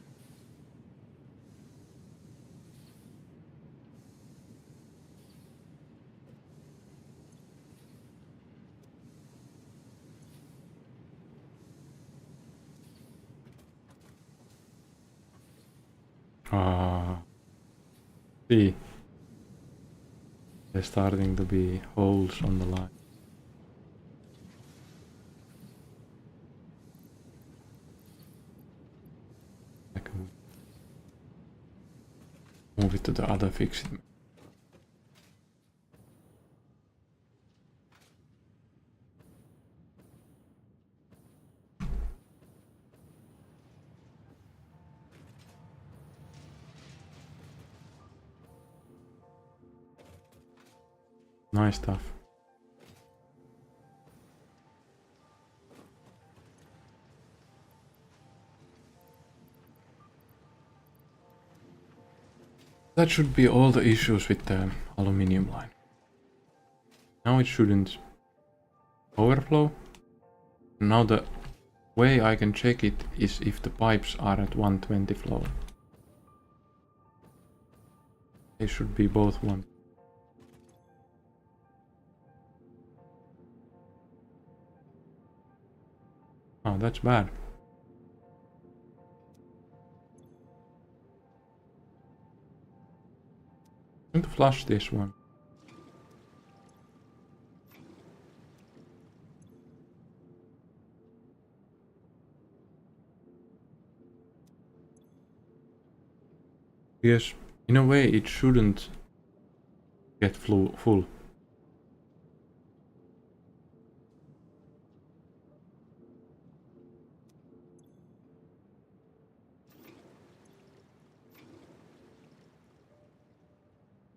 See, there's starting to be holes on the line. I can move it to the other fixed. Nice stuff. That should be all the issues with the aluminium line. Now it shouldn't overflow. Now the way I can check it is if the pipes are at 120 flow. They should be both one. Oh, that's bad. I'm going to flush this one. Because in a way it shouldn't get full.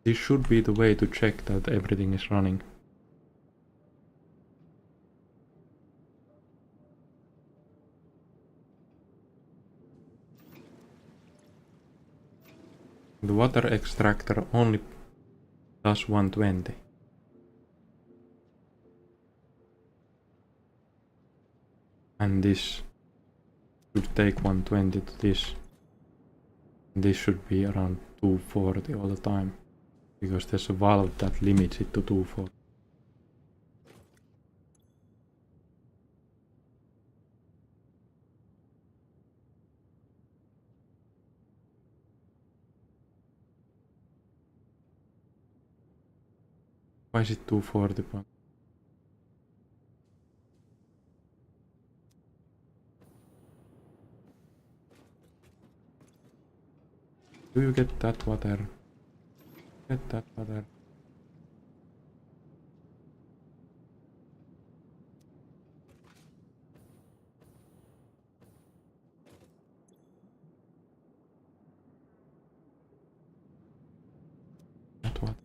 This should be the way to check that everything is running. The water extractor only does 120. And this should take 120 to this. This should be around 240 all the time. Because there's a valve that limits it to 240. Why is it 240? Do you get that water? Get that water. That water.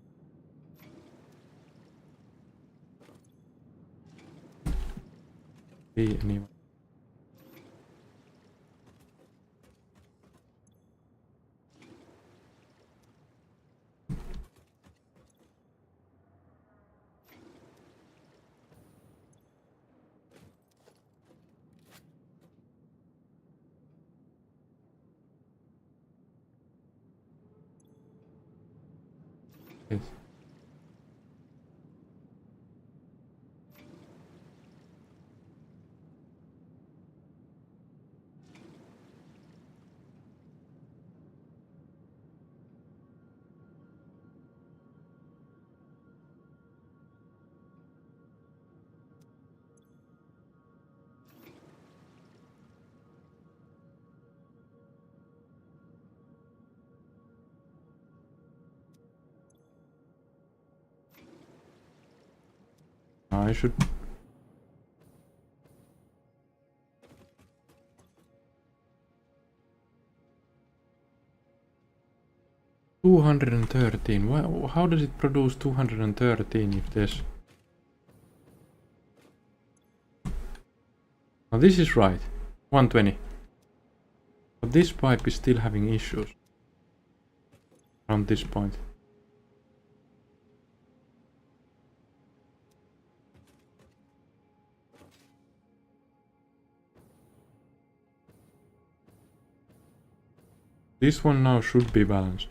Be anyway. Yes. I should. $213. Well, how does it produce 213 if there's... Now this is right. 120. But this pipe is still having issues. Around this point. This one now should be balanced.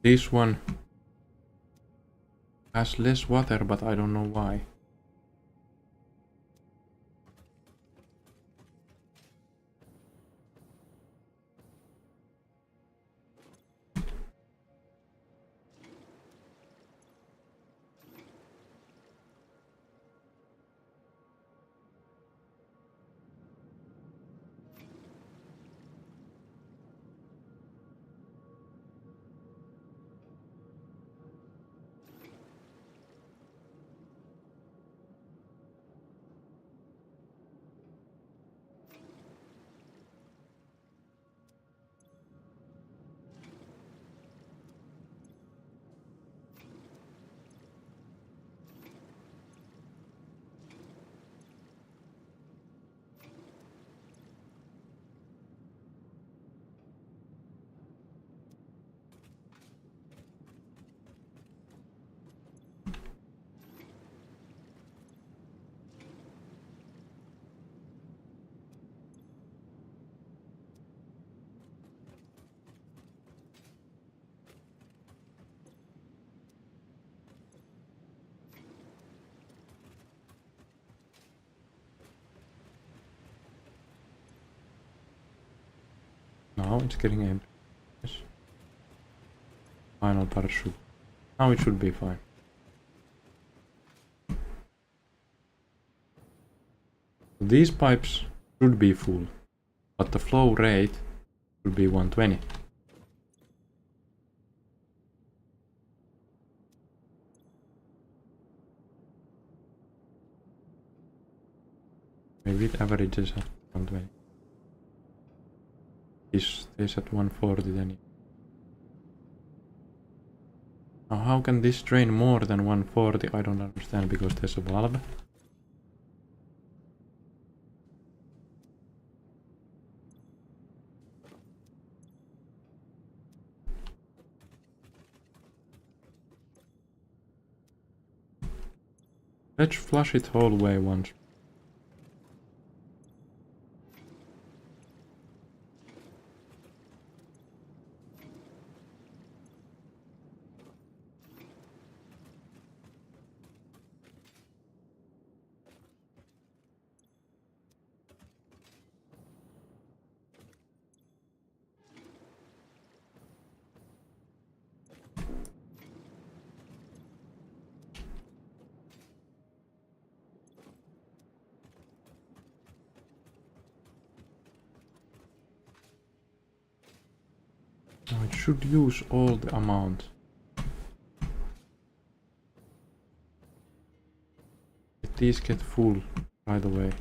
This one has less water, but I don't know why. now it's getting empty. Yes. Final parachute. Now it should be fine. These pipes should be full, but the flow rate should be 120. Maybe it averages at 120. This stays at 140 then. Now how can this drain more than 140? I don't understand, because there's a valve. Let's flush it whole way once. Now it should use all the amount. Let these get full right away.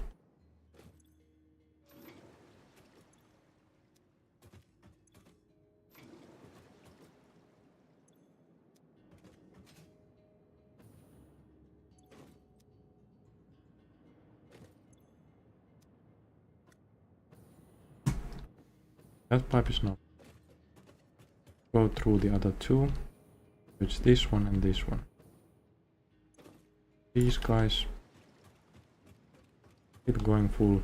That pipe is not. Go through the other two. It's this one and this one. These guys keep going full.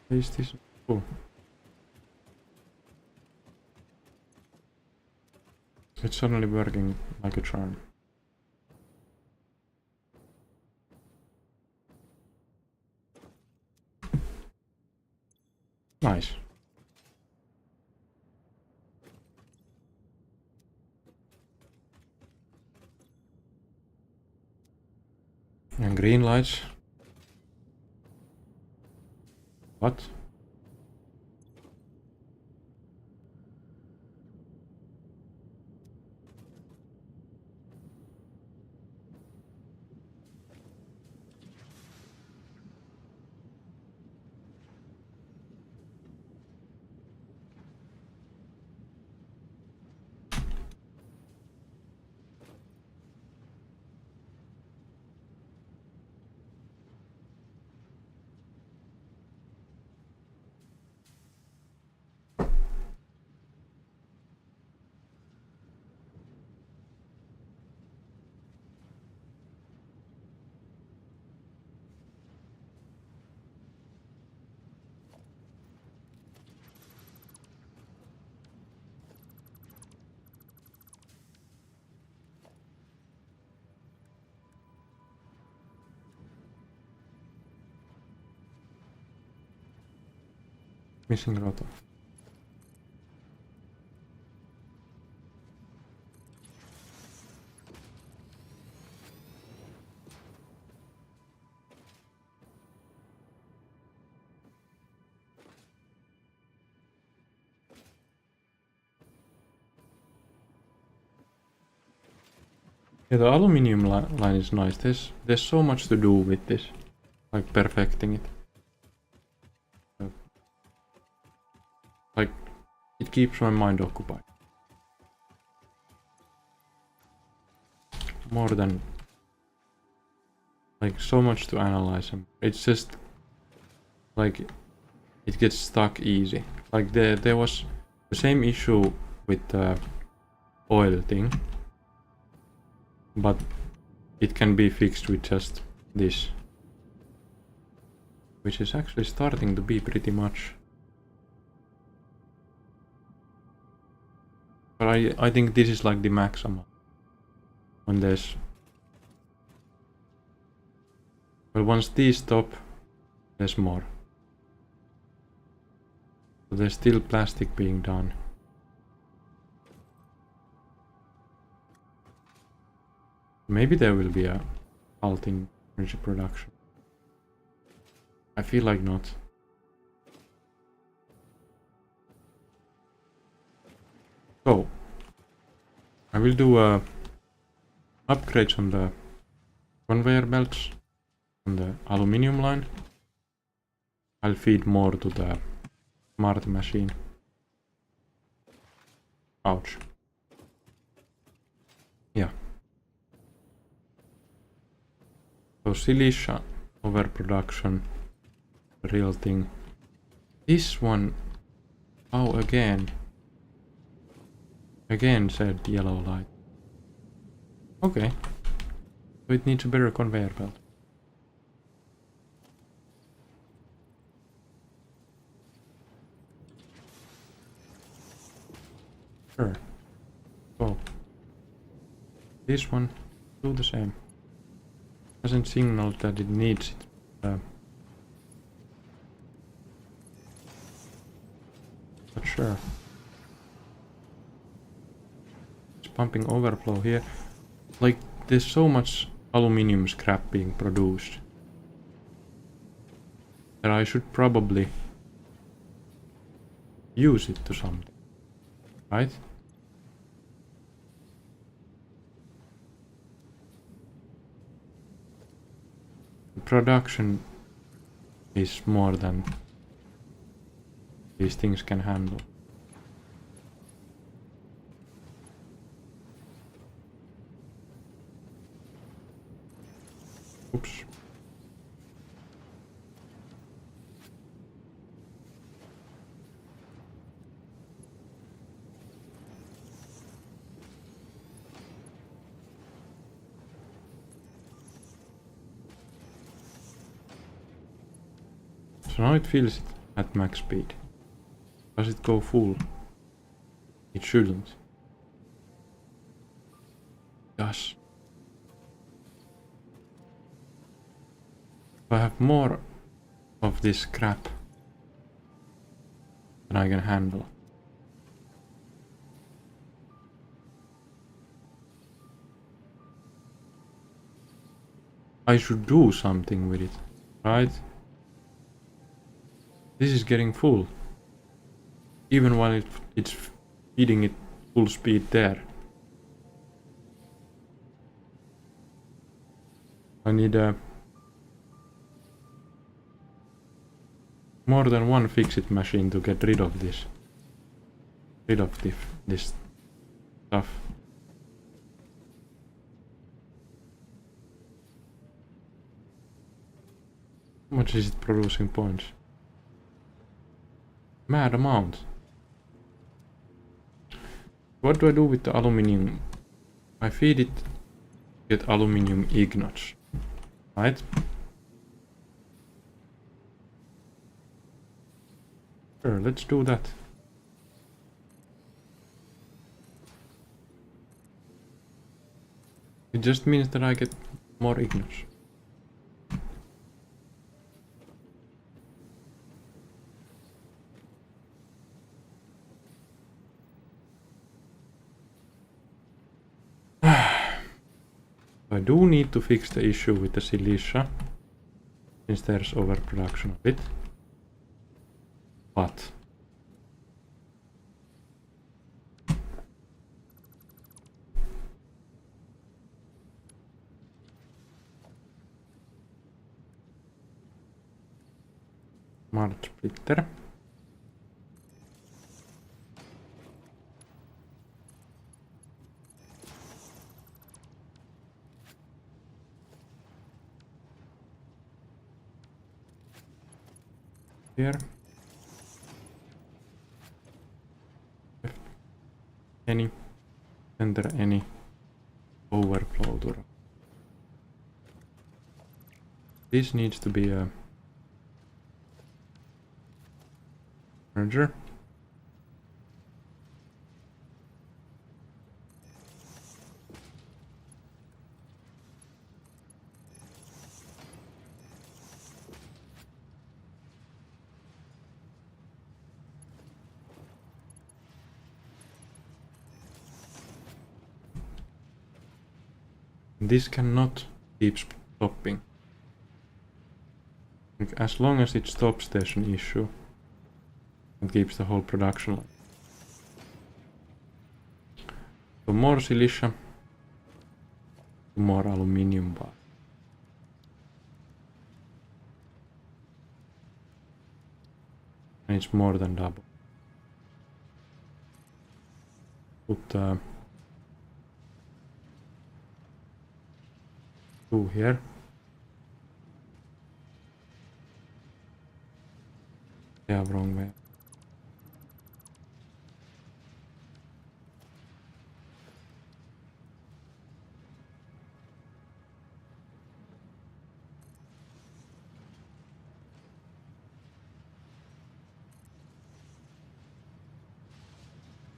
Is this full? It's suddenly working like a charm. Nice. And green lights. What? Missing rotor. Yeah, the aluminium line is nice. There's so much to do with this, like perfecting it. Like, it keeps my mind occupied. More than, like, so much to analyze. It's just, like, it gets stuck easy. Like, there was the same issue with the oil thing. But it can be fixed with just this. Which is actually starting to be pretty much. But I think this is like the maximum. When there's... Well, once these stop, there's more. So there's still plastic being done. Maybe there will be a halt in energy production. I feel like not. So, I will do upgrades on the conveyor belts on the aluminium line. I'll feed more to the smart machine. Ouch. Yeah. So silica overproduction, the real thing. This one, oh again said yellow light. Okay, so it needs a better conveyor belt. Sure. So this one, do the same. Doesn't signal that it needs it. But sure. It's pumping overflow here. Like, there's so much aluminium scrap being produced that I should probably use it to something, right? The production is more than these things can handle. Oops. So now it feels it at max speed. Does it go full? It shouldn't. Does. If I have more of this scrap than I can handle. I should do something with it, right? This is getting full. Even while it's feeding it full speed there. I need more than one fix-it machine to get rid of this. This stuff. How much is it producing points? Mad amount. What do I do with the aluminium? I feed it, get aluminium ingots, right? Sure, let's do that. It just means that I get more ingots. I do need to fix the issue with the silica, since there's overproduction of it. But smart splitter. Here. any. Center any. Overflow to. This needs to be a merger. This cannot keep stopping. Like, as long as it stops, there's an issue. It keeps the whole production line. So more silicia, more aluminium bar. And it's more than double. Put 2 here. Yeah, wrong way.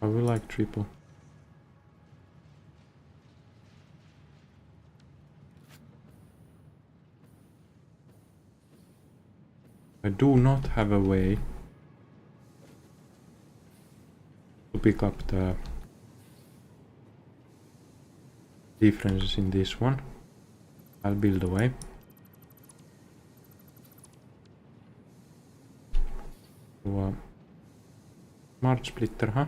I will like triple. I do not have a way to pick up the differences in this one. I'll build a way. So, smart splitter, huh?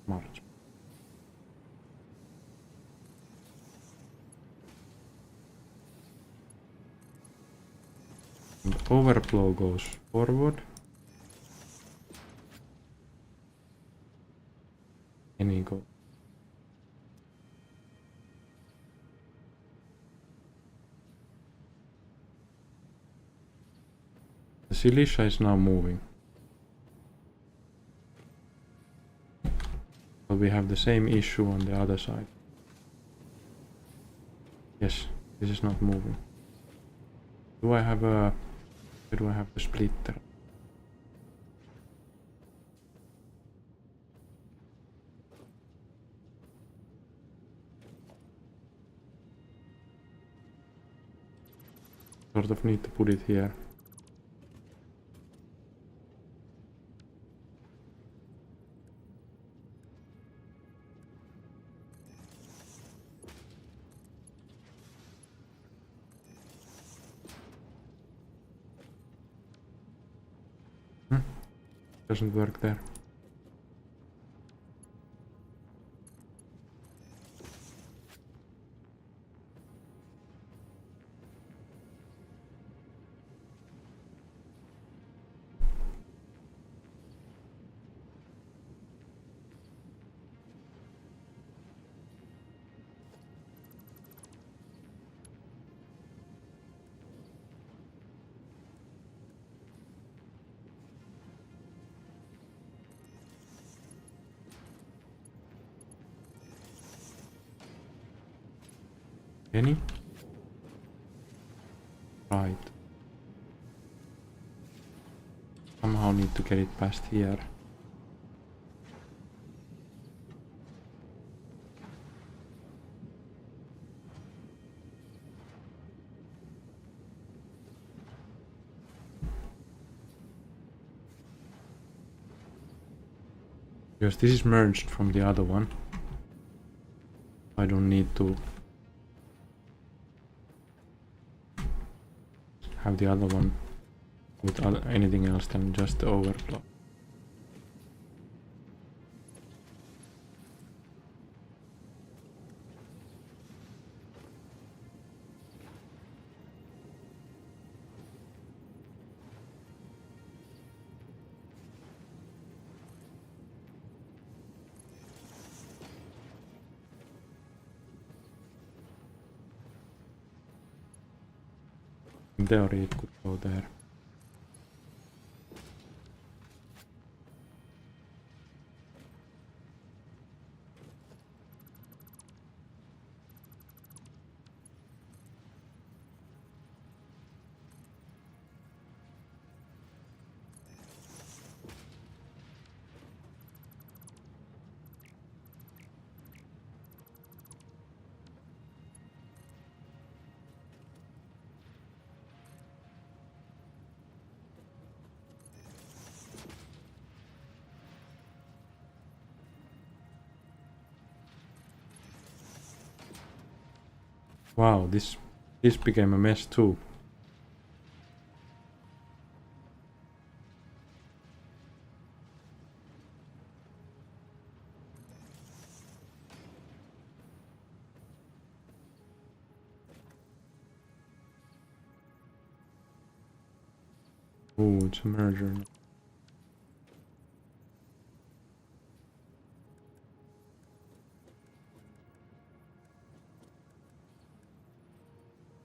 Smart. And overflow goes forward. Any go. The silicia is now moving. So we have the same issue on the other side. Yes, this is not moving. Do I have a... Where do I have the splitter? Sort of need to put it here. Doesn't work there. Any? Right. Somehow need to get it past here. Because this is merged from the other one. I don't need to have the other one with anything else than just the overflow. In theory it could go there. Wow, this became a mess too. Oh, it's a merger.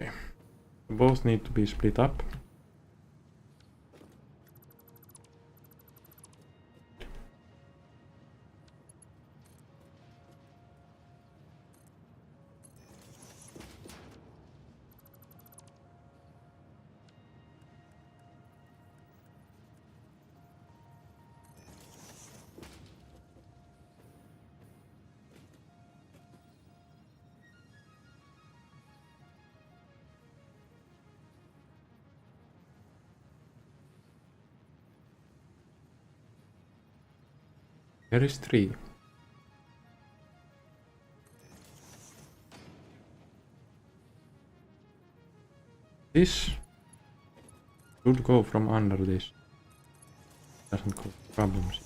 Okay. Both need to be split up. There is 3. This should go from under this. Doesn't cause problems.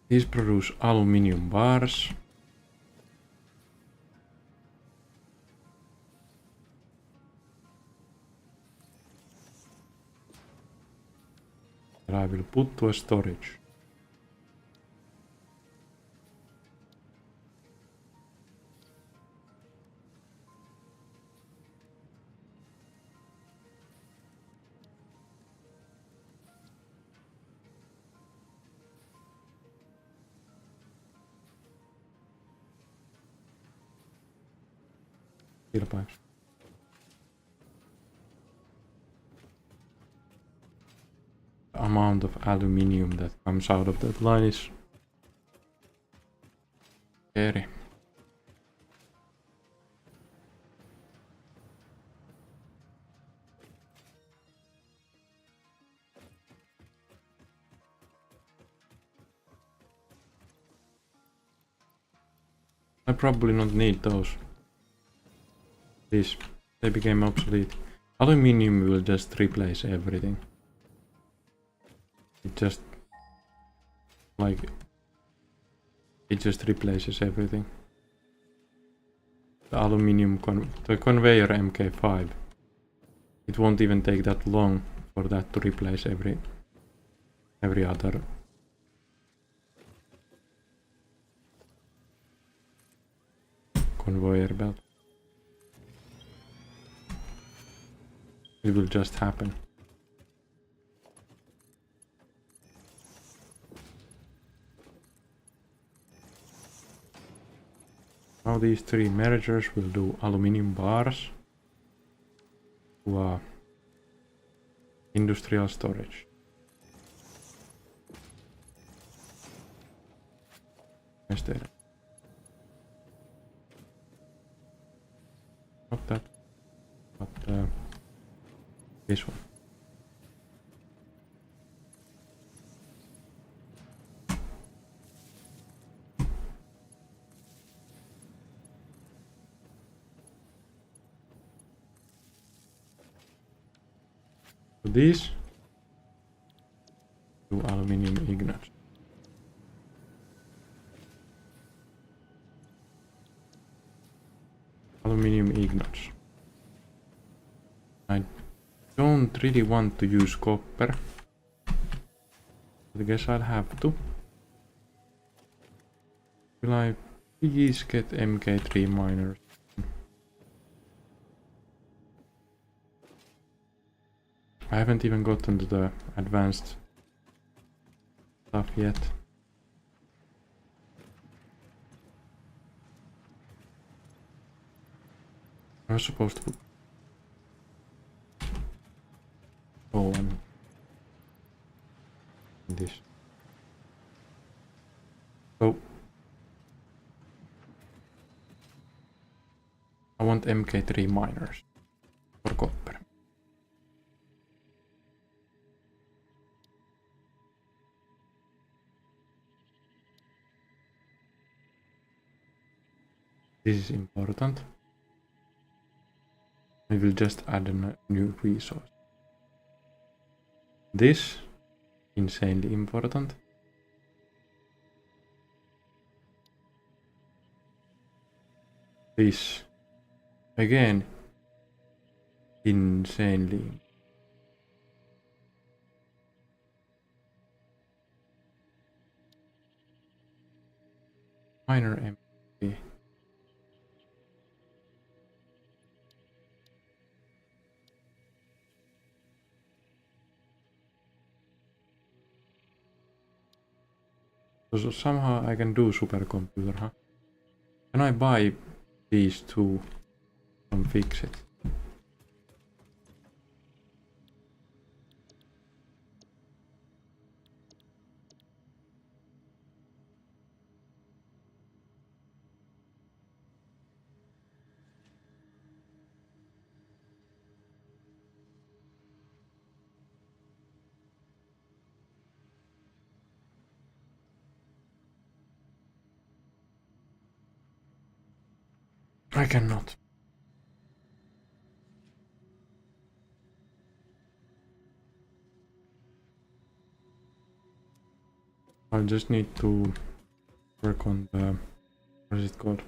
These produce aluminium bars. That I will put to a storage. Steel pipes. The amount of aluminium that comes out of that line is scary. I probably not need those. These, they became obsolete. Aluminium will just replace everything. It just replaces everything. The aluminium the conveyor MK5. It won't even take that long for that to replace every other conveyor belt. It will just happen. Now these 3 mergers will do aluminium bars to industrial storage. Instead. Not that, but this one. So these 2 aluminium ingots. Aluminium ingots. I don't really want to use copper, but I guess I'll have to. Will I Please get MK3 miners. I haven't even gotten to the advanced stuff yet. I was supposed to go on this. So I want MK3 miners for copper. This is important. We will just add a new resource. This, insanely important. This, again, insanely. Minor MP. So somehow I can do supercomputer, huh? Can I buy these two and fix it? I cannot. I just need to work on the, what is it called?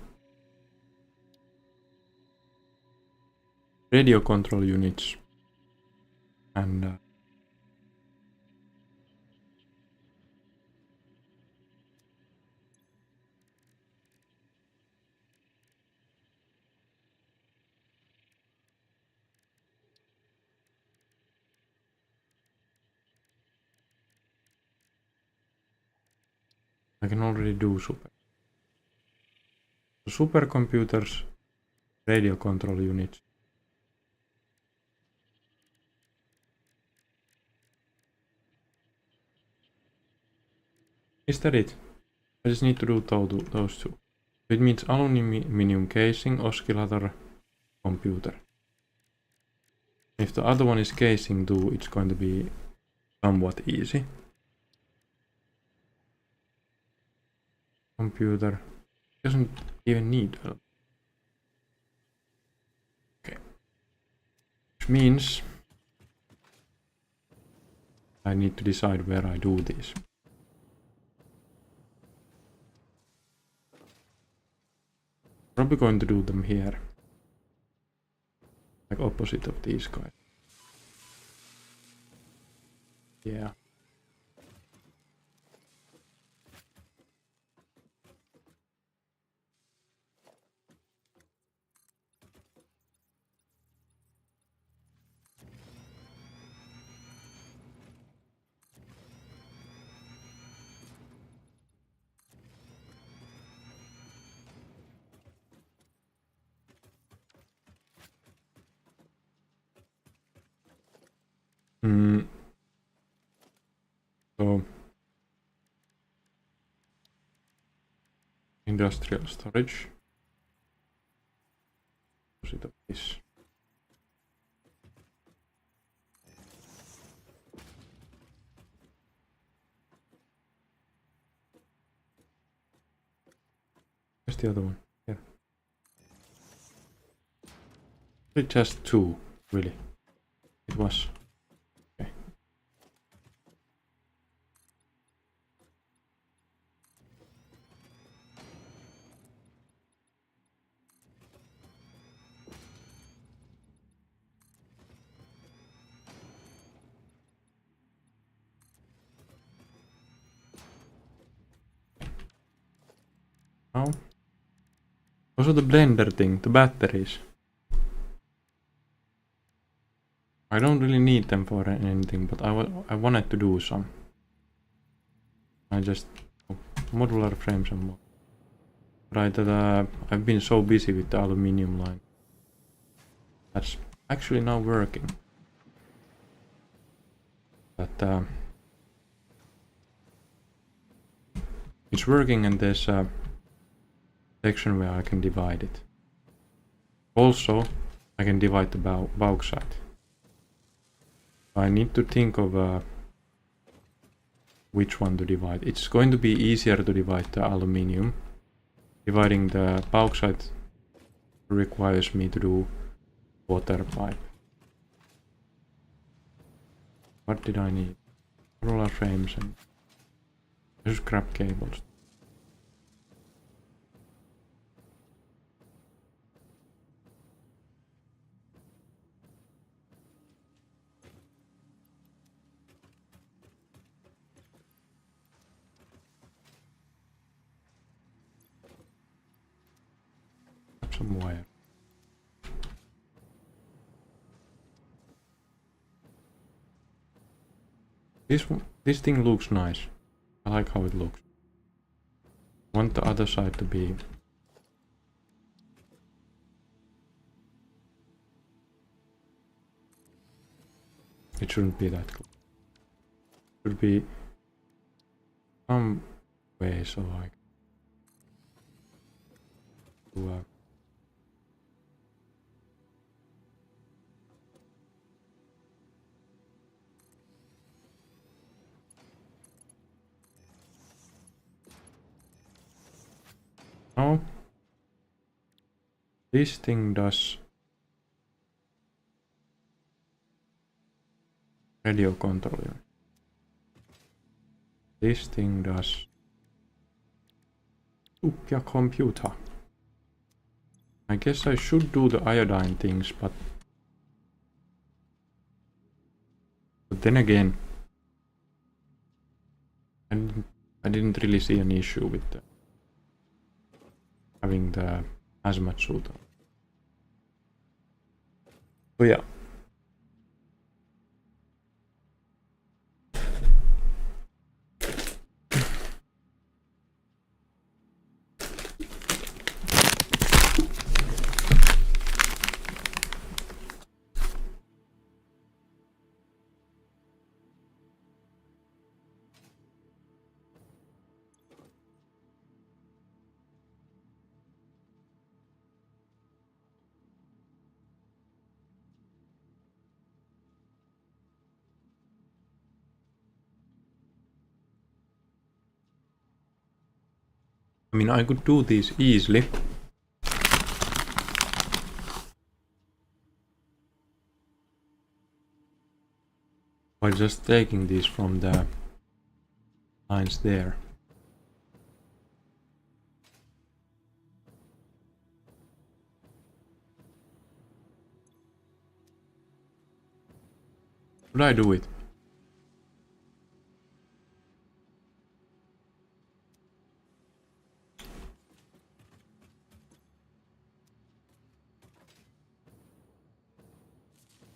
Radio control units. And I can already do supercomputers, radio control units. Is that it? I just need to do those two. It means aluminium casing, oscillator, computer. If the other one is casing too, it's going to be somewhat easy. Computer doesn't even need help. Okay. Which means I need to decide where I do these. Probably going to do them here. Like opposite of these guys. Yeah. So industrial storage. Opposite of this. Where's the other one? Here. It's just two, really. It was. Okay. Now Also the blender thing, the batteries. I don't really need them for anything, but I wanted to do some. I just... modular frames and more. Right, that I've been so busy with the aluminium line. That's actually now working. But it's working, and there's a section where I can divide it. Also, I can divide the bauxite. I need to think of which one to divide. It's going to be easier to divide the aluminium. Dividing the bauxite requires me to do water pipe. What did I need? Roller frames and scrap cables. Some wire. This thing looks nice. I like how it looks. I want the other side to be... It shouldn't be that close. It should be some way so I can do no. This thing does radio control unit. This thing does Nokia computer. I guess I should do the iodine things, but then again, I didn't really see an issue with having the hazmat suit on. So yeah. I mean, I could do these easily. By just taking these from the lines there. Should I do it?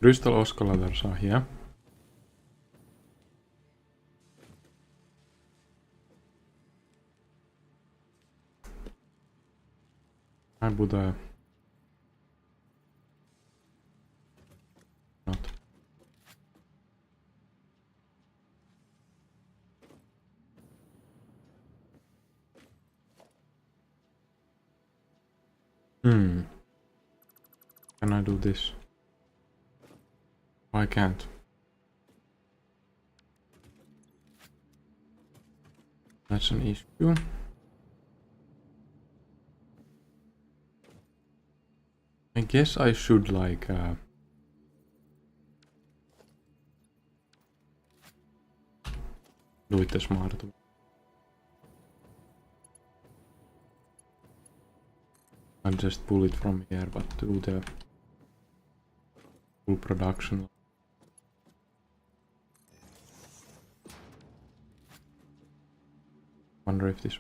Crystal oscillators are here. I put a... not. Can I do this? I can't. That's an issue. I guess I should like do it the smart way. I'll just pull it from here, but do the full production. Wonder if this.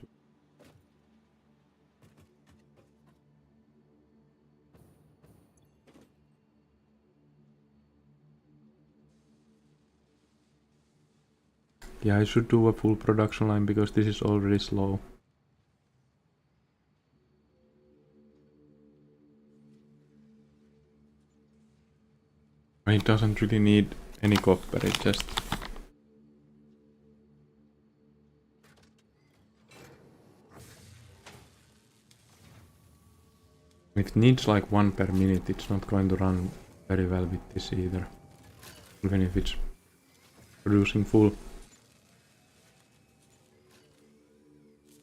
Yeah, I should do a full production line because this is already slow. It doesn't really need any copper, it just... It needs like 1 per minute, it's not going to run very well with this either. Even if it's producing full.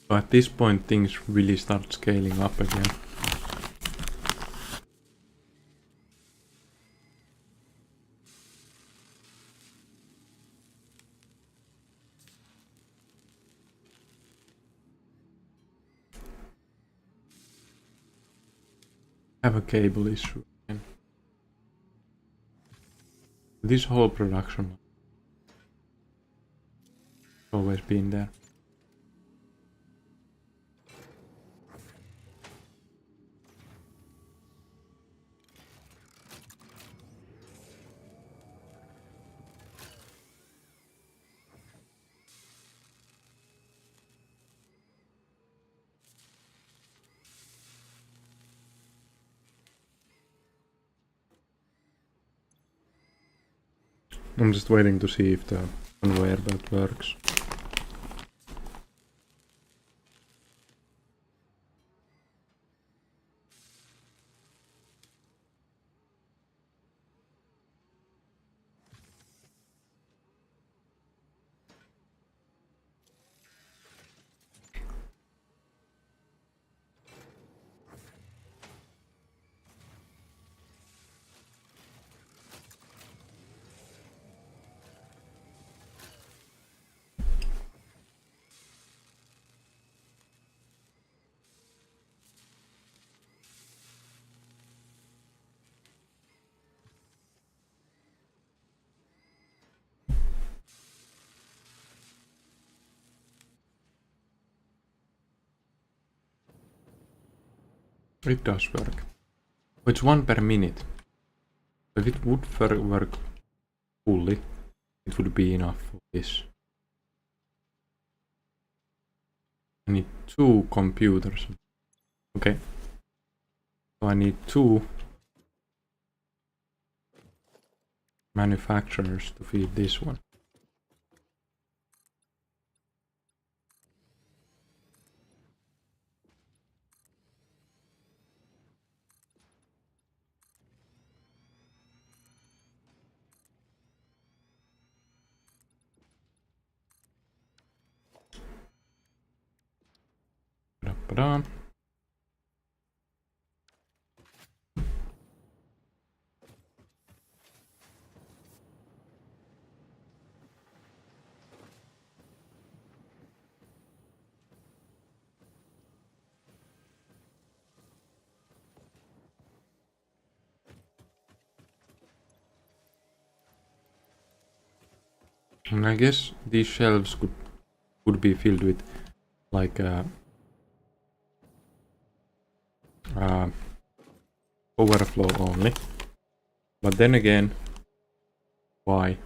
So at this point things really start scaling up again. Have a cable issue again. This whole production has always been there. I'm just waiting to see if the conveyor belt works. It does work. It's 1 per minute. If it would work fully, it would be enough for this. I need 2 computers. Okay. So I need 2 manufacturers to feed this one. Da-da-da. And I guess these shelves could be filled with like overflow only. But then again, why?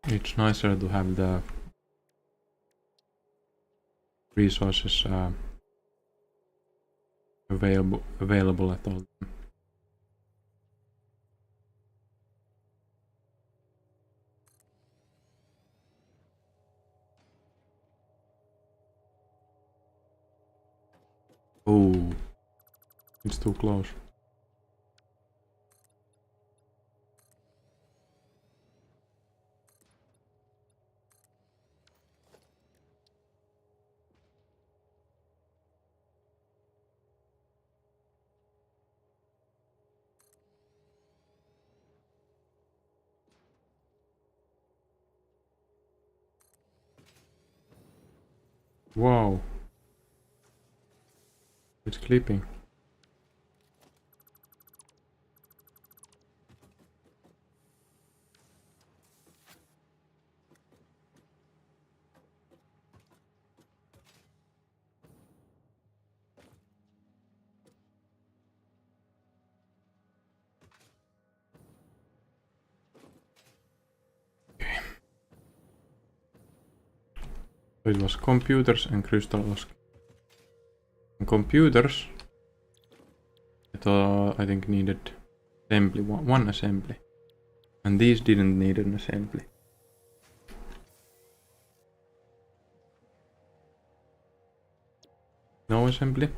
It's nicer to have the resources available at all. Oh, it's too close. Wow, it's clipping. So it was computers and crystal was... And computers... I think needed assembly, one assembly. And these didn't need an assembly. No assembly.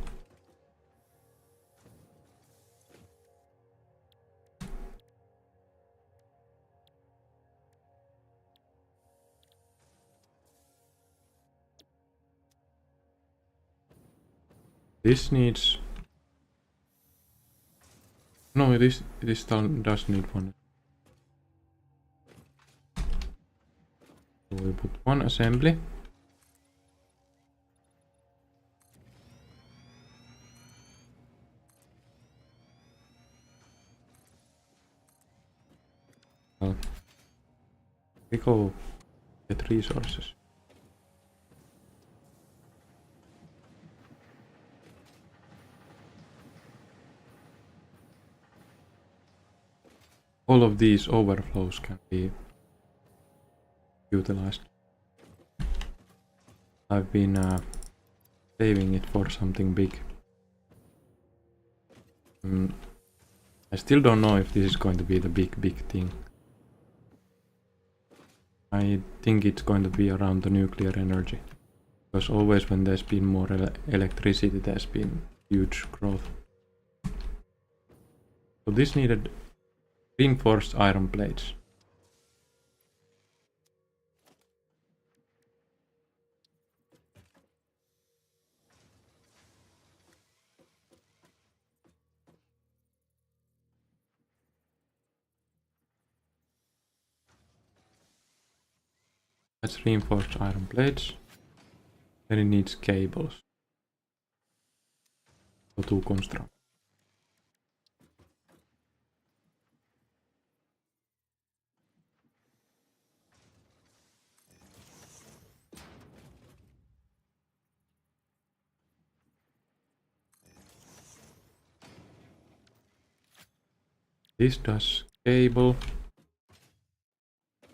This needs... No, this does need one. So we put one assembly. We go get resources. All of these overflows can be utilized. I've been saving it for something big. I still don't know if this is going to be the big thing. I think it's going to be around the nuclear energy. Because always when there's been more electricity, there's been huge growth. So this needed reinforced iron plates. That's reinforced iron plates. Then it needs cables. So to construct. This does cable.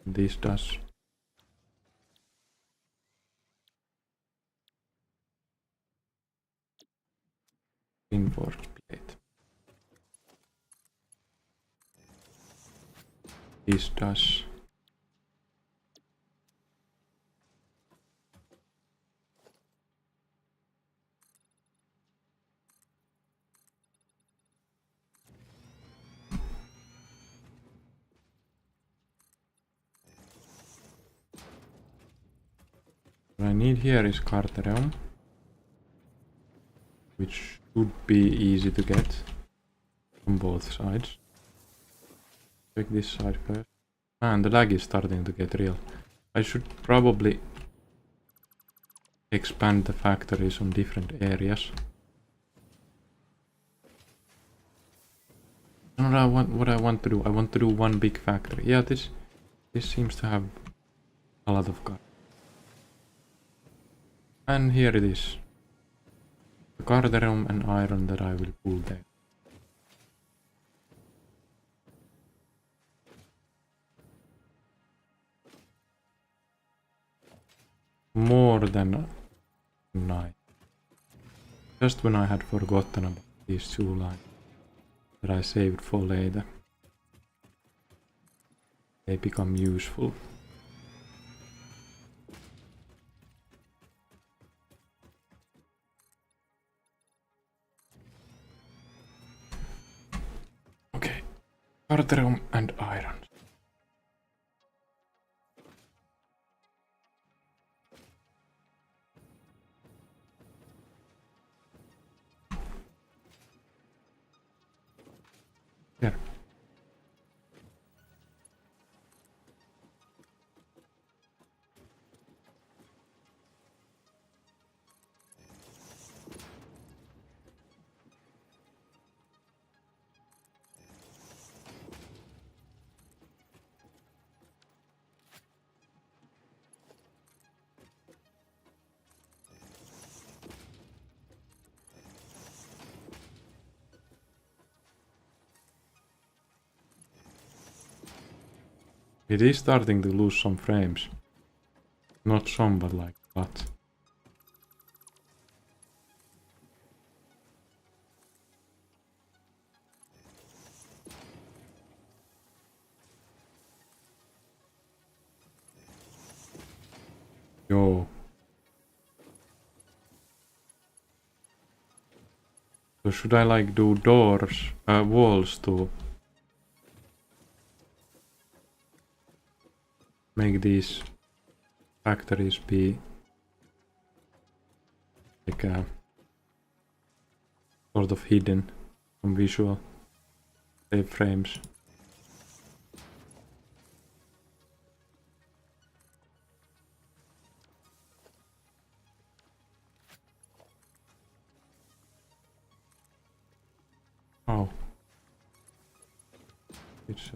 This does reinforced plate. This does what I need here is carterium, which should be easy to get from both sides. Check this side first. Man, the lag is starting to get real. I should probably expand the factories on different areas. What I want to do. I want to do one big factory. Yeah, this seems to have a lot of cars. And here it is. The carterium and iron that I will pull there. More than 9. Just when I had forgotten about these 2 lines that I saved for later. They become useful. Okay, carterium and iron. Here. It is starting to lose some frames. Not some, but like But yo. So should I like do doors, walls to make these factories be like sort of hidden from visual save frames? Oh. It's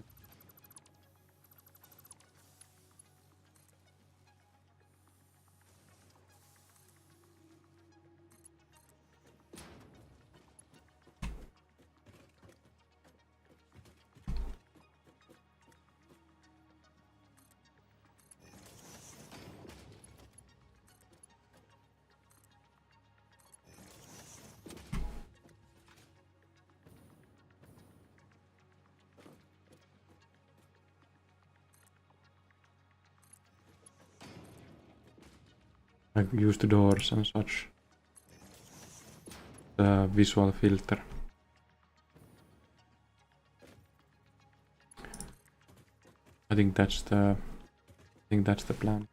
I use the doors and such. The visual filter. I think that's the plan.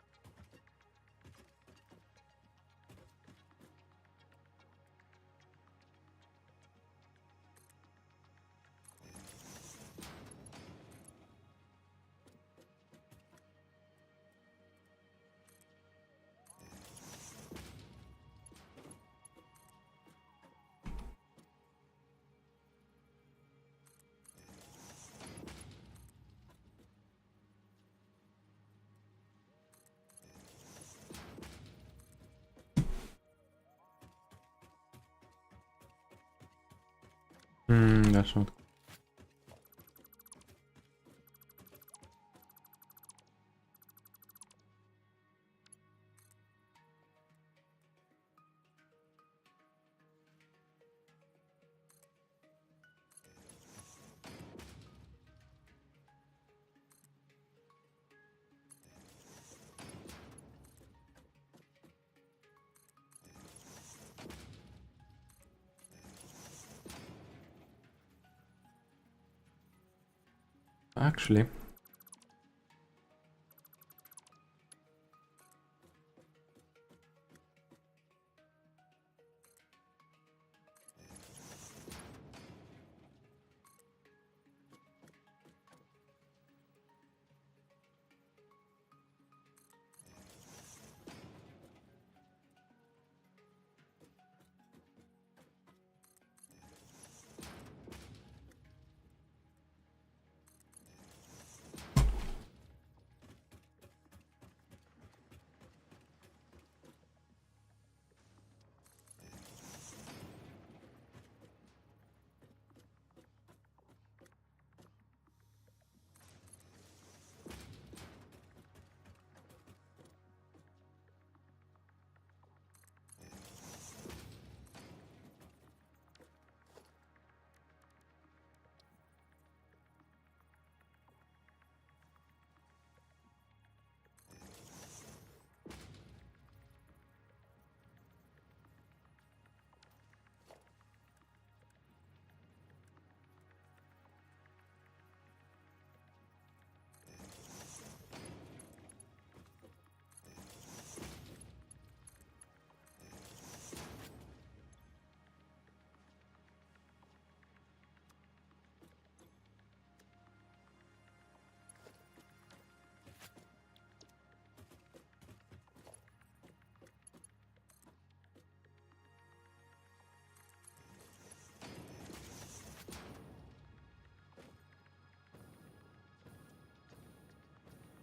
That's not. Actually,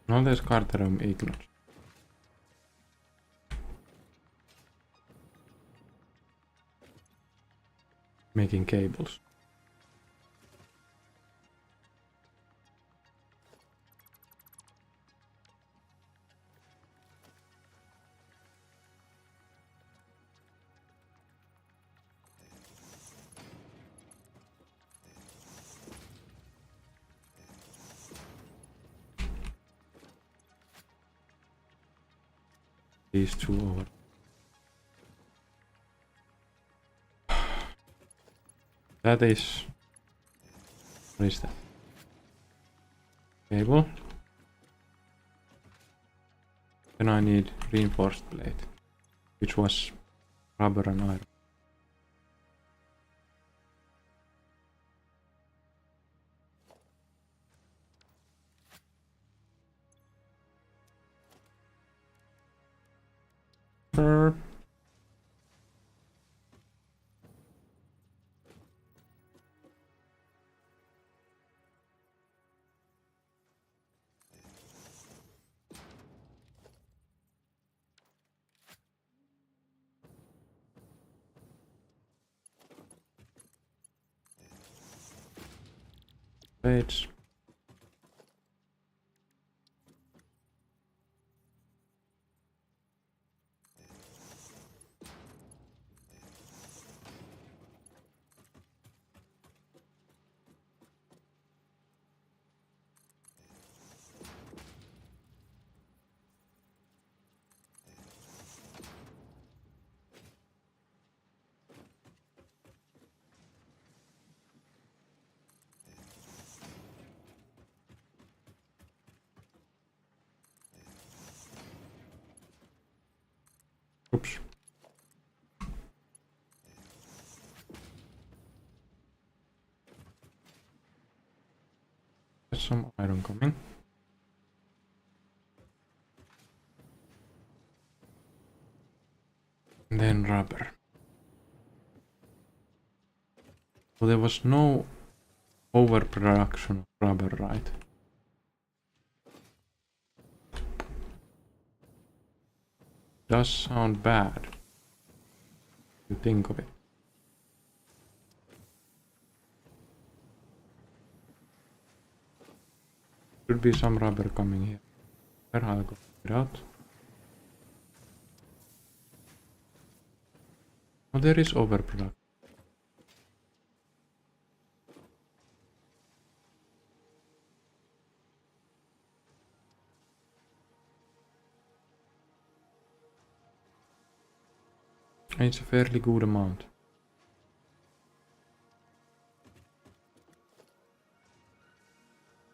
no, there's Carterum Ignore. Making cables. these two over. That is... What is that? Cable. Then I need reinforced plate, which was rubber and iron. Plates. Oops. There's some iron coming. And then rubber. So there was no overproduction of rubber, right? Does sound bad. You think of it. Should be some rubber coming here. Where I'll go it out. Oh, there is overproduction. It's a fairly good amount.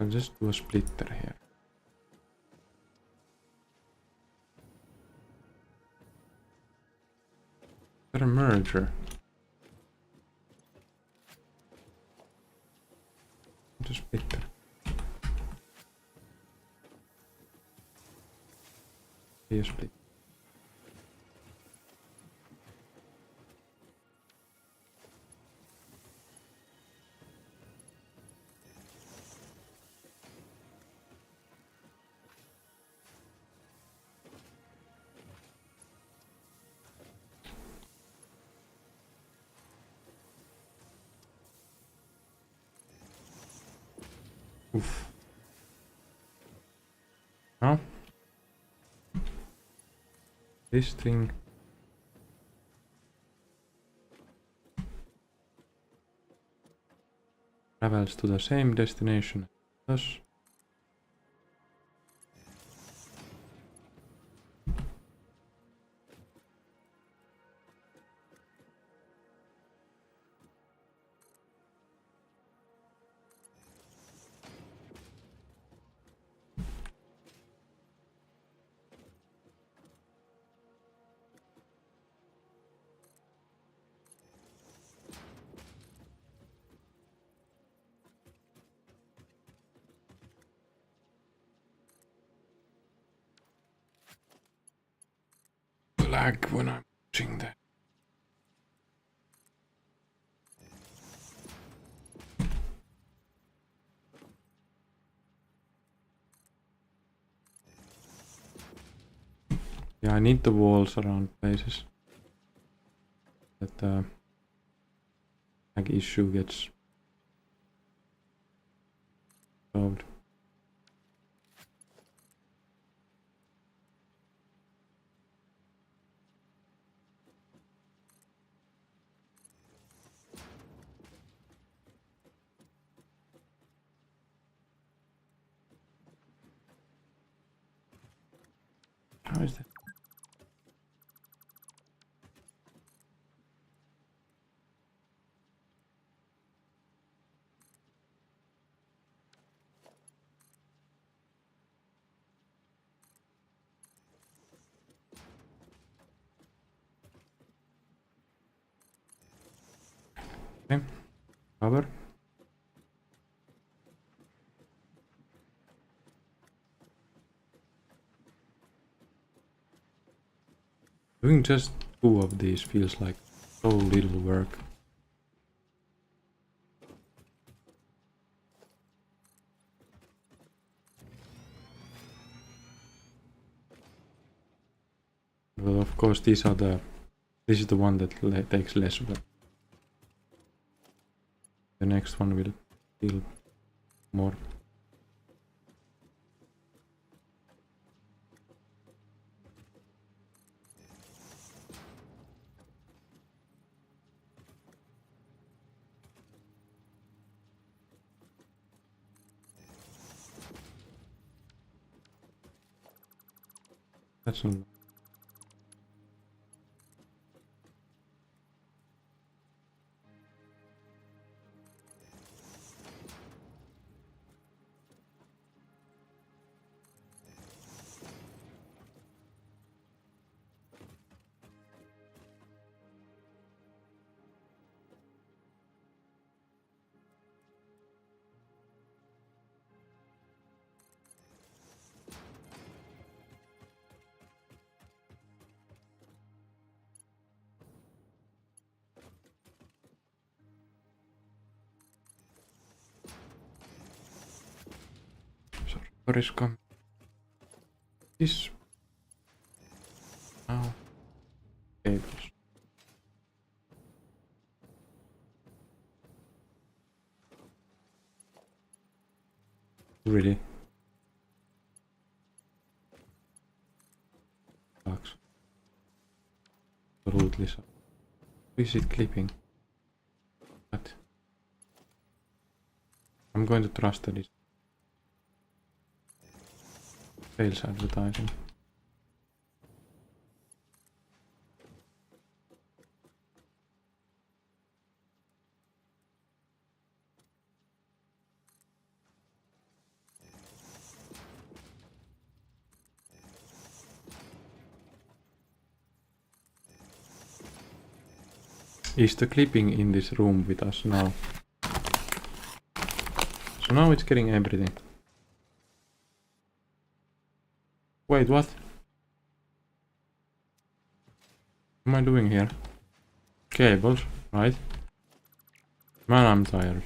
I'll just do a splitter here. Is there a merger? Just splitter. Here split. Oof. Now this thing travels to the same destination as us. Lag when I'm watching that. Yeah, I need the walls around places that the lag issue gets solved. How is that? Cover. Doing just 2 of these feels like so little work. Well, of course, this is the one that takes less work. The next one will feel more. That's not. Sorry, come. This. Now. Cables. Really? Sucks. Absolutely sucks. Is it clipping? What? I'm going to trust this. Sales advertising. Is the clipping in this room with us now? So now it's getting everything. Wait, what? What am I doing here? Cables, right? Man, I'm tired.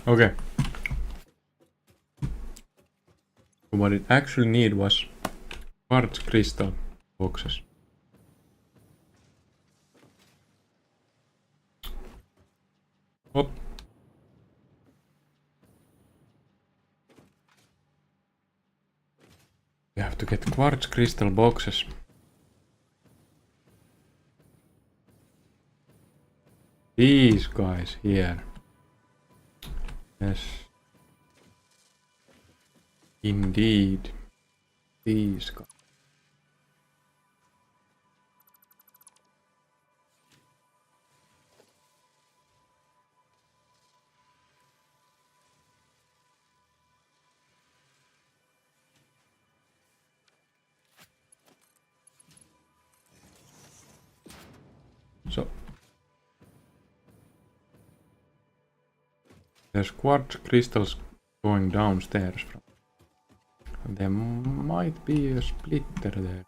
Okay. What it actually need was quartz crystal boxes. Oh. We have to get quartz crystal boxes. These guys here. Yes. Indeed. These guys. So there's quartz crystals going downstairs from. And there might be a splitter there.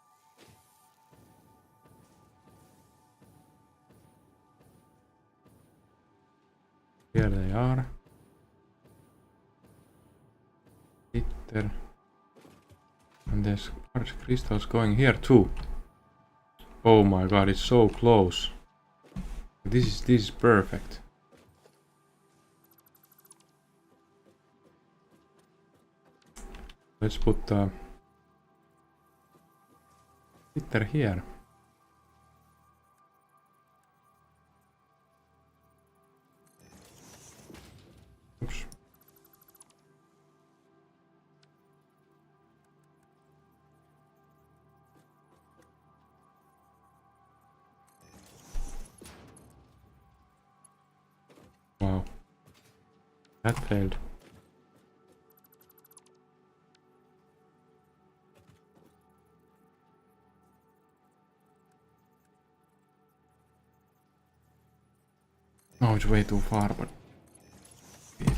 Here they are. Splitter. And there's quartz crystals going here too. Oh my god, it's so close. This is perfect. Let's put the splitter here. Oops. Wow. That failed. No, it's way too far, but... Easy.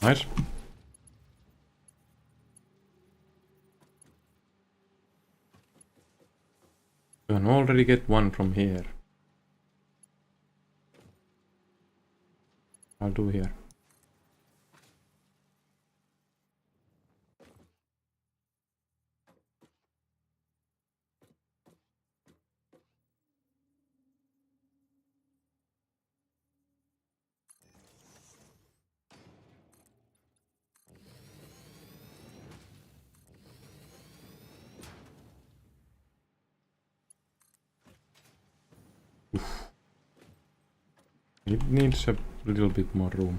Nice. You can already get one from here. I'll do here. It needs a little bit more room.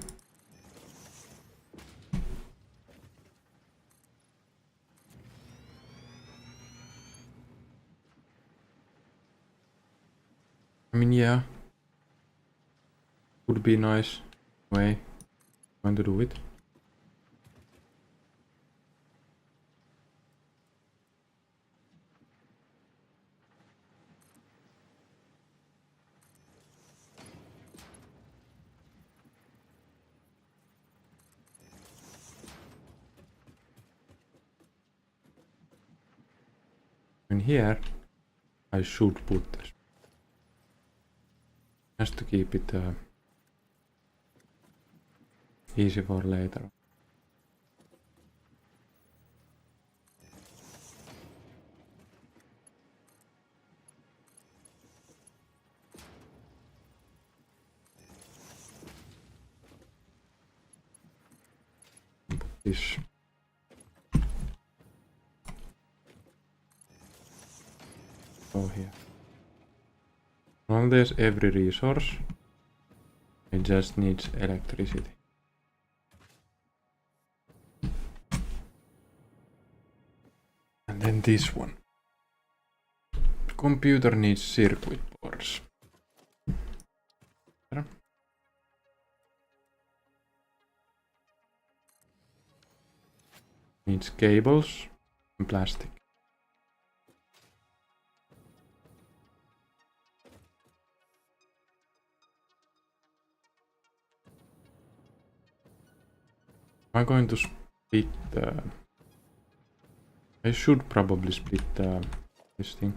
I mean, yeah. Would be nice way. Going to do it. And here, I should put this. Just to keep it easy for later. Put this. Go here. As long as there's every resource, it just needs electricity. And then this one. The computer needs circuit boards. There. Needs cables and plastic. I'm going to split I should probably split this thing.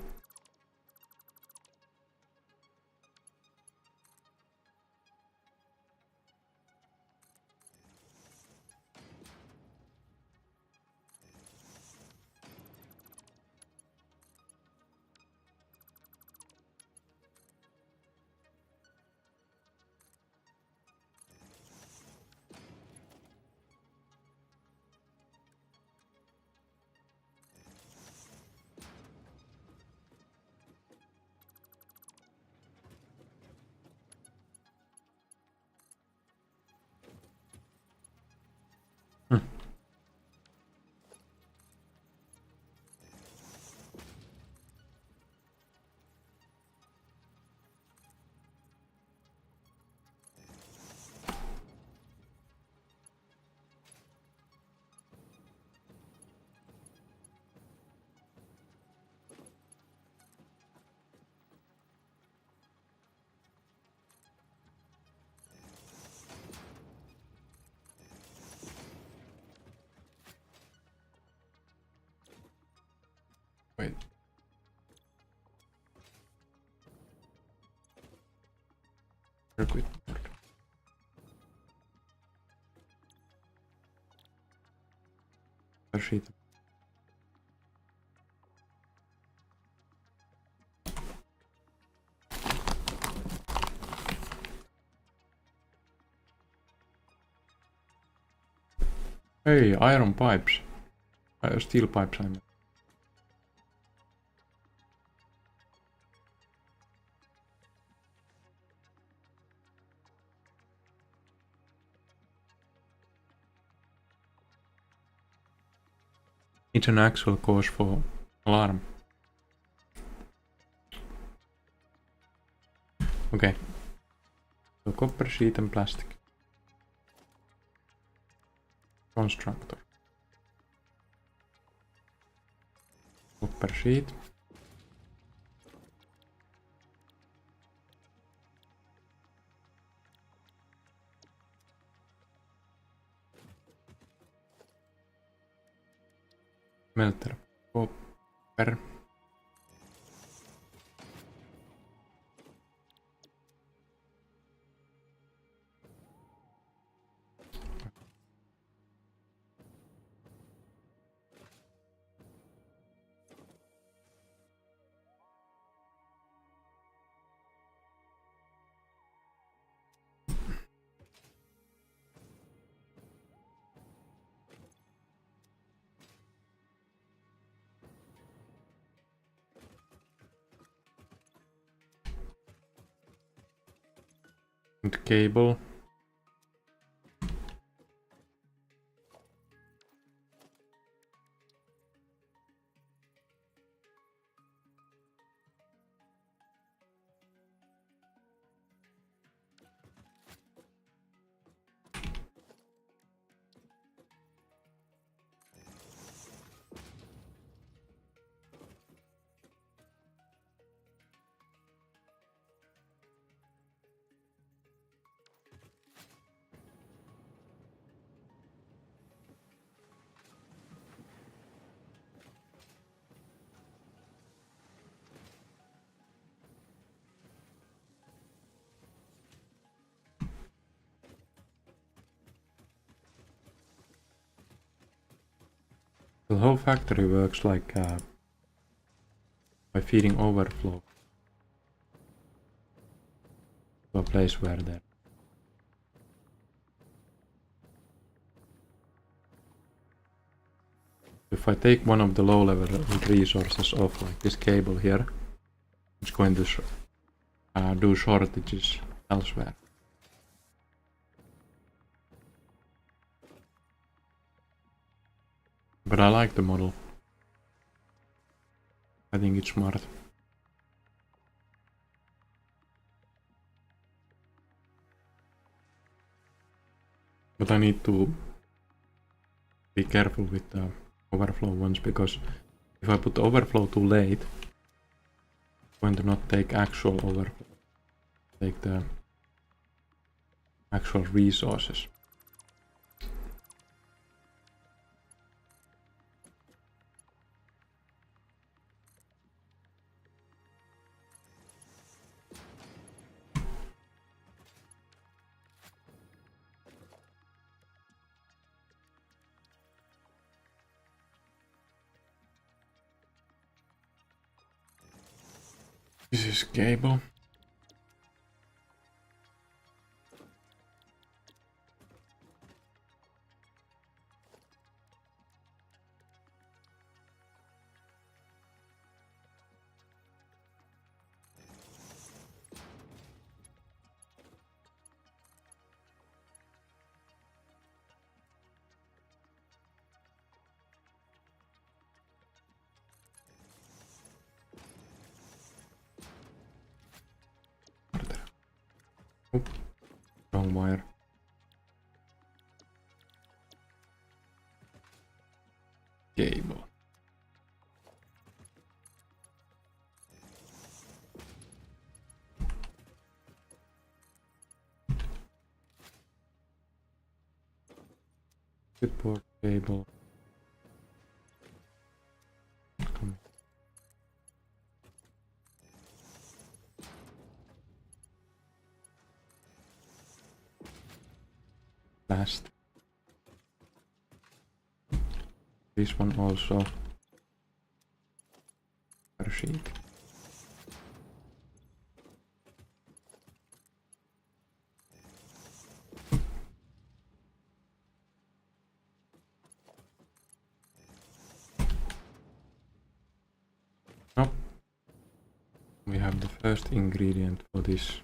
Wait. Circuit board. Sheet. Hey, iron pipes. Steel pipes, I mean. It's an actual cause for alarm. Okay. So copper sheet and plastic. Constructor. Copper sheet. Melter. Copper. And cable. The whole factory works like by feeding overflow to a place where there. If I take one of the low level resources off, like this cable here, it's going to do shortages elsewhere. But I like the model. I think it's smart. But I need to be careful with the overflow ones, because if I put overflow too late, it's going to not take actual overflow, take the actual resources. This is cable. Oop, wrong wire. Cable. Support cable. Come. Last. This one also. Per sheet. Nope. We have the first ingredient for this.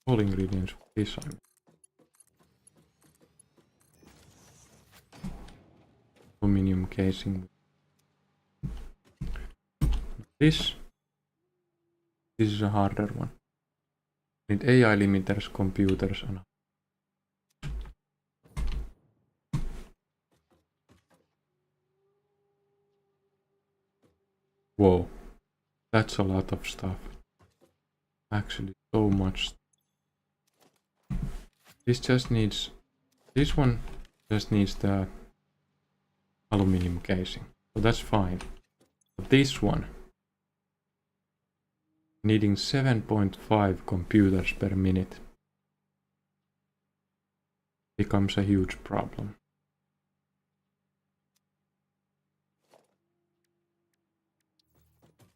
All ingredients for this one. Aluminium casing. This is a harder one. Need AI limiters, computers, and whoa, that's a lot of stuff. Actually, so much. This one just needs the aluminium casing, so that's fine. But this one, needing 7.5 computers per minute, becomes a huge problem.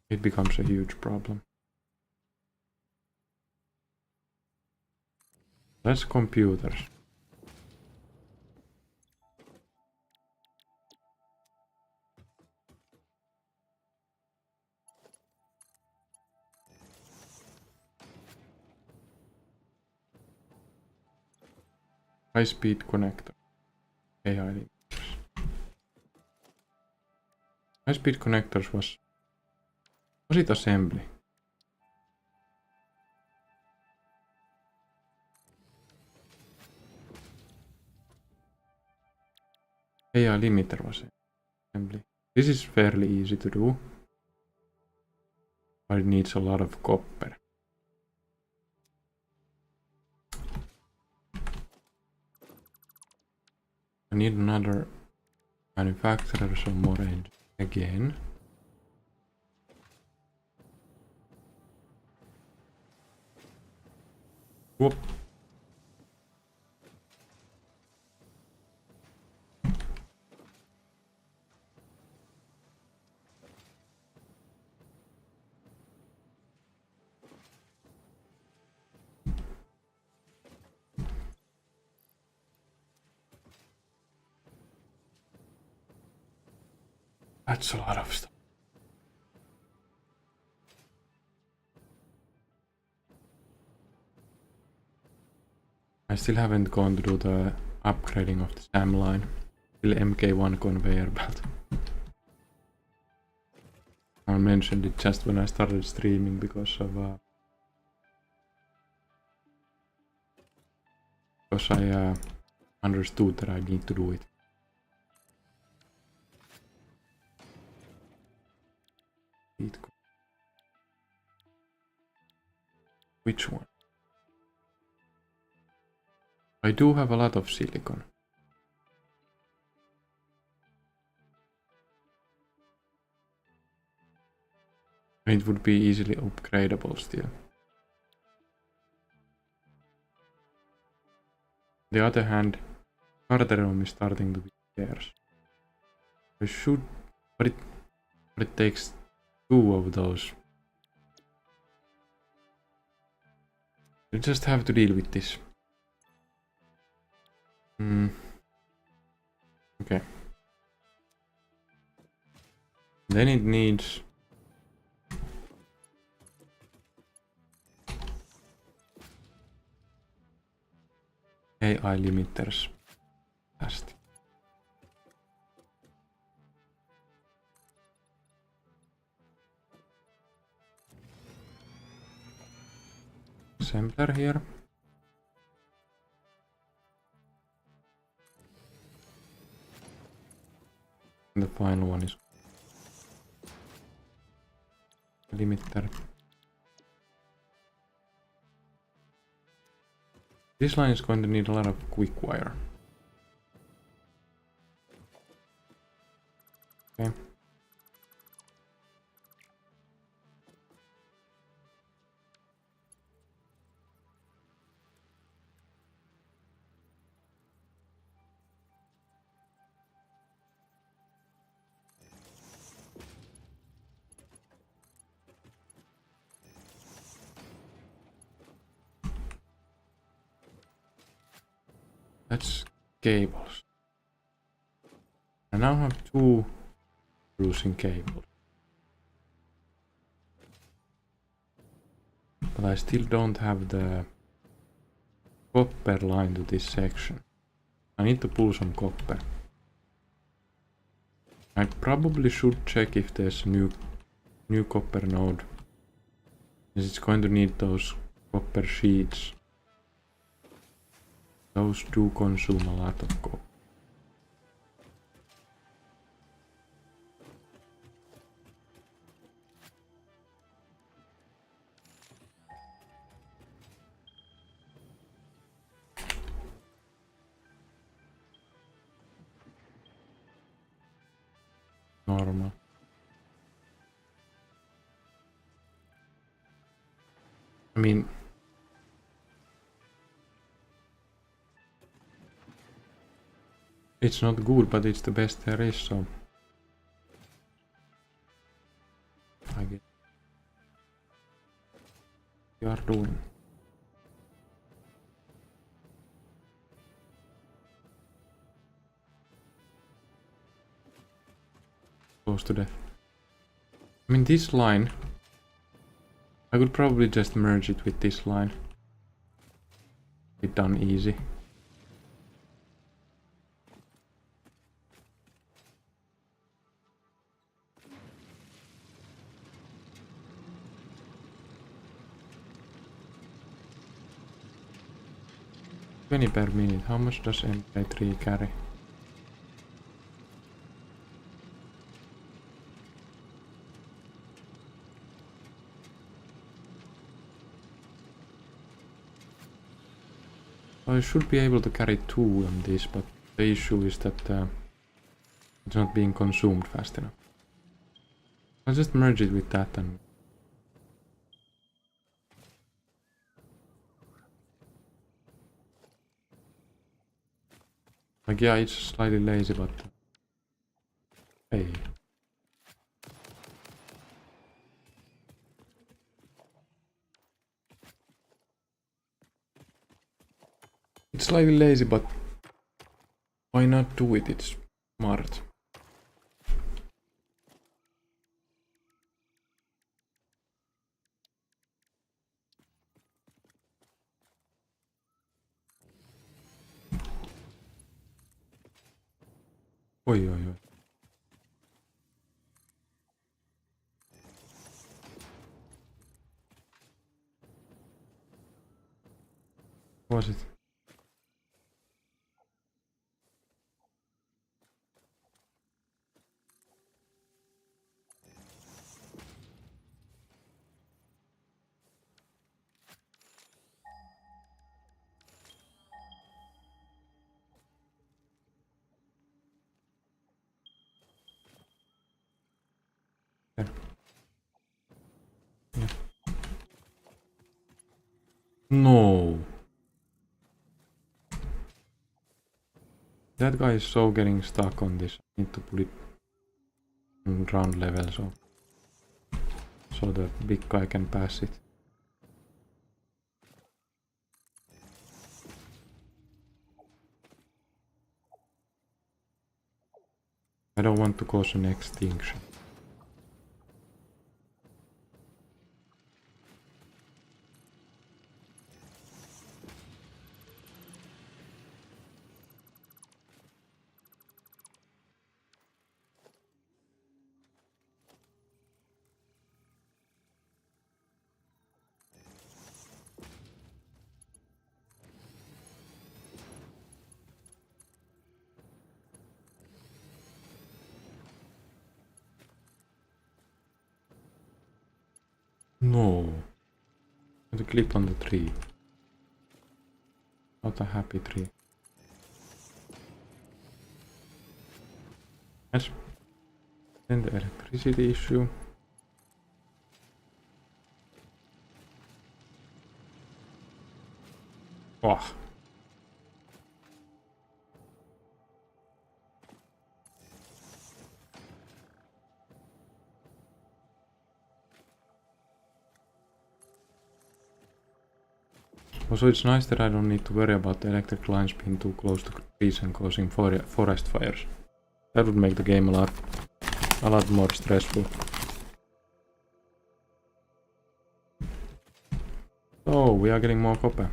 It becomes a huge problem. That's computers. High-speed connector. AI limiters. High-speed connectors was it assembly? AI limiter was assembly. This is fairly easy to do, but it needs a lot of copper. I need another manufacturer, so more engine again. Whoop. That's a lot of stuff. I still haven't gone through the upgrading of the SAM line. Still MK1 conveyor belt. I mentioned it just when I started streaming because I understood that I need to do it. Which one? I do have a lot of silicon. It would be easily upgradable still. On the other hand, Carterum is starting to be scarce. I should, but it takes 2 of those. You just have to deal with this. Okay. Then it needs AI limiters. Fast. Assembler here. And the final one is limiter. This line is going to need a lot of quick wire. Okay. That's cables. I now have 2 using cables. But I still don't have the copper line to this section. I need to pull some copper. I probably should check if there's a new New copper node. Yes, it's going to need those copper sheets. Those do consume a lot of copper. Normal. I mean, it's not good, but it's the best there is, so I guess we are doing. Close to death. I mean, this line, I could probably just merge it with this line. Be done easy. $20 per minute. How much does MP3 carry? I should be able to carry 2 on this, but the issue is that it's not being consumed fast enough. I'll just merge it with that and... Like, yeah, it's slightly lazy, but... Hey. It's slightly lazy, but... Why not do it? It's smart. Oi, oi, oi. Was it? Yeah. Yeah. No. That guy is so getting stuck on this. I need to put it on ground level so the big guy can pass it. I don't want to cause an extinction. No. To clip on the tree. Not a happy tree. Yes. Then the electricity issue. Oh. Also, it's nice that I don't need to worry about the electric lines being too close to trees and causing forest fires. That would make the game a lot more stressful. Oh, we are getting more copper.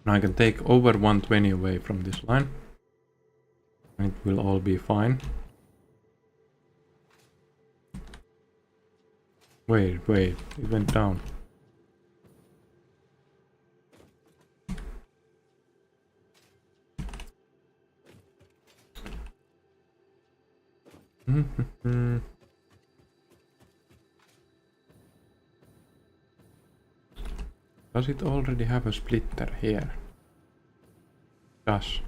Now I can take over 120 away from this line. And it will all be fine. Wait, it went down. Does it already have a splitter here? Does.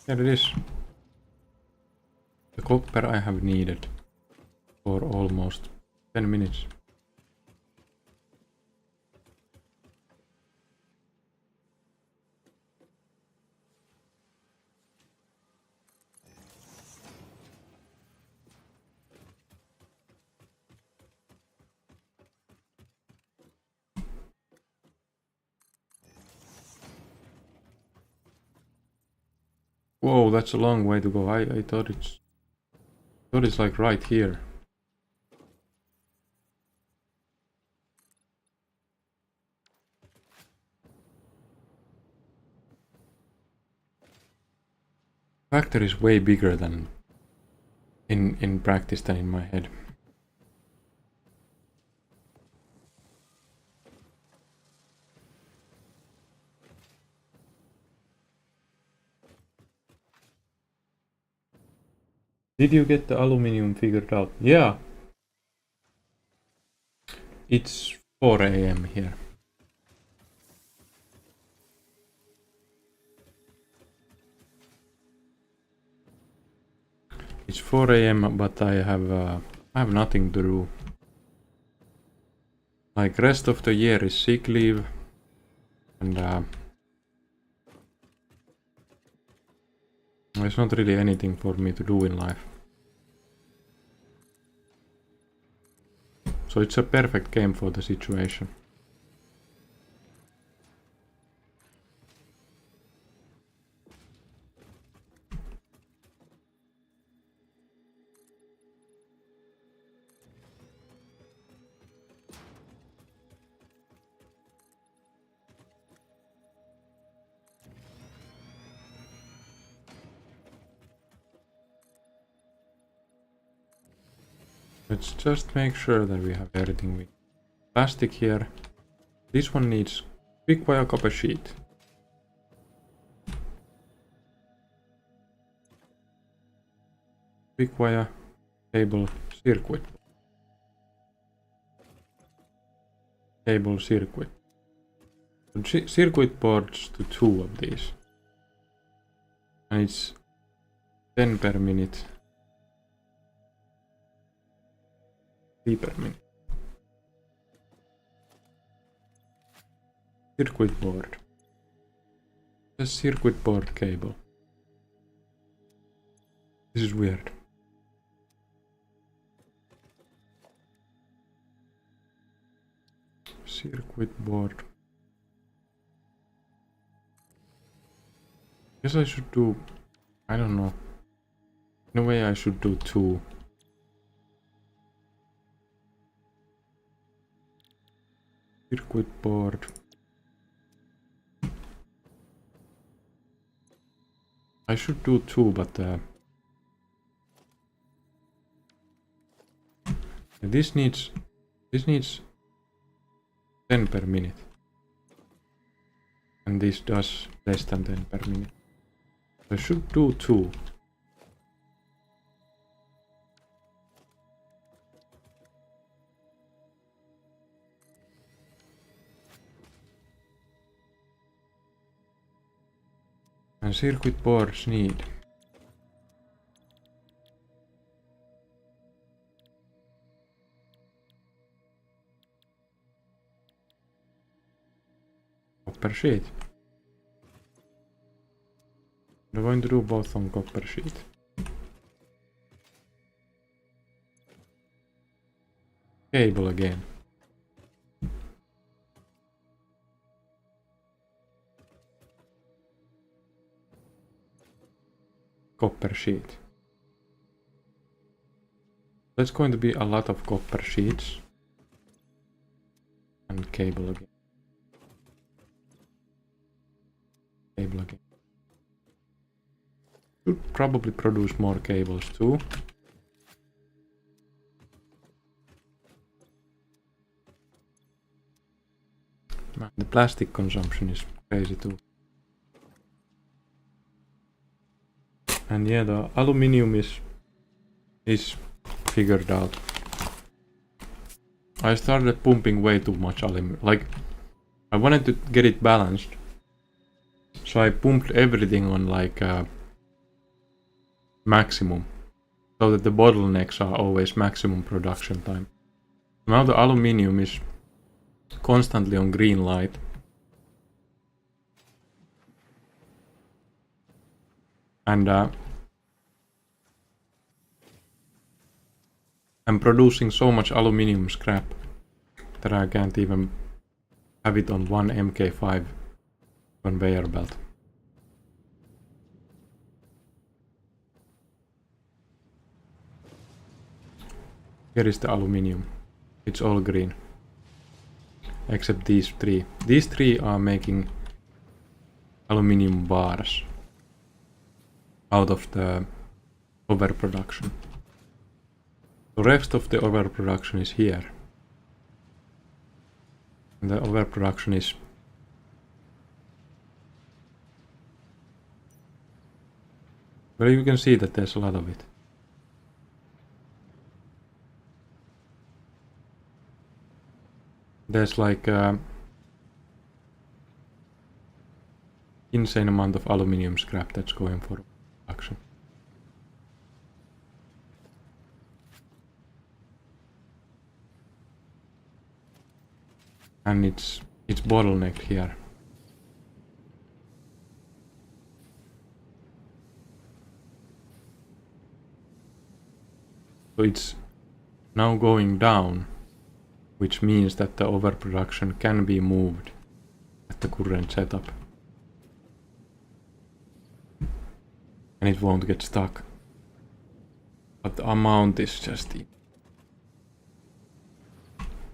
There it is. The copper I have needed for almost 10 minutes. Whoa, that's a long way to go. I thought it's like right here. Factory is way bigger than in practice than in my head. Did you get the aluminium figured out? Yeah. It's 4 AM here. It's 4 AM, but I have nothing to do. Like rest of the year is sick leave, and there's not really anything for me to do in life. So it's a perfect game for the situation. Let's just make sure that we have everything with plastic here. This one needs quick wire copper sheet. Quick wire cable circuit. Cable circuit. Circuit boards to 2 of these. And it's 10 per minute. 3 per minute. Circuit board. The circuit board cable. This is weird. Circuit board. Guess I should do, I don't know. In a way I should do 2. Circuit board. I should do 2, but this needs 10 per minute. And this does less than 10 per minute. I should do 2. And circuit boards need. Copper sheet. We're going to do both on copper sheet. Cable again. Copper sheet. There's going to be a lot of copper sheets. And cable again. Cable again. Should probably produce more cables too. Man, the plastic consumption is crazy too. And yeah, the aluminium is figured out. I started pumping way too much aluminium. Like, I wanted to get it balanced. So I pumped everything on like maximum. So that the bottlenecks are always maximum production time. Now the aluminium is constantly on green light. And I'm producing so much aluminium scrap that I can't even have it on one MK5 conveyor belt. Here is the aluminium. It's all green. Except these three. These three are making aluminium bars out of the overproduction. The rest of the overproduction is here. And the overproduction is well, you can see that there's a lot of it. There's like insane amount of aluminium scrap that's going for production. And it's bottlenecked here. So it's now going down, which means that the overproduction can be moved at the current setup. And it won't get stuck. But the amount is just...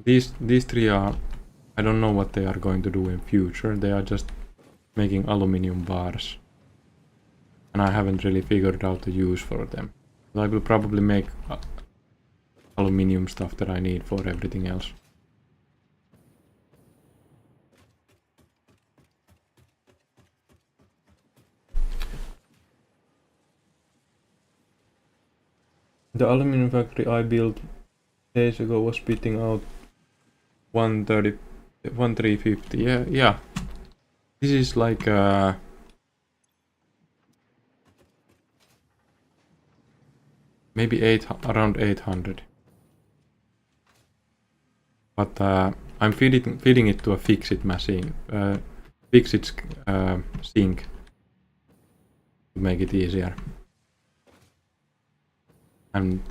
These three are... I don't know what they are going to do in future. They are just making aluminium bars. And I haven't really figured out the use for them. But I will probably make aluminium stuff that I need for everything else. The aluminum factory I built days ago was spitting out 1350. Yeah. This is like maybe around 800. But I'm feeding it to a fix-it machine, fix-it sink to make it easier. And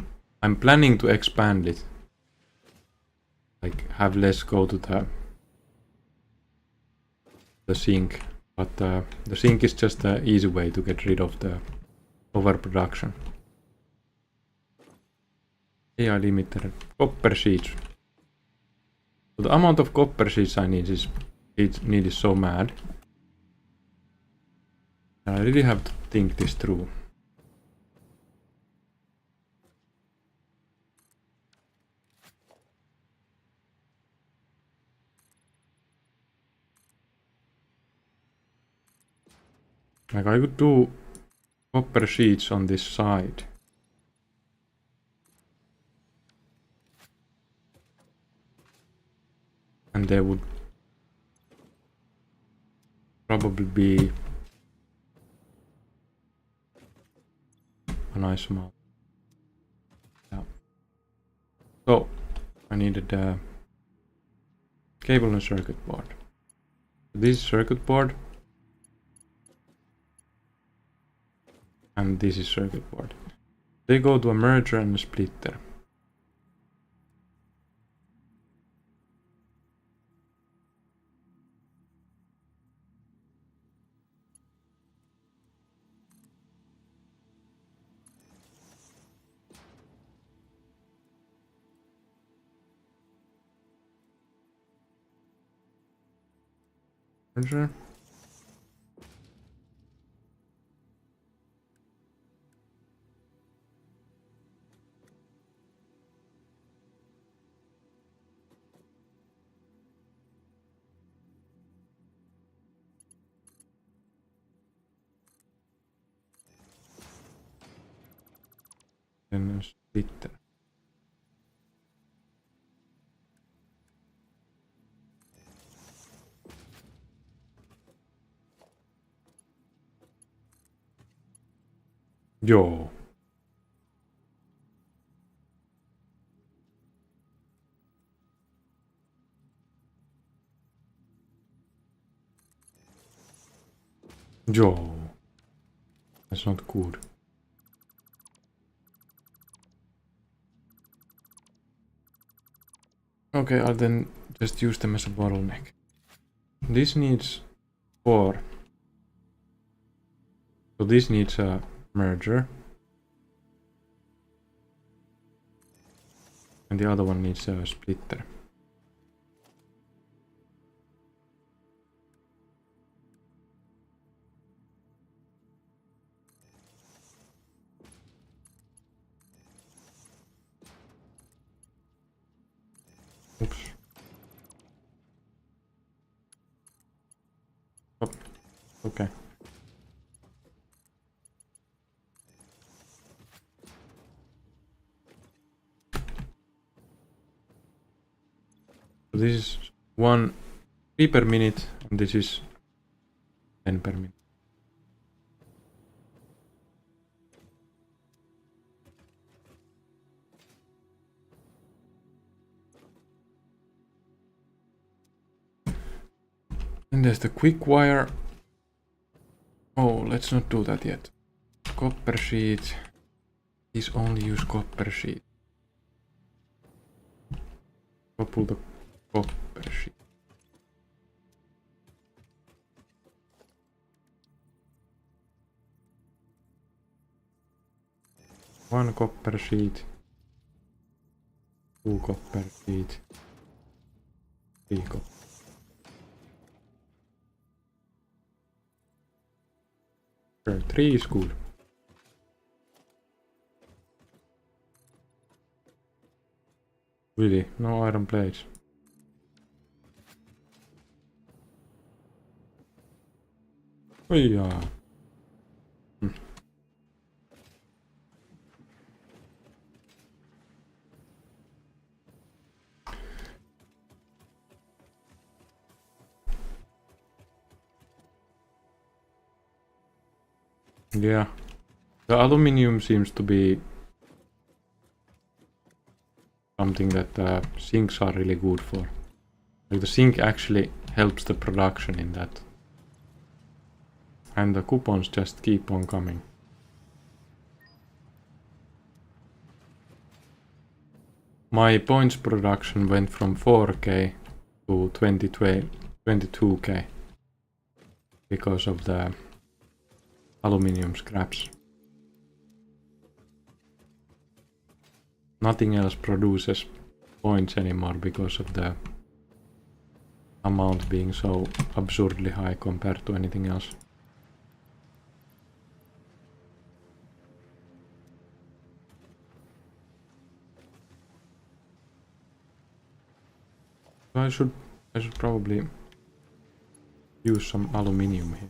I'm planning to expand it, like have less go to the sink, but the sink is just the easy way to get rid of the overproduction. AI limiter, copper sheets. So the amount of copper sheets I need is so mad. I really have to think this through. Like I could do copper sheets on this side. And there would probably be nice amount. Yeah. So I needed a cable and circuit board. This circuit board and this is circuit board. They go to a merger and a splitter. Merger. Then a splitter. Joo. Joo. That's not good. Okay, I'll then just use them as a bottleneck. This needs 4. So this needs a merger. And the other one needs a splitter. Oops. Oh, okay. So this is 3 per minute, and this is 10 per minute. And there's the quick wire. Oh, let's not do that yet. Copper sheet. Please only use copper sheet. Couple the copper sheet. One copper sheet. 2 copper sheet. 3 copper. Sure, 3 is good. Really, no iron plates. Oh yeah. Yeah. The aluminium seems to be something that sinks are really good for. Like the sink actually helps the production in that. And the coupons just keep on coming. My points production went from 4k to 22k because of the aluminium scraps. Nothing else produces points anymore because of the amount being so absurdly high compared to anything else. So I should probably use some aluminium here.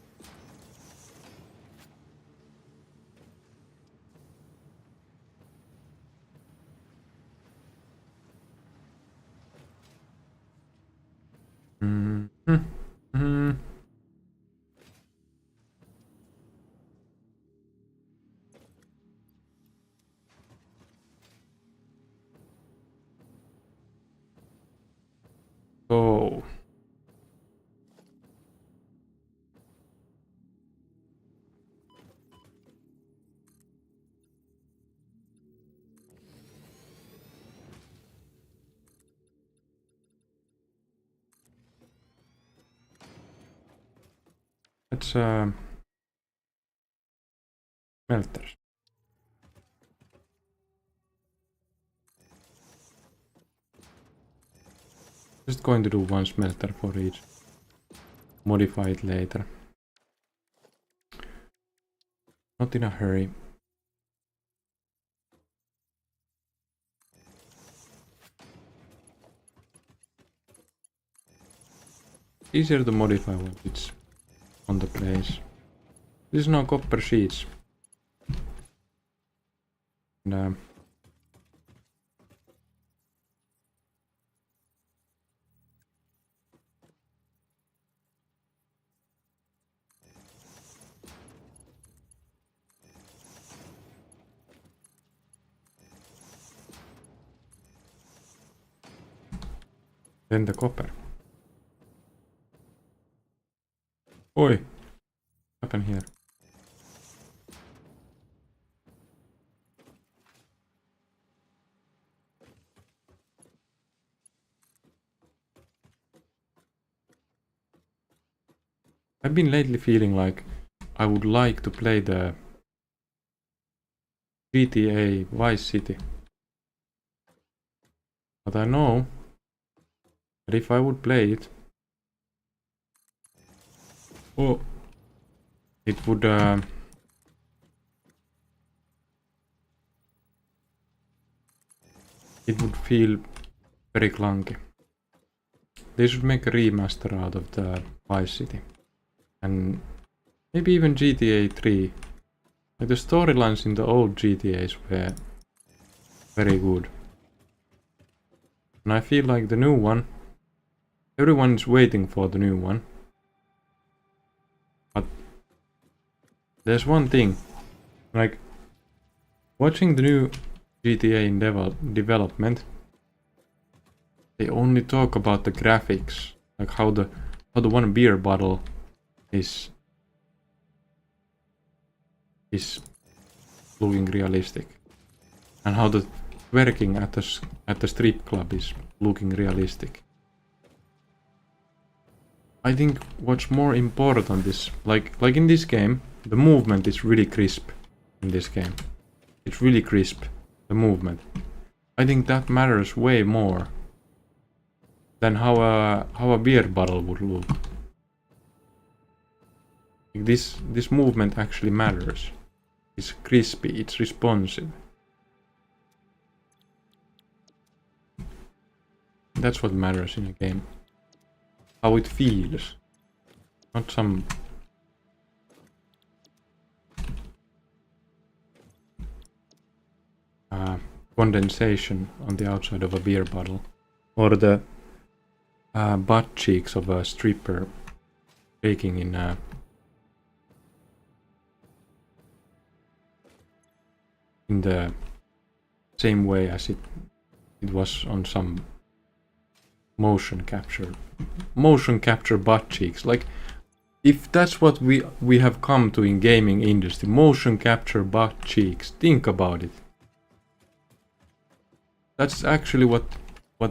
Let's smelters. Just going to do one smelter for each. Modify it later. Not in a hurry. Easier to modify when it's on the place. This is now copper sheets. And, then the copper. Oi! What happened here? I've been lately feeling like I would like to play the GTA Vice City. But I know that if I would play it, oh, it would feel very clunky. They should make a remaster out of the Vice City. And maybe even GTA 3. Like the storylines in the old GTAs were very good. And I feel like the new one, everyone is waiting for the new one. But there's one thing, like watching the new GTA in development, they only talk about the graphics, like how the one beer bottle is looking realistic, and how the twerking at the strip club is looking realistic. I think what's more important is like in this game, the movement is really crisp. In this game, it's really crisp, the movement. I think that matters way more than how a beer bottle would look. Like this movement actually matters. It's crispy, it's responsive. That's what matters in a game. How it feels. Not some condensation on the outside of a beer bottle. Or the butt cheeks of a stripper baking in the same way as it was on some motion capture butt cheeks. Like, if that's what we have come to in gaming industry, motion capture butt cheeks, think about it. That's actually what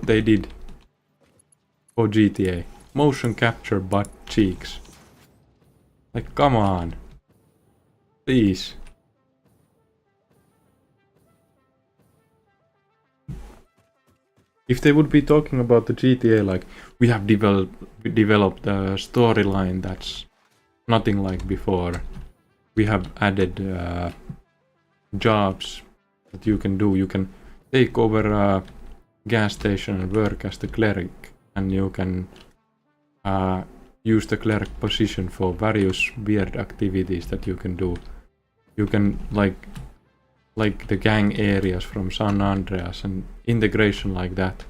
they did for GTA. Motion capture butt cheeks. Like, come on. Please. If they would be talking about the GTA, like, we have developed a storyline that's nothing like before. We have added jobs that you can do. You can take over a gas station and work as the cleric, and you can use the cleric position for various weird activities that you can do. You can like the gang areas from San Andreas and integration like that.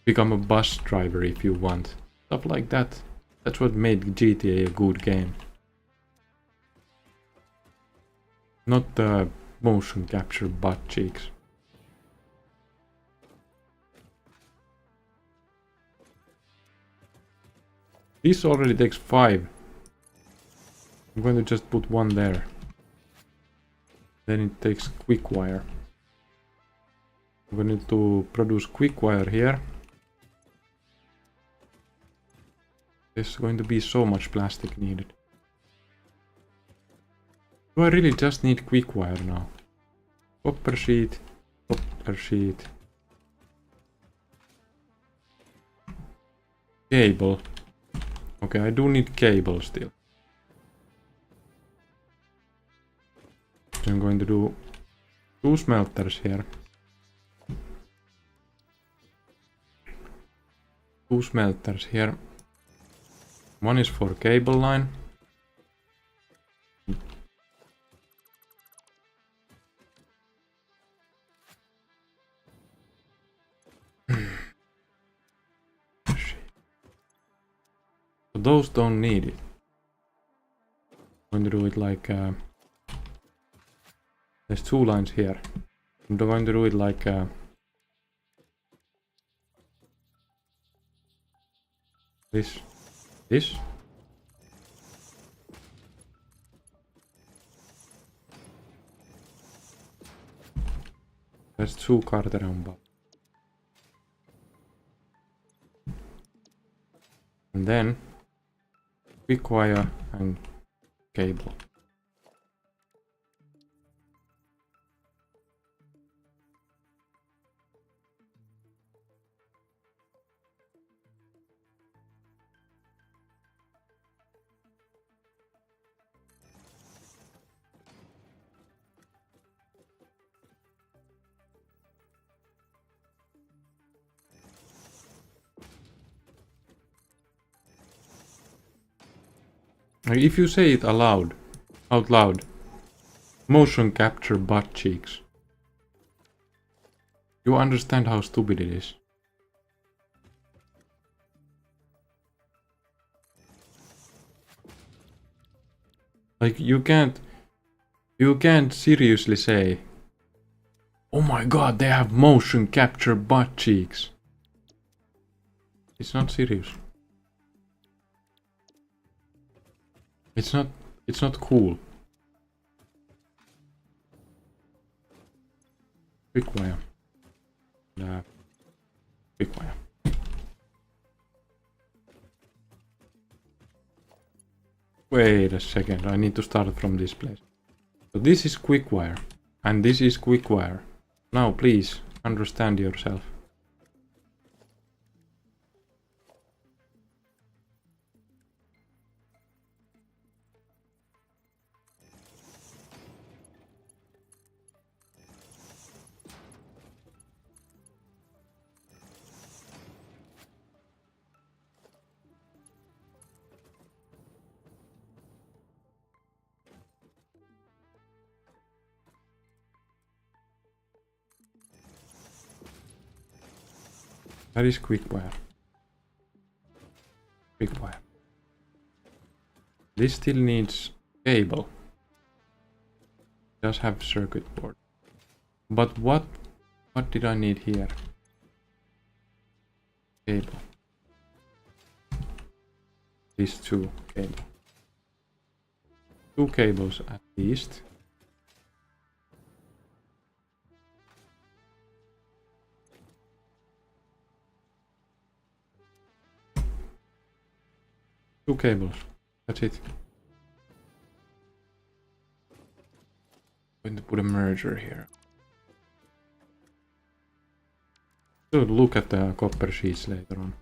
Become a bus driver if you want. Stuff like that. That's what made GTA a good game. Not the motion capture butt cheeks. This already takes 5. I'm going to just put one there. Then it takes quick wire. I'm going to produce quick wire here. There's going to be so much plastic needed. Do I really just need quick wire now? Copper sheet, copper sheet. Cable. Okay, I do need cable still. So I'm going to do 2 smelters here. 2 smelters here. One is for cable line. So those don't need it. I'm going to do it like there's 2 lines here. I'm going to do it like this. There's 2 karteraanbouw. And then quick wire and cable. If you say it out loud, motion capture butt cheeks. You understand how stupid it is. Like you can't seriously say, oh my god, they have motion capture butt cheeks. It's not serious. It's not cool. Quick wire. Quick wire. Wait a second, I need to start from this place. So this is quick wire, and this is quick wire. Now please, understand yourself. That is quick wire. Quick wire. This still needs cable. It does have circuit board. But what did I need here? Cable. These 2 cables. 2 cables at least. Two cables. That's it. I'm going to put a merger here. So look at the copper sheets later on.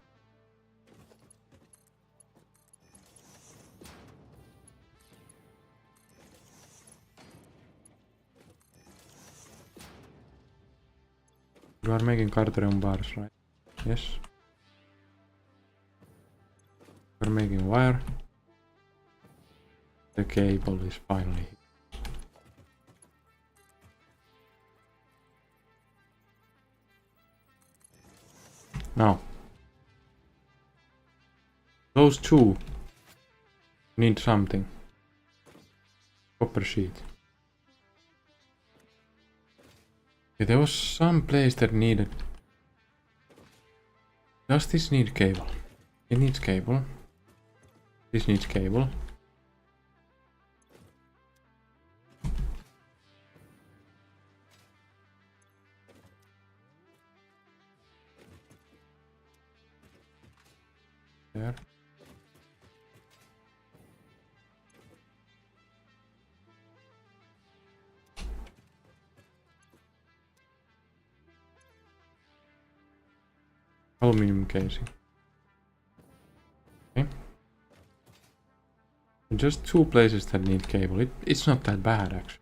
You are making Carteret bars, right? Yes. We're making wire. The cable is finally here. Now, those 2 need something. Copper sheet. Okay, there was some place that needed. Does this need cable? It needs cable. This needs cable. There. Aluminium casing. Okay. Just 2 places that need cable. It's not that bad actually.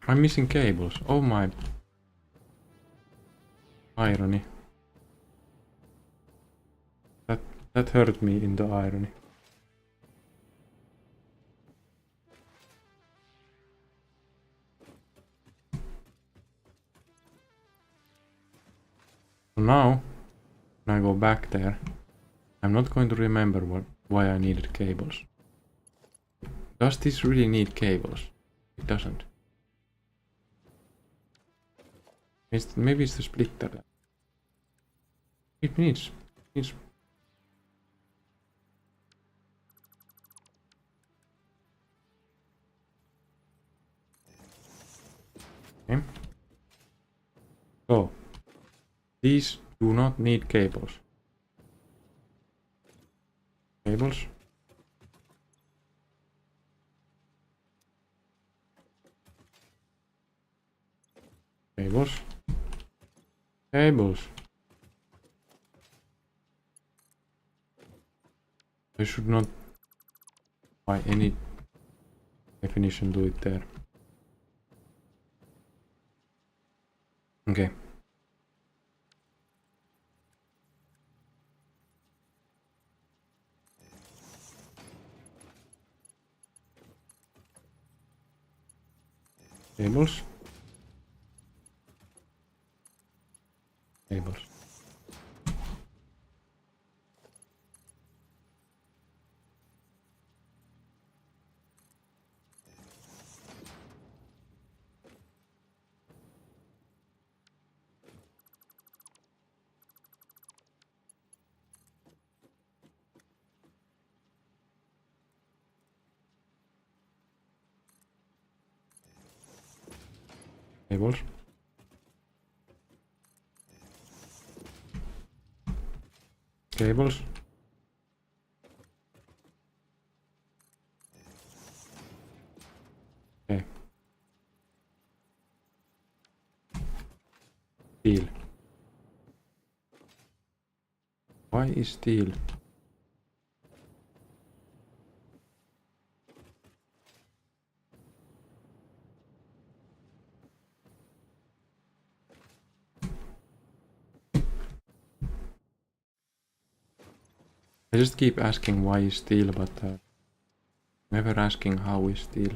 I'm missing cables. Oh my. Irony. That hurt me in the irony. So now, when I go back there, I'm not going to remember why I needed cables. Does this really need cables? It doesn't. Maybe it's the splitter. It needs. Okay. So, these do not need cables. Cables. Cables. Cables. I should not by any definition do it there. Okay. Cables. Cables. Cables. Cables. Okay. Steel. Why is steel? I just keep asking why is steel, but never asking how is steel.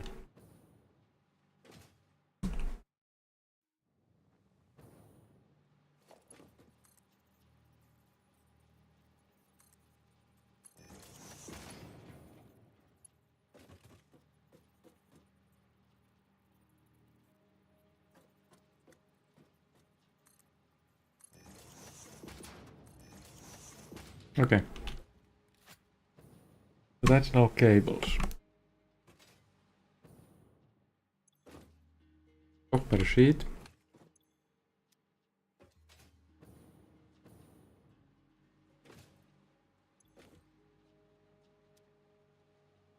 Okay. So that's now cables. Copper sheet.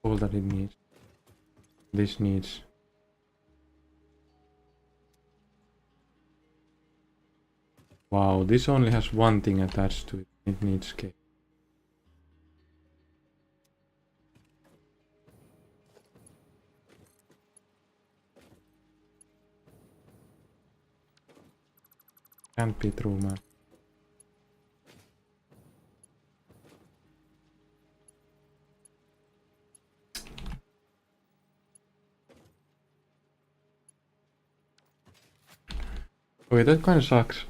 All that it needs. This needs. Wow, this only has one thing attached to it. It needs cable. Can't be true, man. Okay, that kind of sucks.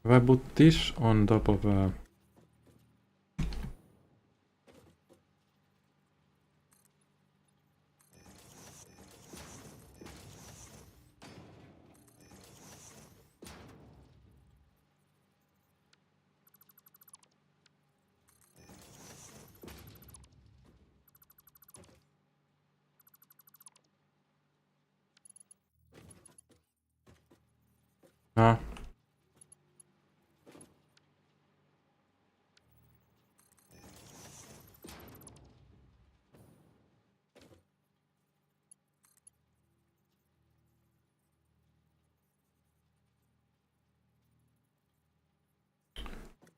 If I put this on top of ah,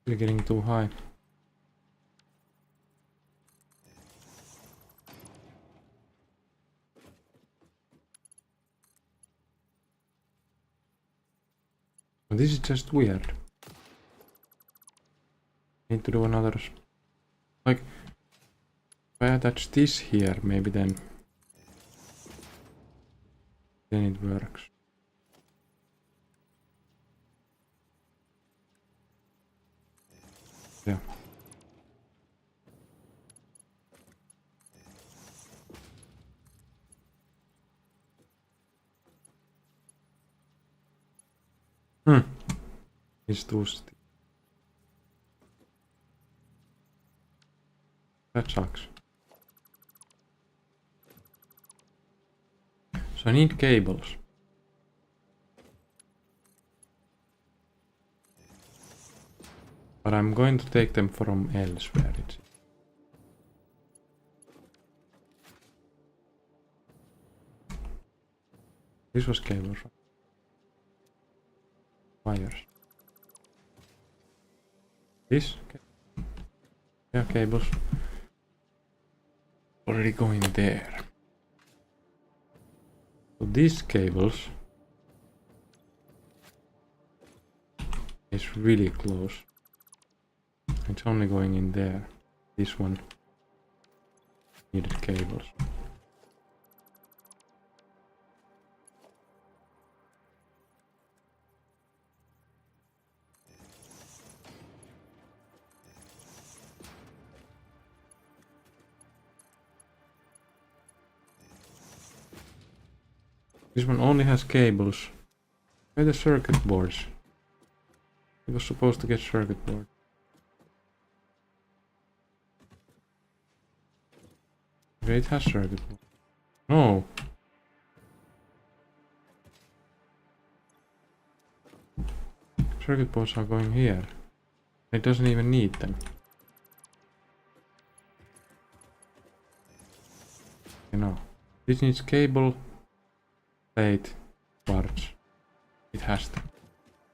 We're getting too high. This is just weird. Need to do another... Like, if I attach this here, maybe then it works. Yeah. It's too stiff. That sucks. So I need cables. But I'm going to take them from elsewhere. This was cables. Wires. This? Yeah, cables. Already going there. So these cables is really close. It's only going in there. This one needed cables. This one only has cables. Where are the circuit boards? It was supposed to get circuit board. Okay, it has circuit board. No! Circuit boards are going here. It doesn't even need them. You know. This needs cable, plate, parts. It has to.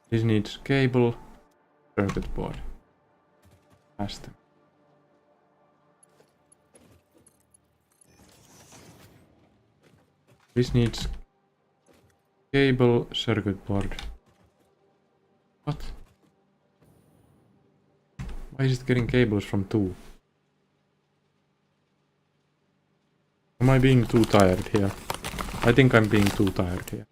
This needs cable, circuit board. Has to. This needs cable, circuit board. What? Why is it getting cables from 2? Am I being too tired here? I think I'm being too tired here.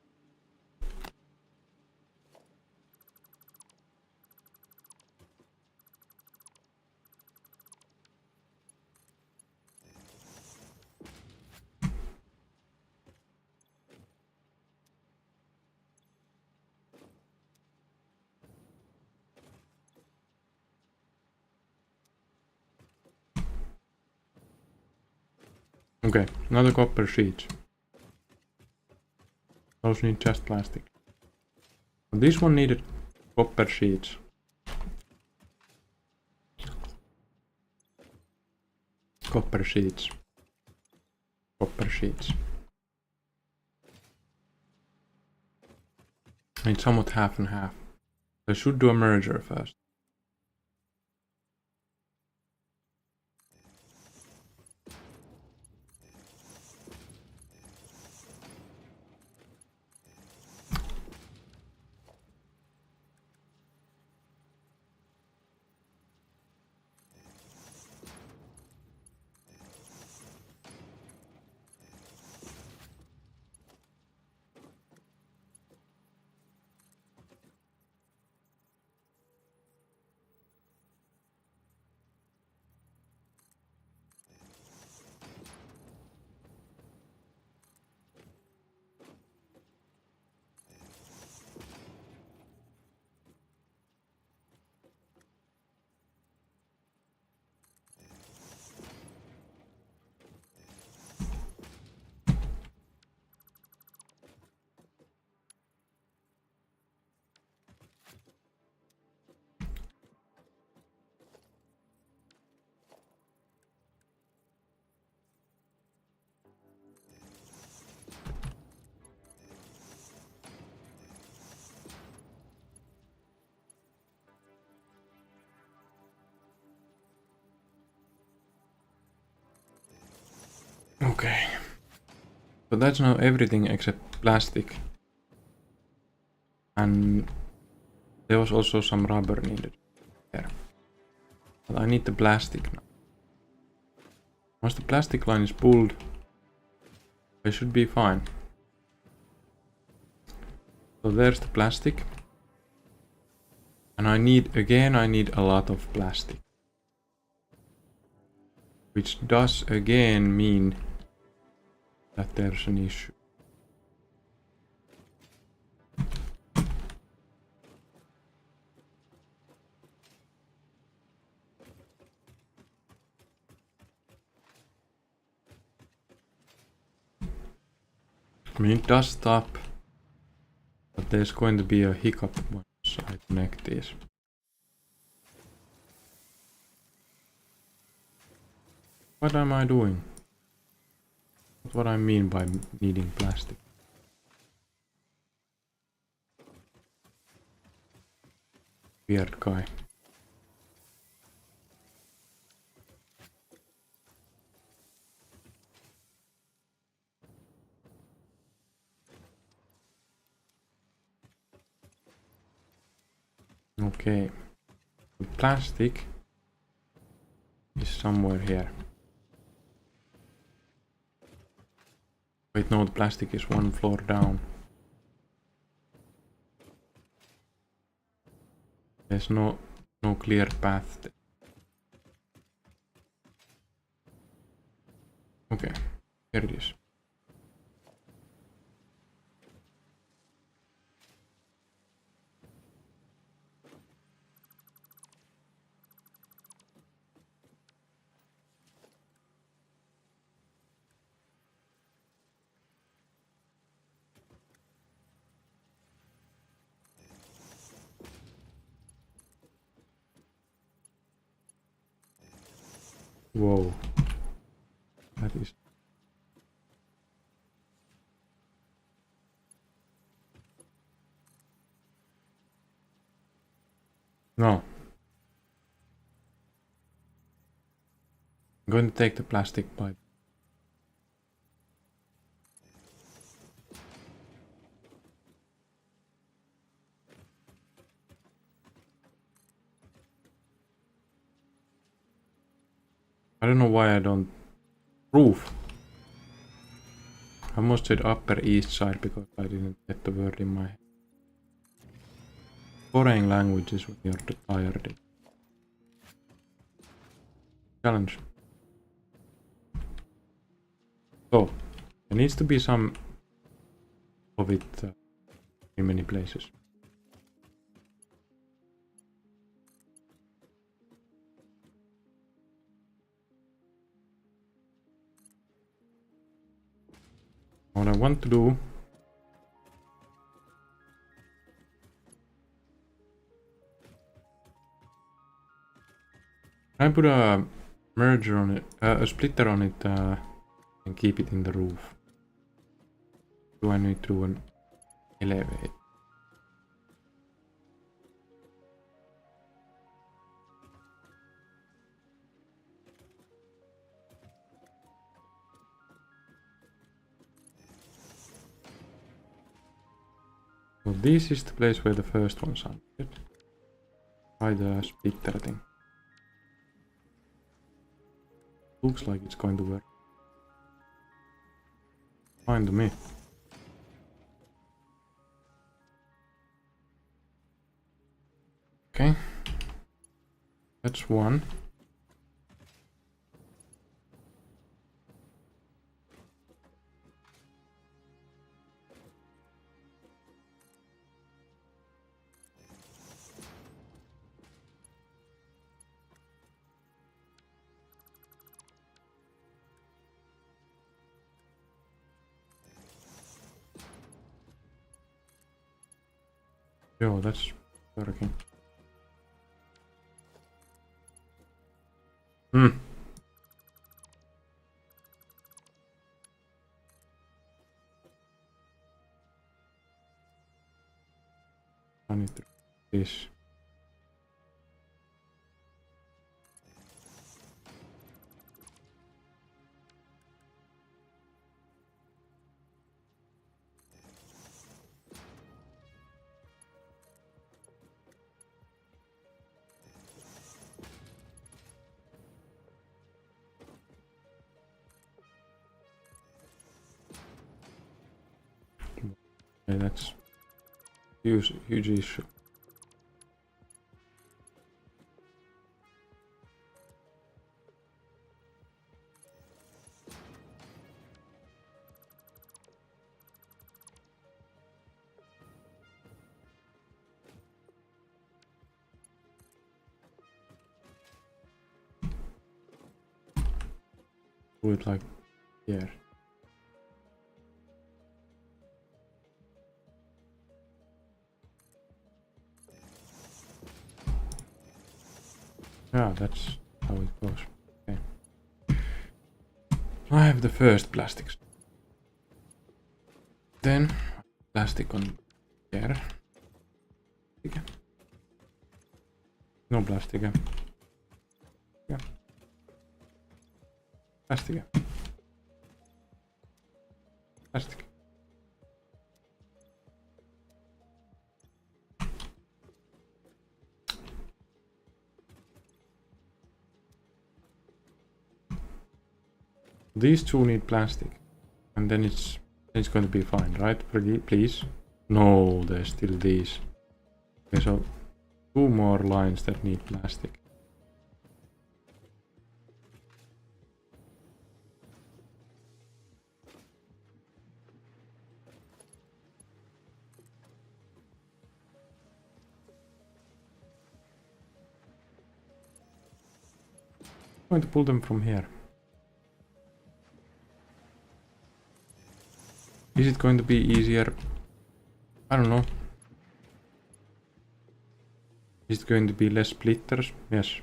Okay, another copper sheet. Those need just plastic. This one needed copper sheets. Copper sheets. Copper sheets. It's somewhat half and half. I should do a merger first. Okay. So that's now everything except plastic. And there was also some rubber needed there. But I need the plastic now. Once the plastic line is pulled, I should be fine. So there's the plastic. And I need a lot of plastic. Which does again mean that there's an issue. I mean, it does stop, but there's going to be a hiccup once I connect these. What am I doing? That's what I mean by needing plastic. Weird guy. Okay. The plastic is somewhere here. Wait, no, the plastic is one floor down. There's no clear path there. Okay, here it is. Whoa. That is... No. I'm going to take the plastic pipe. I don't know why I don't... Roof! I almost said upper east side because I didn't get the word in my head. Foreign languages when you're tired. Challenge. So, there needs to be some of it in many places. What I want to do I put a merger on it, a splitter on it and keep it in the roof. Do I need to an elevate? So this is the place where the first one sounded. Try the splitter thing. Looks like it's going to work. Fine to me. Okay. That's one. Yo, that's working. Hmm. I need to do this. Okay, that's huge issue. Do it like here. Yeah, that's how it goes. Okay. I have the first plastics. Then plastic on here. No plastic. Yeah. Plastic. Plastic. These two need plastic, and then it's going to be fine, right? Please. No, there's still these. Okay, so 2 more lines that need plastic. I'm going to pull them from here. Is it going to be easier? I don't know. Is it going to be less splitters? Yes.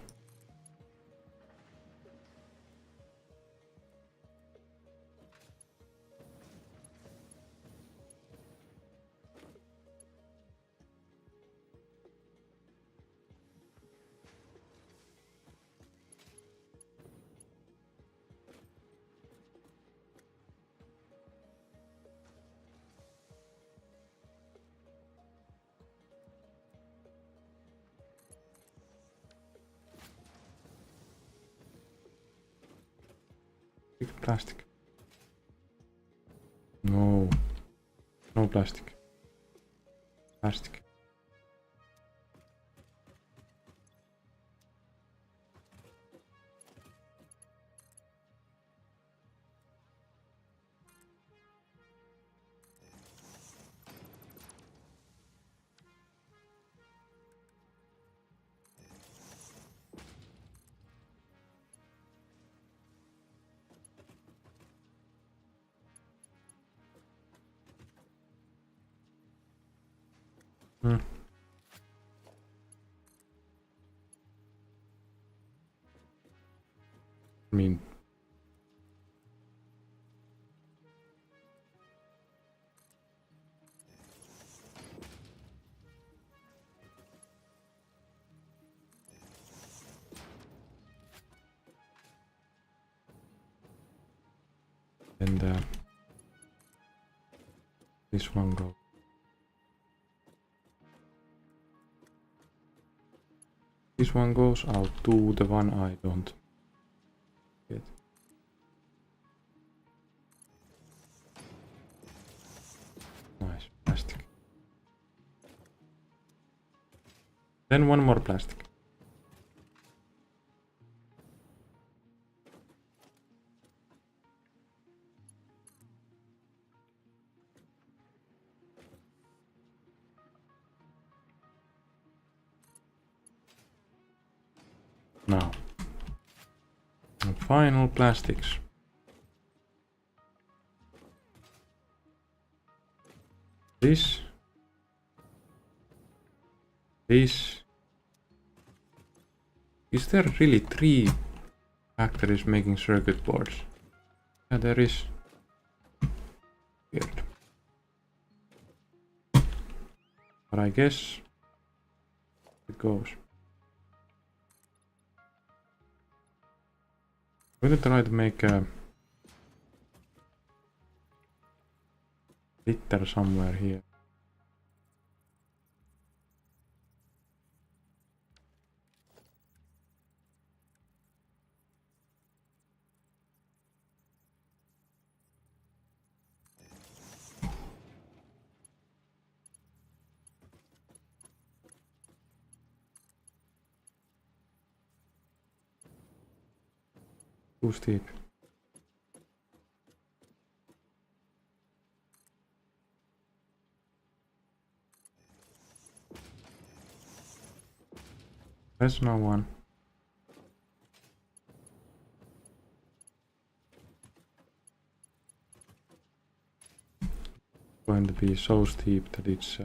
Plastic. No. No plastic. Plastic. Hmm. I mean, and this one goes. This one goes out to the one I don't get. Nice, plastic. Then one more plastic. Now, and final plastics. This. Is there really 3 factories making circuit boards? Yeah, there is. Weird. But I guess it goes. I'm gonna try to make a splitter somewhere here. Too steep. There's no one. Going to be so steep that it's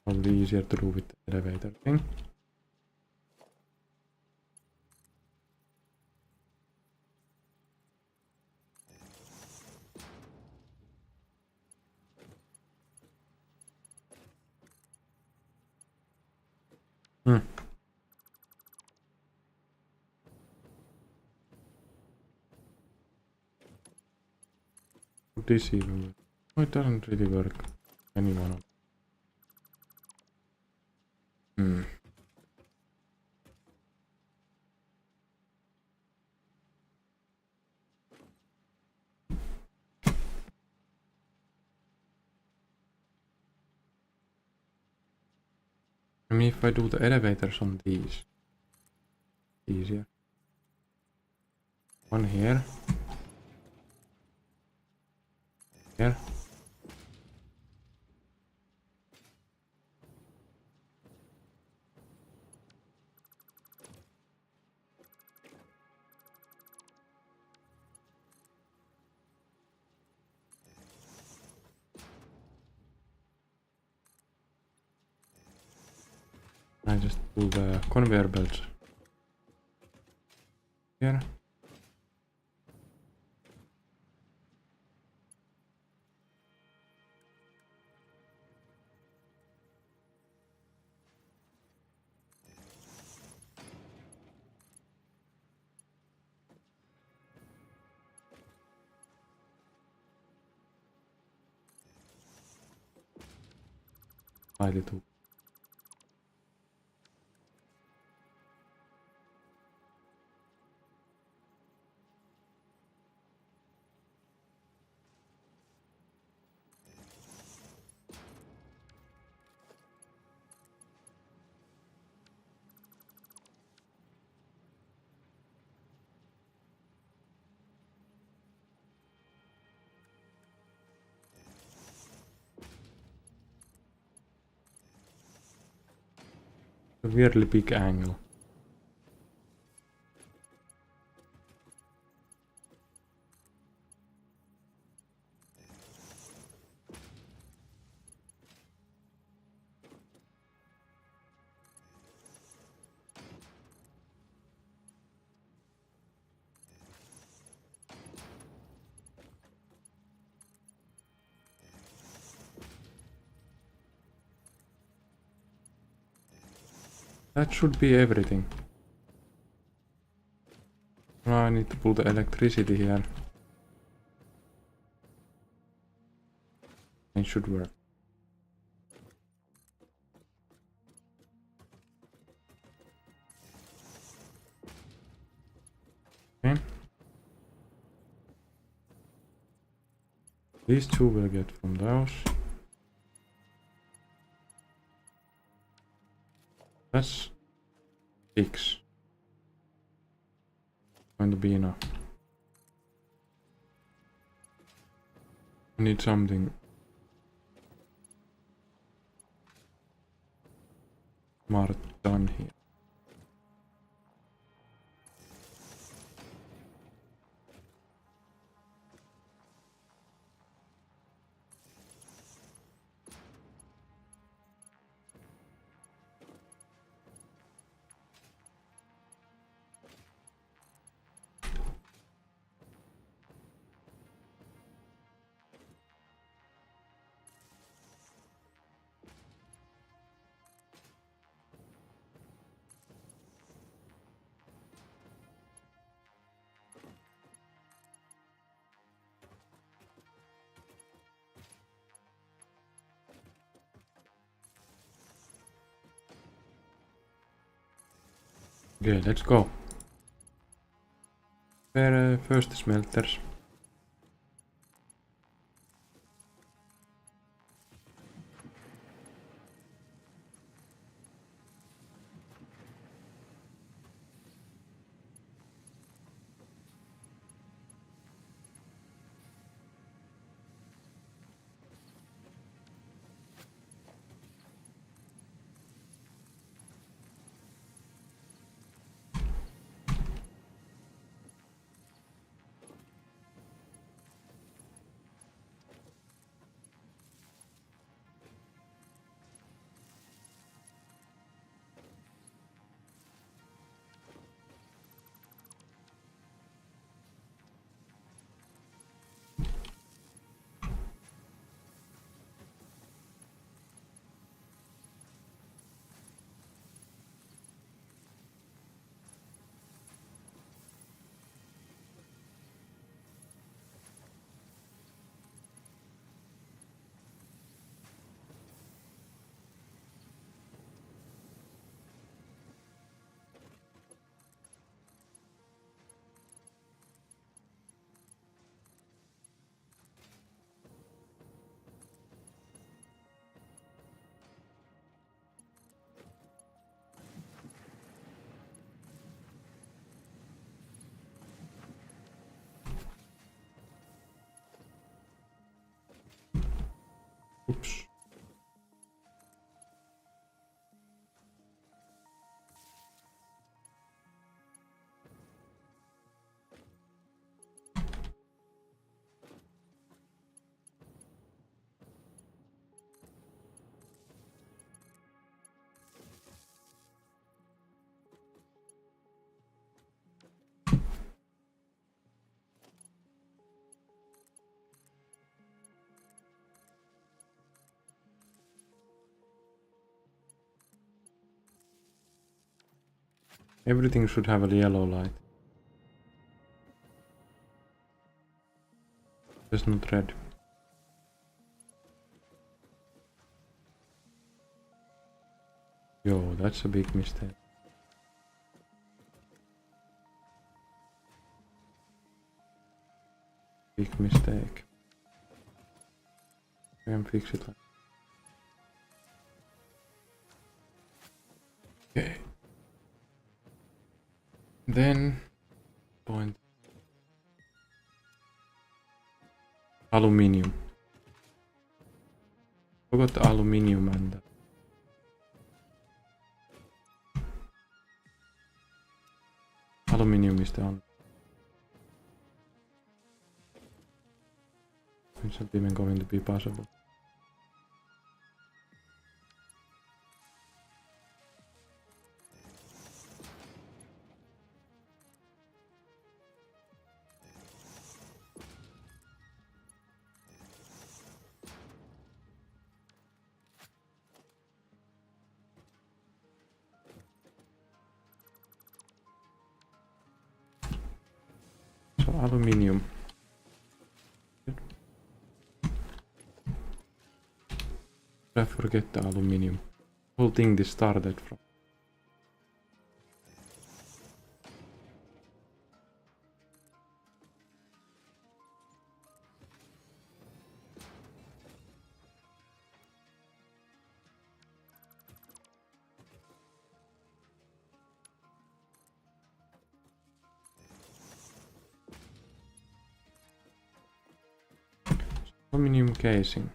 probably easier to do with the elevator thing. Would this even work? Oh, it doesn't really work. Anyone of I mean, if I do the elevators on these, easier. One here. Here. I just pull the conveyor belts here. Slightly too. A weirdly big angle. That should be everything. Now I need to pull the electricity here. It should work. Okay. These two will get from those. That's 6. Going to be enough. I need something smart done here. Okay, let's go. Where first smelters. Oops. Everything should have a yellow light. Just not red. Yo, that's a big mistake. Big mistake. I can fix it like. Okay. Then point aluminium. Forgot the aluminium and aluminium is down. It's not even going to be possible. So aluminium. I forget the aluminium. Whole thing this started from. Aluminium casing.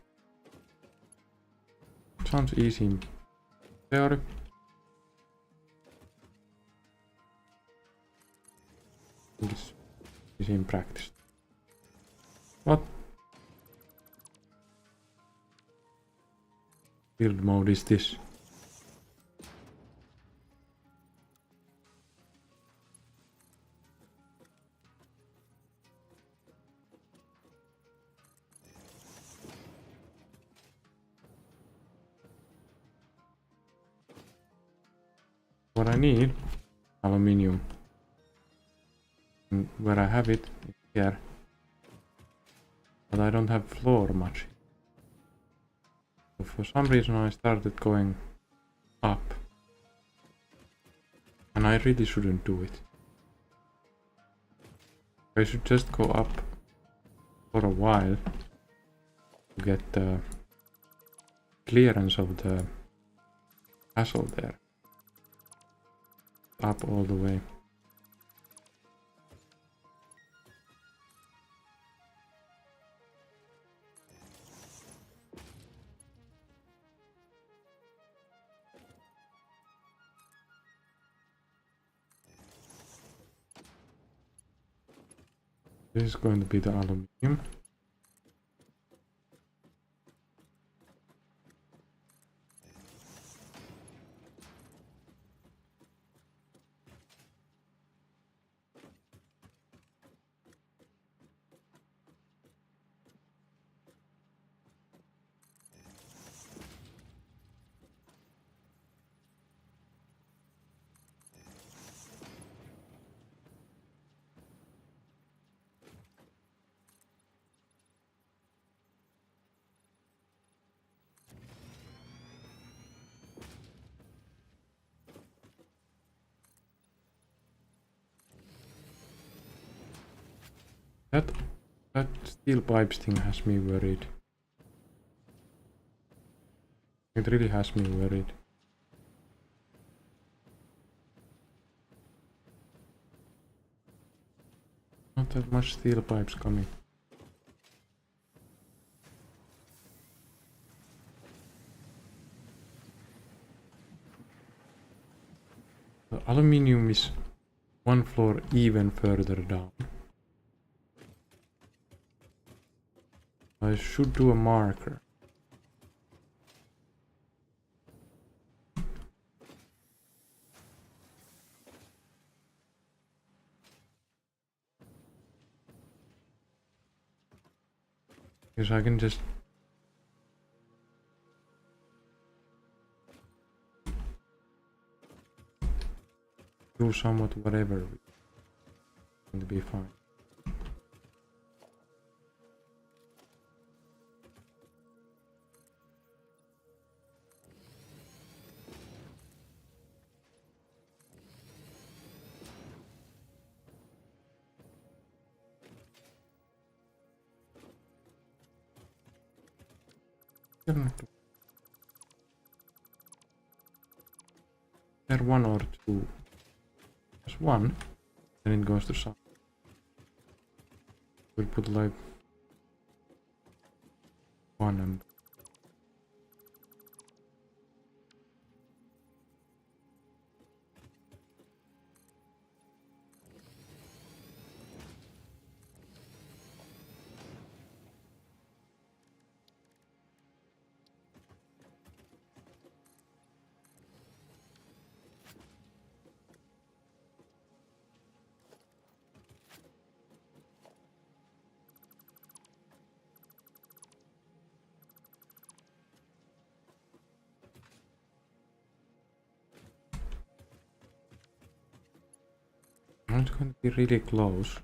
Sounds easy in theory. It's easy in practice. What? Build mode is this? What I need? Aluminium. And where I have it is here. But I don't have floor much. So for some reason I started going up. And I really shouldn't do it. I should just go up for a while to get the clearance of the castle there. Up all the way. This is going to be the aluminium. That steel pipes thing has me worried. It really has me worried. Not that much steel pipes coming. The aluminium is one floor even further down. I should do a marker. Because I can just do somewhat whatever. It's going to be fine. There one or two. There's one, then it goes to some. We'll put like one and it's going to be really close.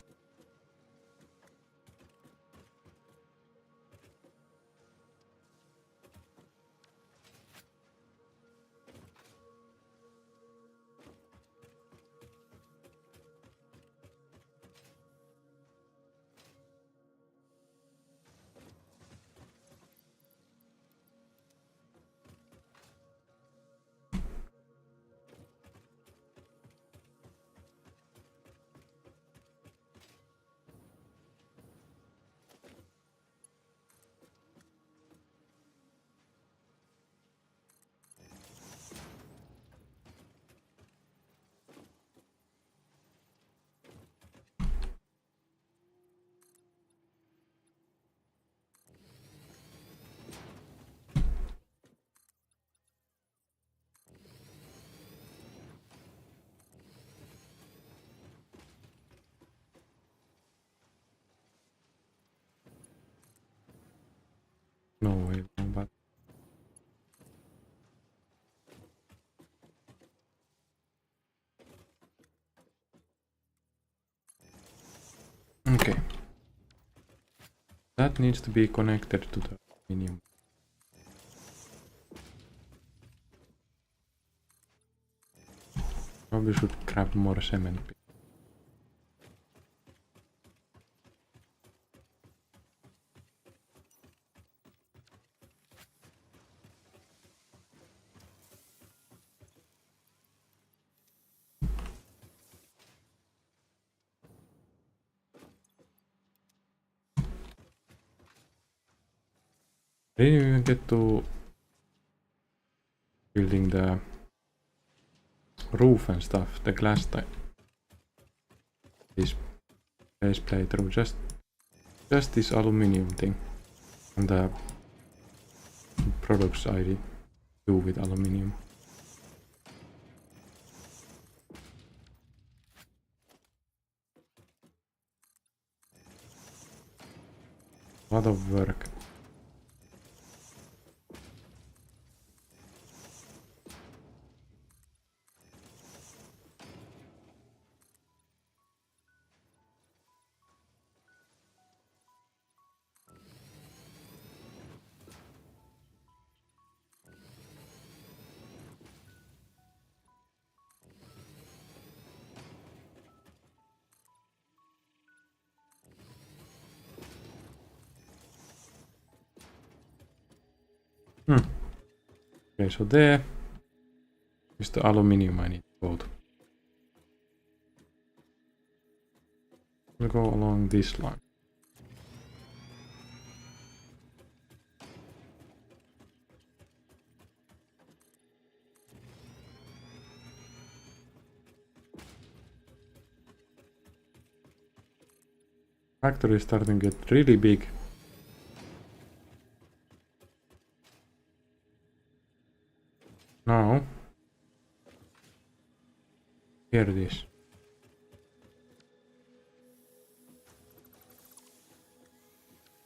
No way, no, but okay. That needs to be connected to the aluminium. Probably should grab more cement. I didn't even get to building the roof and stuff, the glass type. This base playthrough, just this aluminium thing and the products I do with aluminium. Lot of work. Okay, so there is the aluminium I need to go to. We'll go along this line. Factory is starting to get really big. Now, here it is.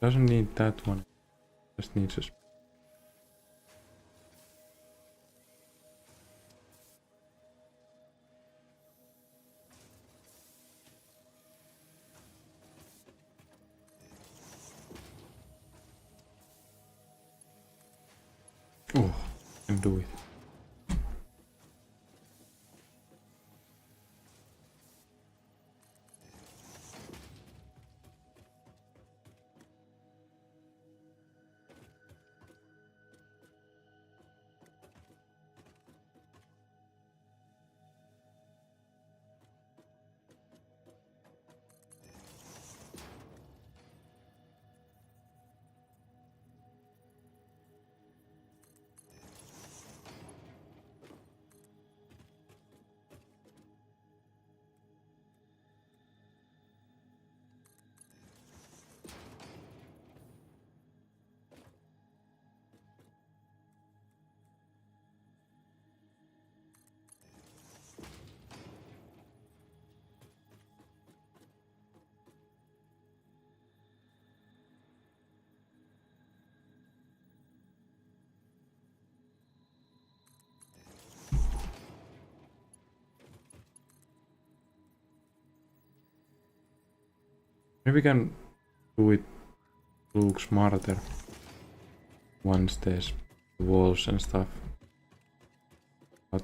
Doesn't need that one, just needs a oh, can do it. Maybe we can do it look smarter once there's walls and stuff. But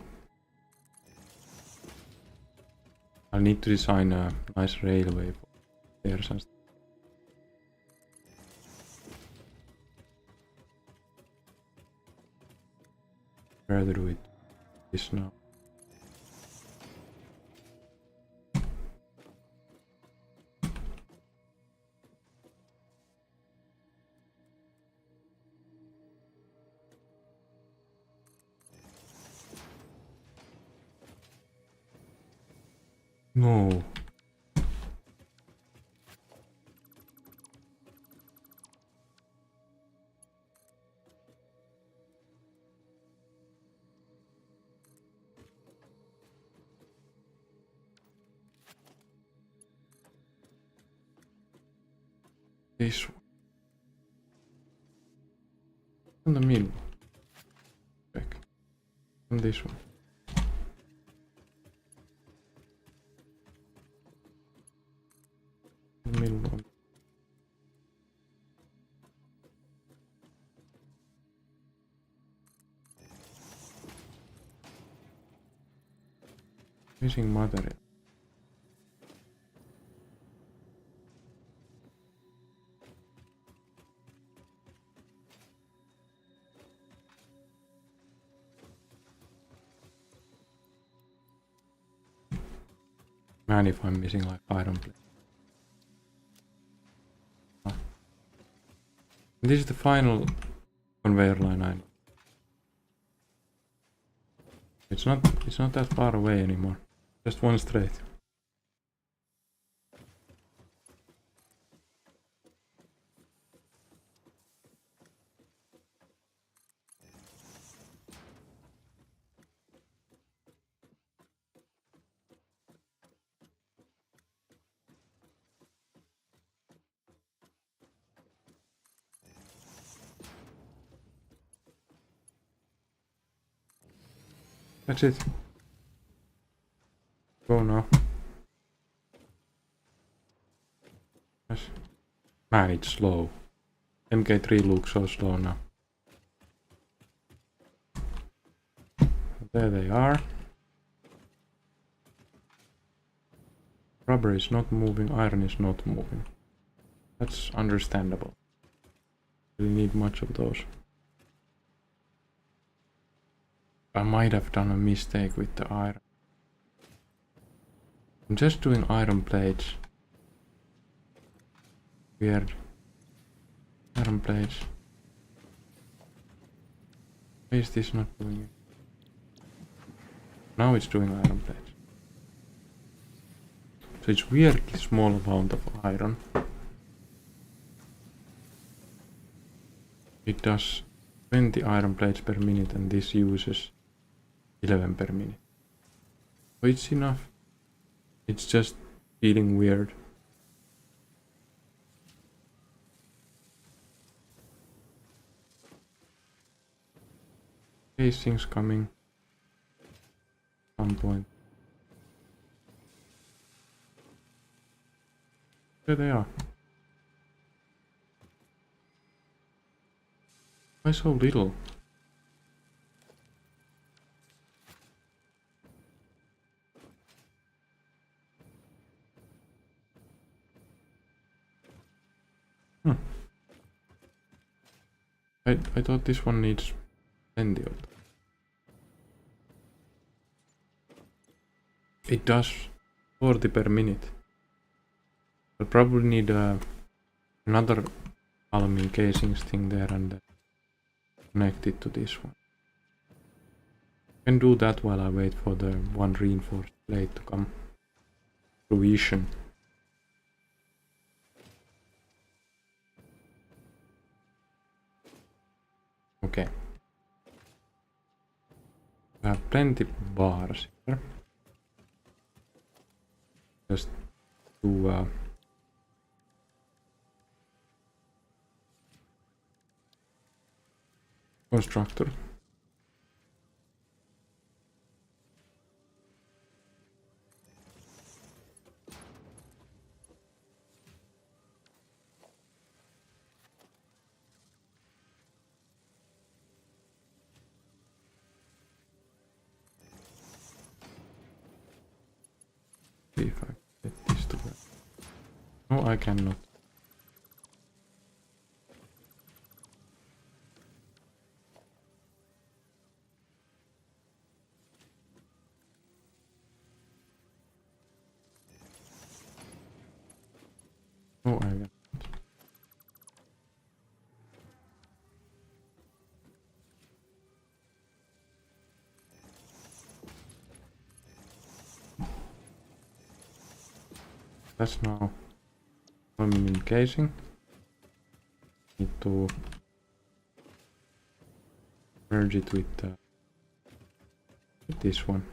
I need to design a nice railway for stairs and stuff. Where do it this now? No. This one. In the middle. Check. And this one. The middle one. Missing material. Man, if I'm missing like iron plate. Ah. This is the final conveyor line I need. It's not that far away anymore. Just one straight. That's it. Go now. Yes. Man, it's slow. MK3 looks so slow now. There they are. Rubber is not moving, iron is not moving. That's understandable. We need much of those. I might have done a mistake with the iron. I'm just doing iron plates. Weird. Iron plates. Why is this not doing it? Now it's doing iron plates. So it's weirdly small amount of iron. It does 20 iron plates per minute and this uses 11 per minute. So it's enough. It's just feeling weird. Casings coming at some point. There they are. Why so little? I thought this one needs plenty of. It does 40 per minute. I'll probably need another aluminium casings thing there and connect it to this one. I can do that while I wait for the one reinforced plate to come fruition. Okay. I have plenty bars here. Just to constructor. See if I can get this to work. No, I cannot. No, I cannot. That's now aluminum casing. Need to merge it with this one.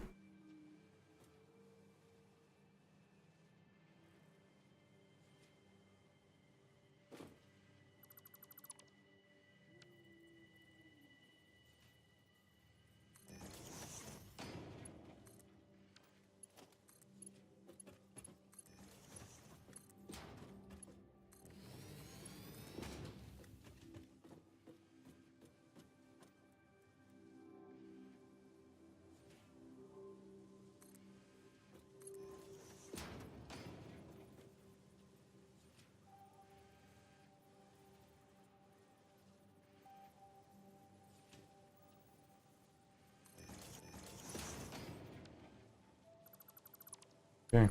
Okay.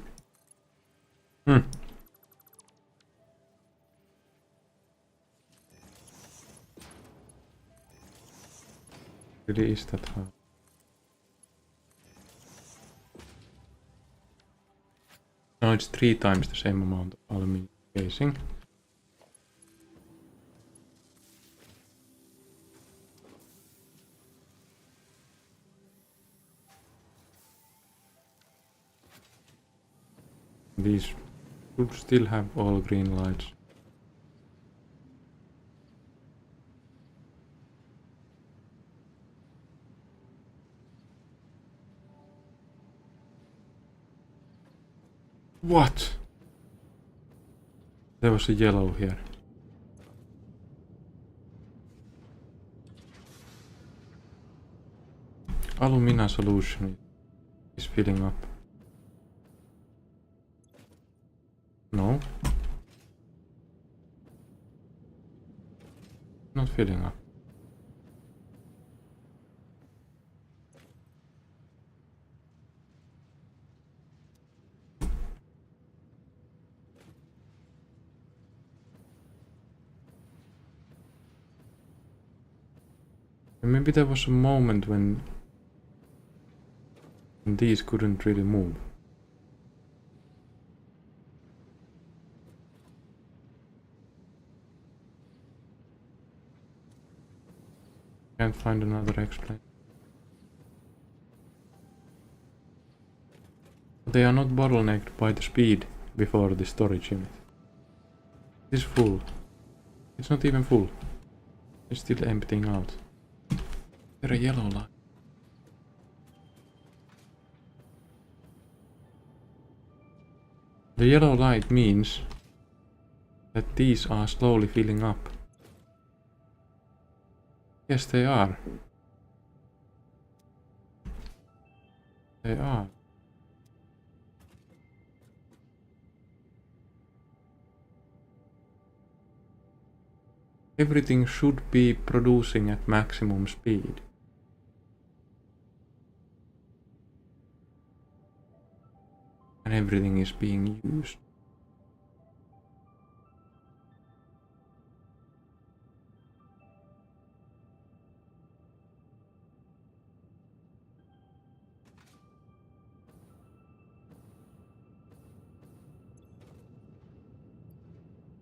Really is that hard? No, it's 3 times the same amount of aluminum casing. These should still have all green lights. What? There was a yellow here. Alumina solution is filling up. No. Not filling up. And maybe there was a moment when these couldn't really move. Can't find another explanation. They are not bottlenecked by the speed before the storage unit. It is full. It's not even full. It's still emptying out. There a yellow light. The yellow light means that these are slowly filling up. Yes, they are. They are. Everything should be producing at maximum speed. And everything is being used.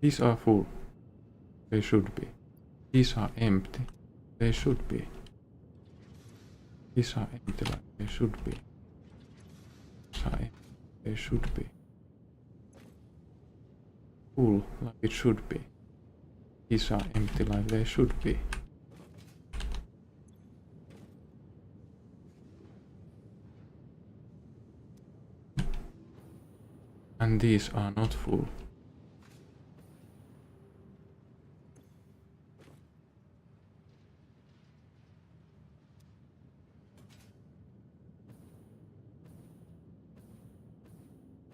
These are full. They should be. These are empty. They should be. These are empty like they should be. These are empty. They should be. Full like it should be. These are empty like they should be. And these are not full.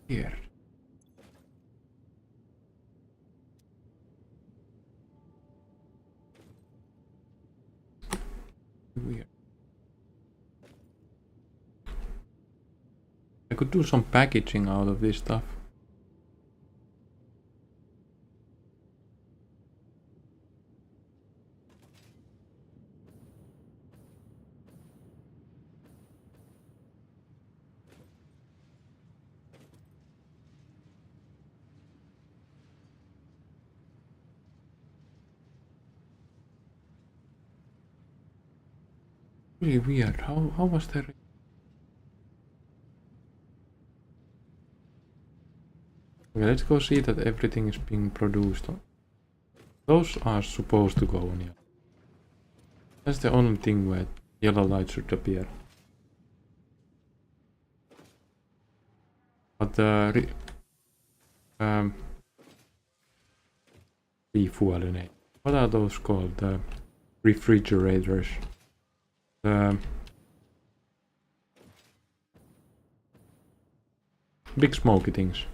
Weird. Weird. I could do some packaging out of this stuff. Really weird. How was there? Okay, let's go see that everything is being produced. Those are supposed to go on here. That's the only thing where yellow light should appear. But the refueling. What are those called? The refrigerators. The big smoky things.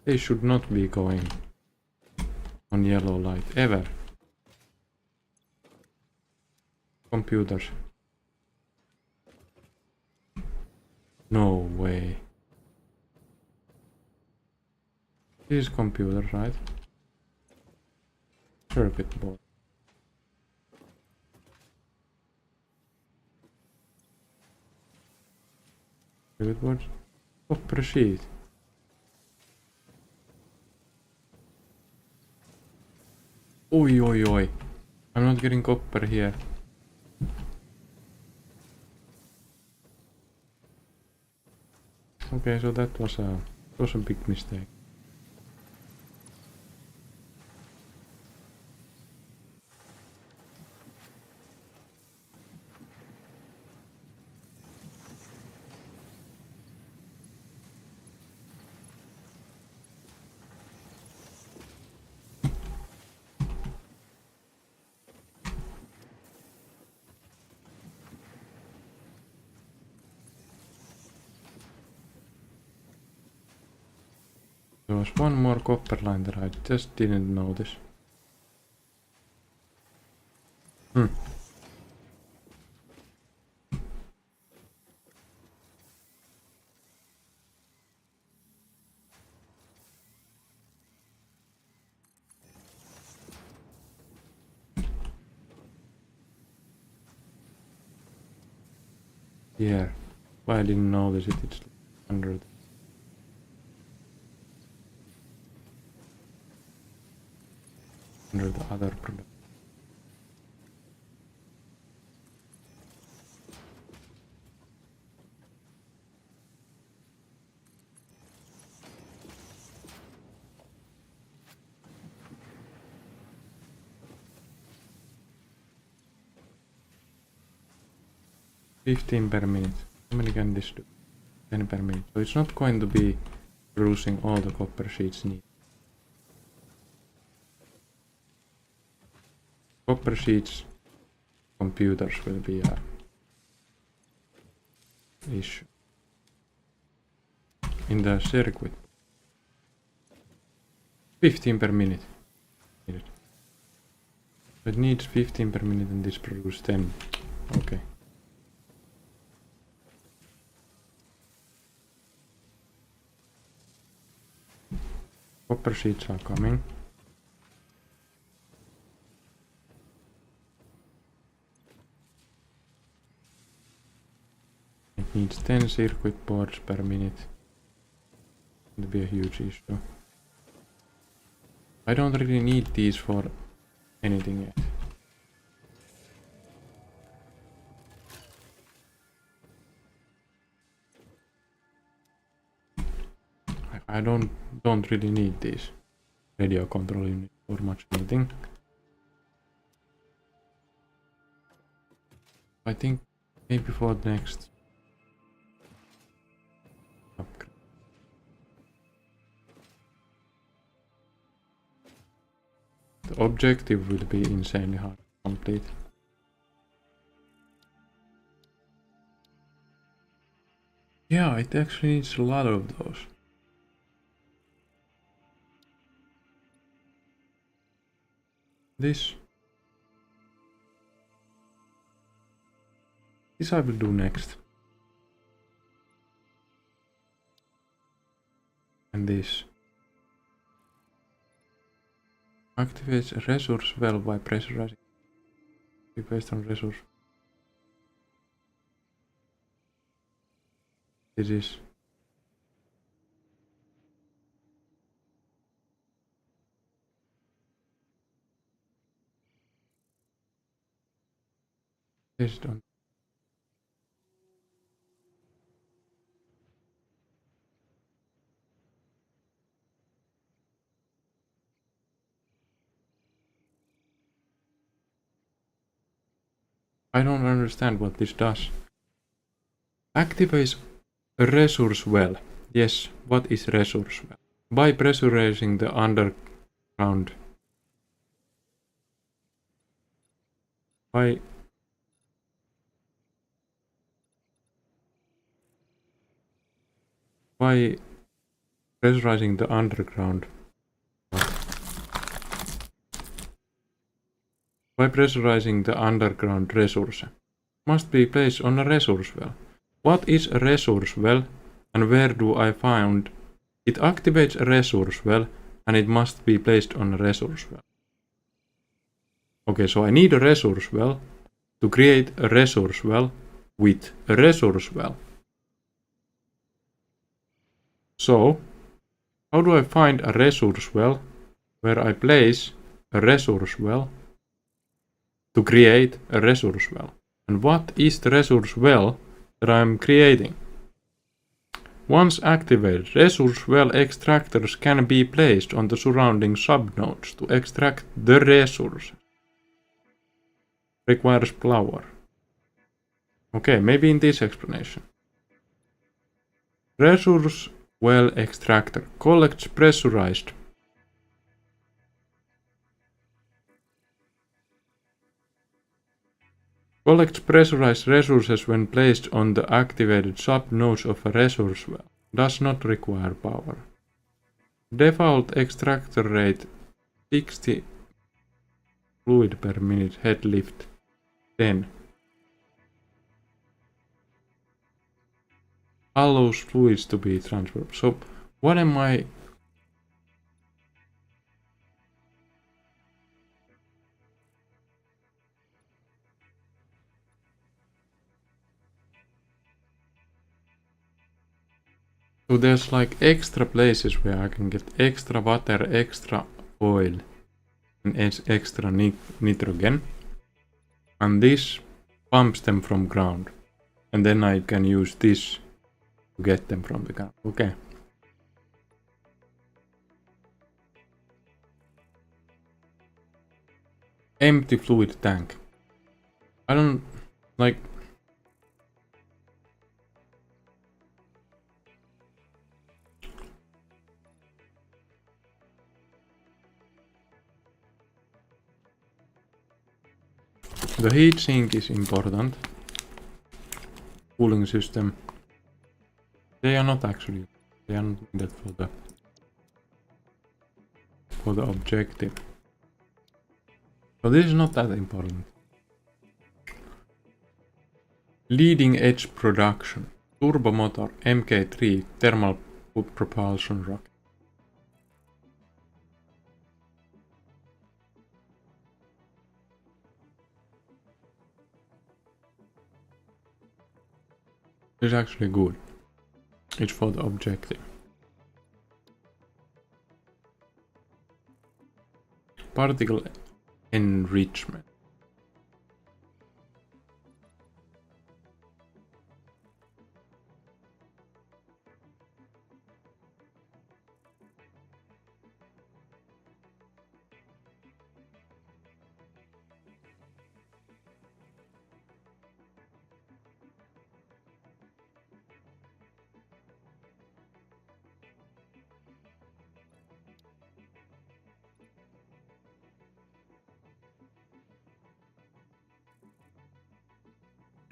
They should not be going on yellow light ever. Computers. No way. This is computer, right? Circuit board. Circuit board. Copper sheet. Oi, oi, oi. I'm not getting copper here. Okay, so that was a big mistake. There was one more copper line that I just didn't notice. Yeah, why I didn't notice it, it's under the other product. 15 per minute. How many can this do? 10 per minute. So it's not going to be producing all the copper sheets needed. Copper sheets computers will be a issue in the circuit. 15 per minute. Needed. It needs 15 per minute and this produces 10. Okay. Copper sheets are coming. It needs 10 circuit boards per minute. It'll be a huge issue. I don't really need these for anything yet. I don't really need these radio control units for much anything. I think maybe for the next upgrade. The objective will be insanely hard to complete. Yeah, it actually needs a lot of those. This I will do next. And this activates a resource well by pressurizing. Based on resource. This is based on. I don't understand what this does. Activates a resource well. Yes, what is resource well? By pressurizing the underground. By pressurizing the underground. By pressurizing the underground resource. Must be placed on a resource well. What is a resource well and where do I find? It activates a resource well and it must be placed on a resource well. Okay, so I need a resource well to create a resource well with a resource well. So, how do I find a resource well where I place a resource well to create a resource well? And what is the resource well that I'm creating? Once activated, resource well extractors can be placed on the surrounding subnodes to extract the resource. Requires power. Okay, maybe in this explanation. Resource well extractor collects pressurized resources when placed on the activated subnodes of a resource well. Does not require power. Default extractor rate 60 fluid per minute, head lift 10. Allows fluids to be transferred. So what am I? So there's like extra places where I can get extra water, extra oil and extra nitrogen. And this pumps them from ground. And then I can use this to get them from the ground. Okay. Empty fluid tank. I don't like. The heatsink is important. Cooling system. They are not actually. They are not doing that for the objective. So this is not that important. Leading edge production. Turbo motor Mk3 thermal propulsion rocket. It's actually good. It's for the objective. Particle enrichment.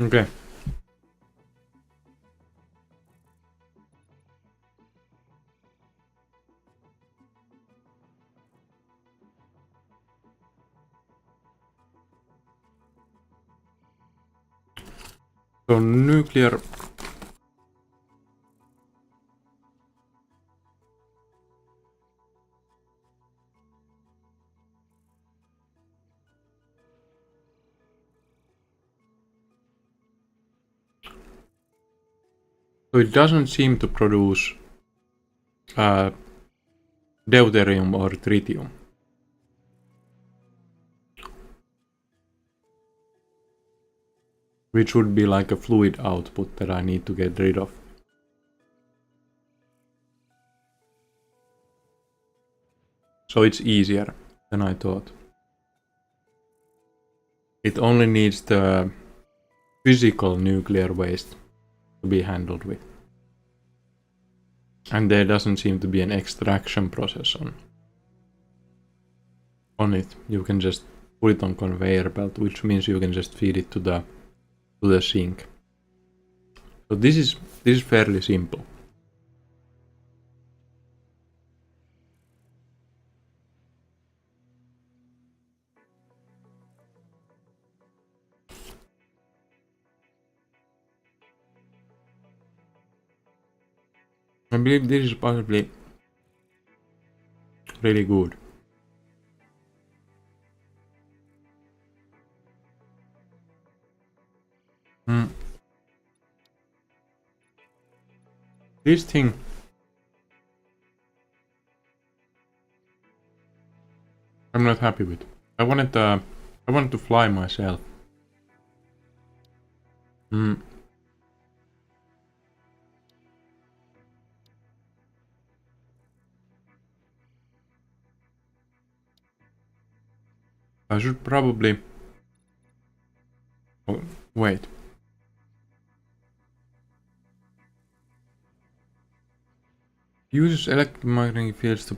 Okay. So nuclear so it doesn't seem to produce deuterium or tritium. Which would be like a fluid output that I need to get rid of. So it's easier than I thought. It only needs the physical nuclear waste to be handled with. And there doesn't seem to be an extraction process on it. You can just put it on conveyor belt, which means you can just feed it to the sink. So this is fairly simple. I believe this is possibly really good. This thing I'm not happy with. I wanted to fly myself. I should probably... Oh, wait. Uses electromagnetic fields to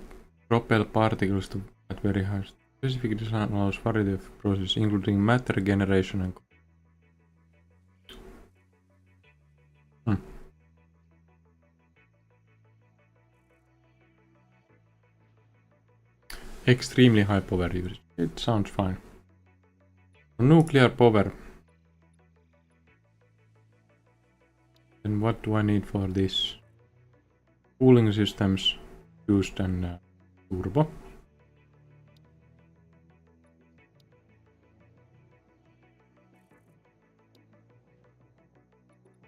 propel particles to at very high. Specific design allows variety of processes, including matter generation and... Extremely high power usage. It sounds fine. Nuclear power. And what do I need for this? Cooling systems used and turbo.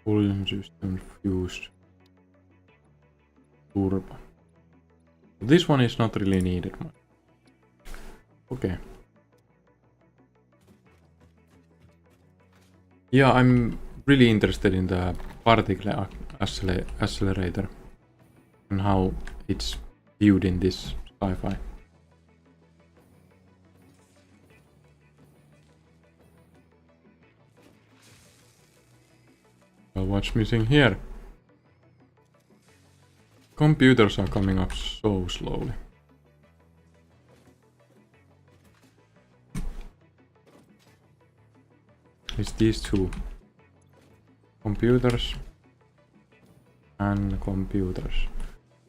Cooling systems used turbo. This one is not really needed. Okay. Yeah, I'm really interested in the particle accelerator and how it's viewed in this sci-fi. Well, what's missing here? Computers are coming up so slowly. It's these two. Computers and computers.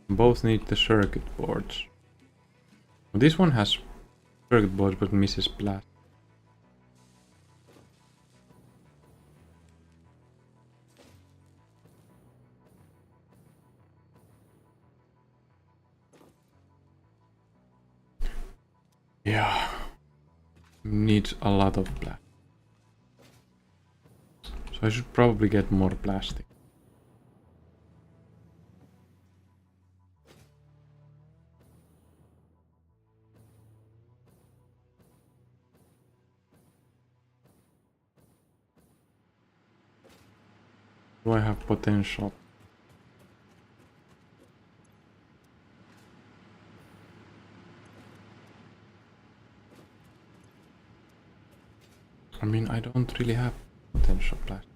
Both need the circuit boards. This one has circuit boards but misses plastic. Yeah, needs a lot of plastic. So I should probably get more plastic. Do I have potential? I mean, I don't really have potential plastic.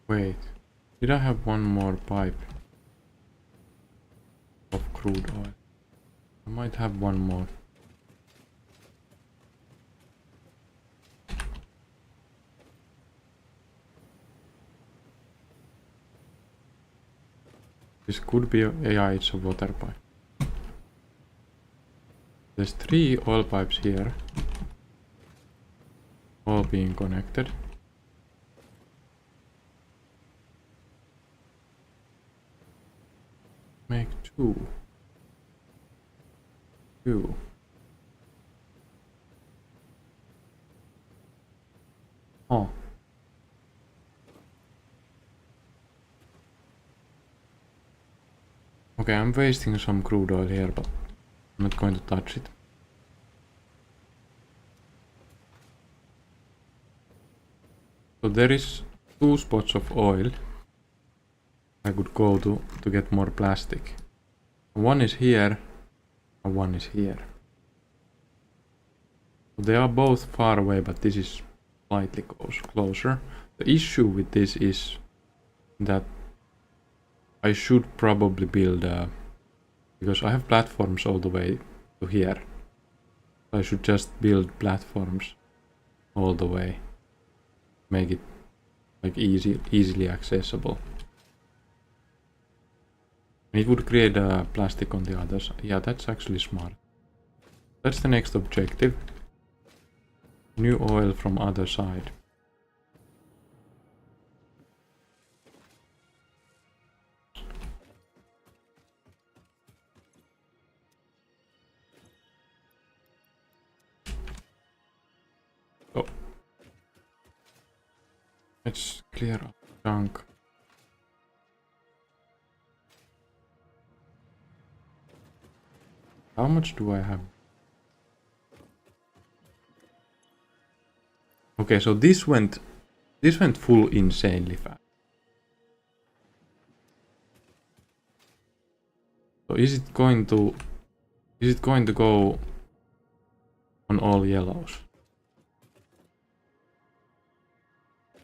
Wait, did I have one more pipe of crude oil? I might have one more. This could be AI, it's a water pipe. There's 3 oil pipes here, all being connected. Make 2. 2. Oh. Okay, I'm wasting some crude oil here, but I'm not going to touch it. So there is 2 spots of oil I could go to get more plastic. One is here and one is here. So they are both far away, but this is slightly closer. The issue with this is that I should probably build because I have platforms all the way to here. So I should just build platforms all the way. Make it like easily accessible. And it would create plastic on the other side. Yeah, that's actually smart. That's the next objective. New oil from other side. Oh. Let's clear up junk. How much do I have? Okay, so this went full insanely fast. So is it going to go on all yellows?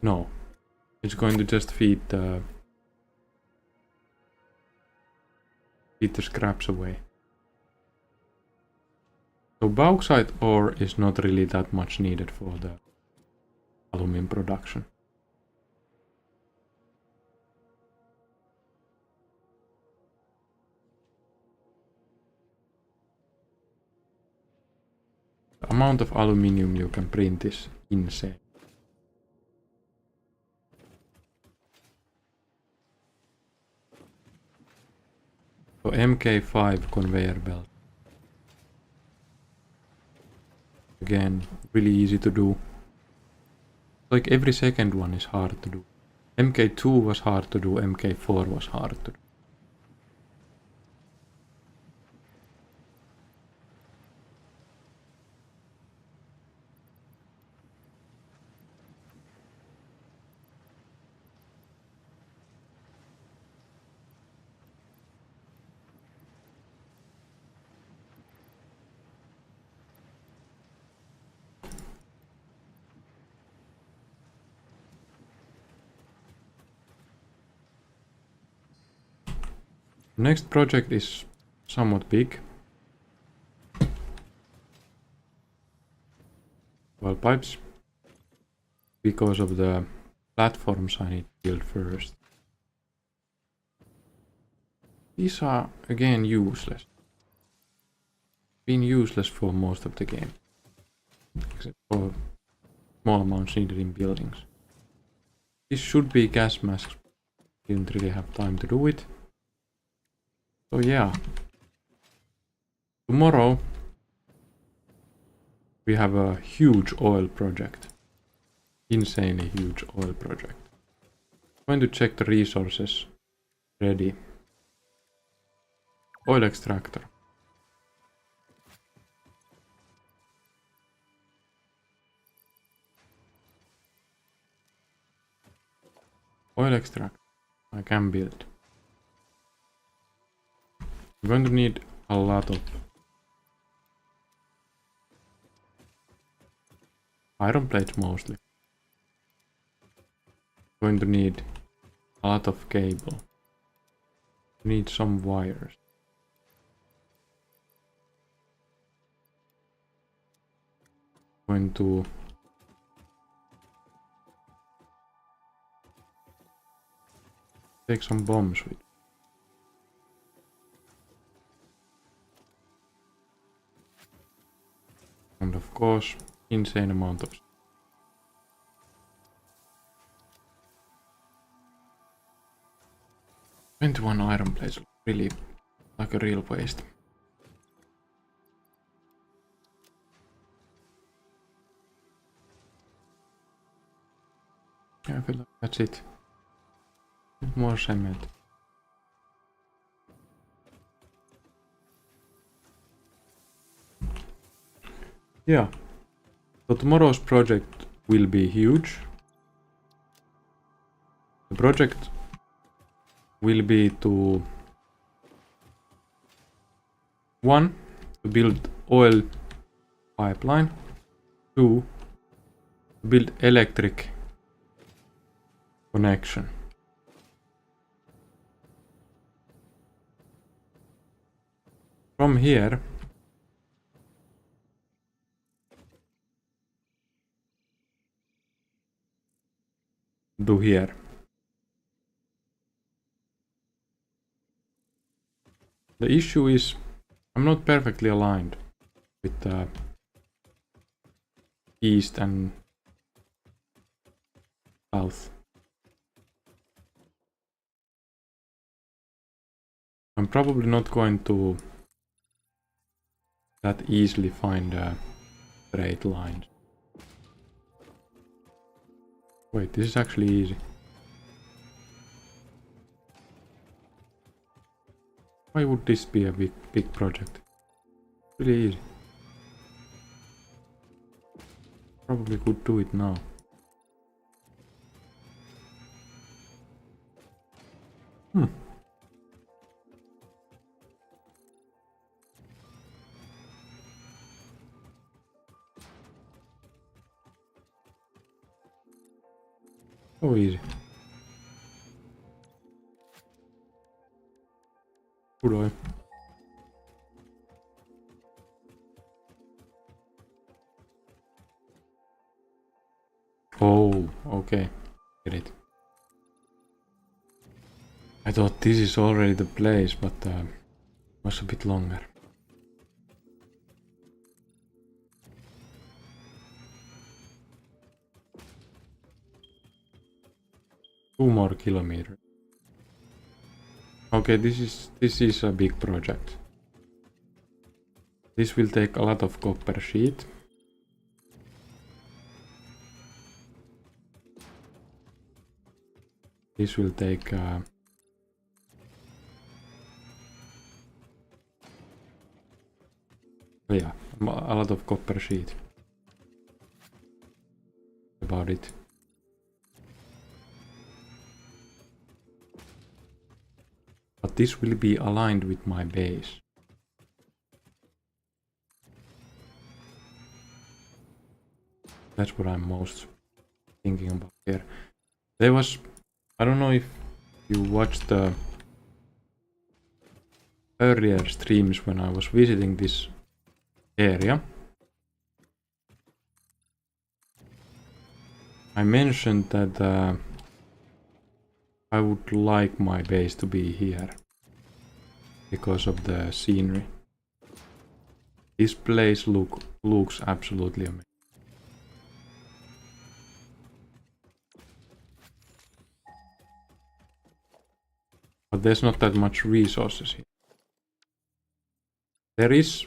No. It's going to just feed the scraps away. So bauxite ore is not really that much needed for the aluminium production. The amount of aluminium you can print is insane. So MK5 conveyor belt. Again, really easy to do. Like every second one is hard to do. MK2 was hard to do, MK4 was hard to do. Next project is somewhat big. Well, pipes, because of the platforms I need to build first. These are again useless. Been useless for most of the game, except for small amounts needed in buildings. This should be gas masks. Didn't really have time to do it. So yeah, tomorrow we have a huge oil project. Insanely huge oil project. I'm going to check the resources. Ready. Oil extractor. Oil extractor. I can build. I'm going to need a lot of iron plates mostly. I'm going to need a lot of cable. Need some wires. Going to take some bombs with. And of course, insane amount of 21 iron plates, really like a real waste. Yeah, I feel like that's it. More cement. Yeah. So tomorrow's project will be huge. The project will be to 1. To build oil pipeline. 2. To build electric connection. From here to here. The issue is I'm not perfectly aligned with the east and south. I'm probably not going to that easily find straight lines. Wait, this is actually easy. Why would this be a big project? Really easy. Probably could do it now. So easy. Could I? Oh, okay. Get it. I thought this is already the place, but was a bit longer. Two more kilometers. Okay, this is a big project. This will take a lot of copper sheet. This will take yeah, a lot of copper sheet. About it. But this will be aligned with my base. That's what I'm most thinking about here. There was, I don't know if you watched the earlier streams when I was visiting this area, I mentioned that I would like my base to be here because of the scenery. This place looks absolutely amazing. But there's not that much resources here. There is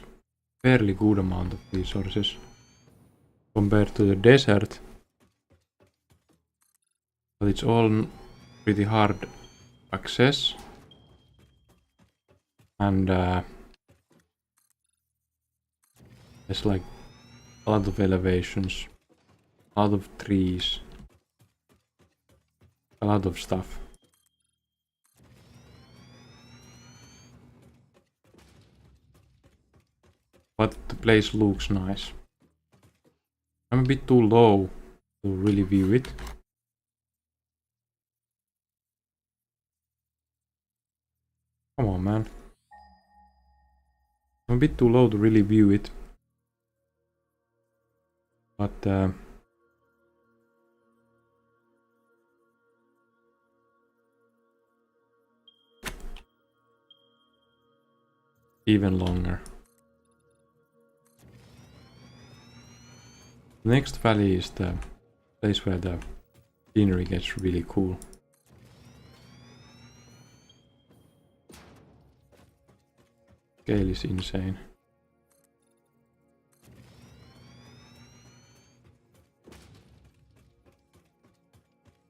fairly good amount of resources compared to the desert, but it's all pretty hard to access, and there's like a lot of elevations, a lot of trees, a lot of stuff. But the place looks nice. I'm a bit too low to really view it. Come on, man. I'm a bit too low to really view it. But even longer. The next valley is the place where the scenery gets really cool. Scale is insane.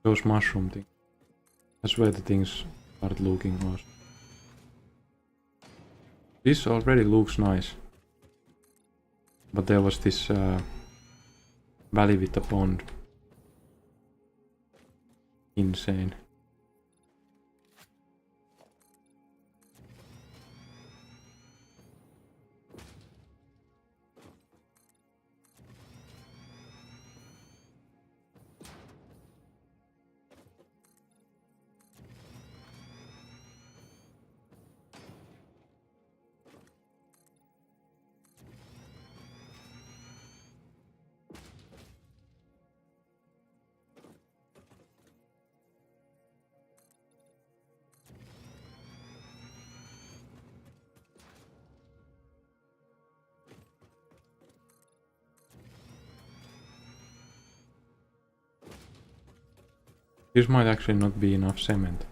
Those mushroom things. That's where the things start looking awesome. This already looks nice. But there was this valley with the pond. Insane. This might actually not be enough cement.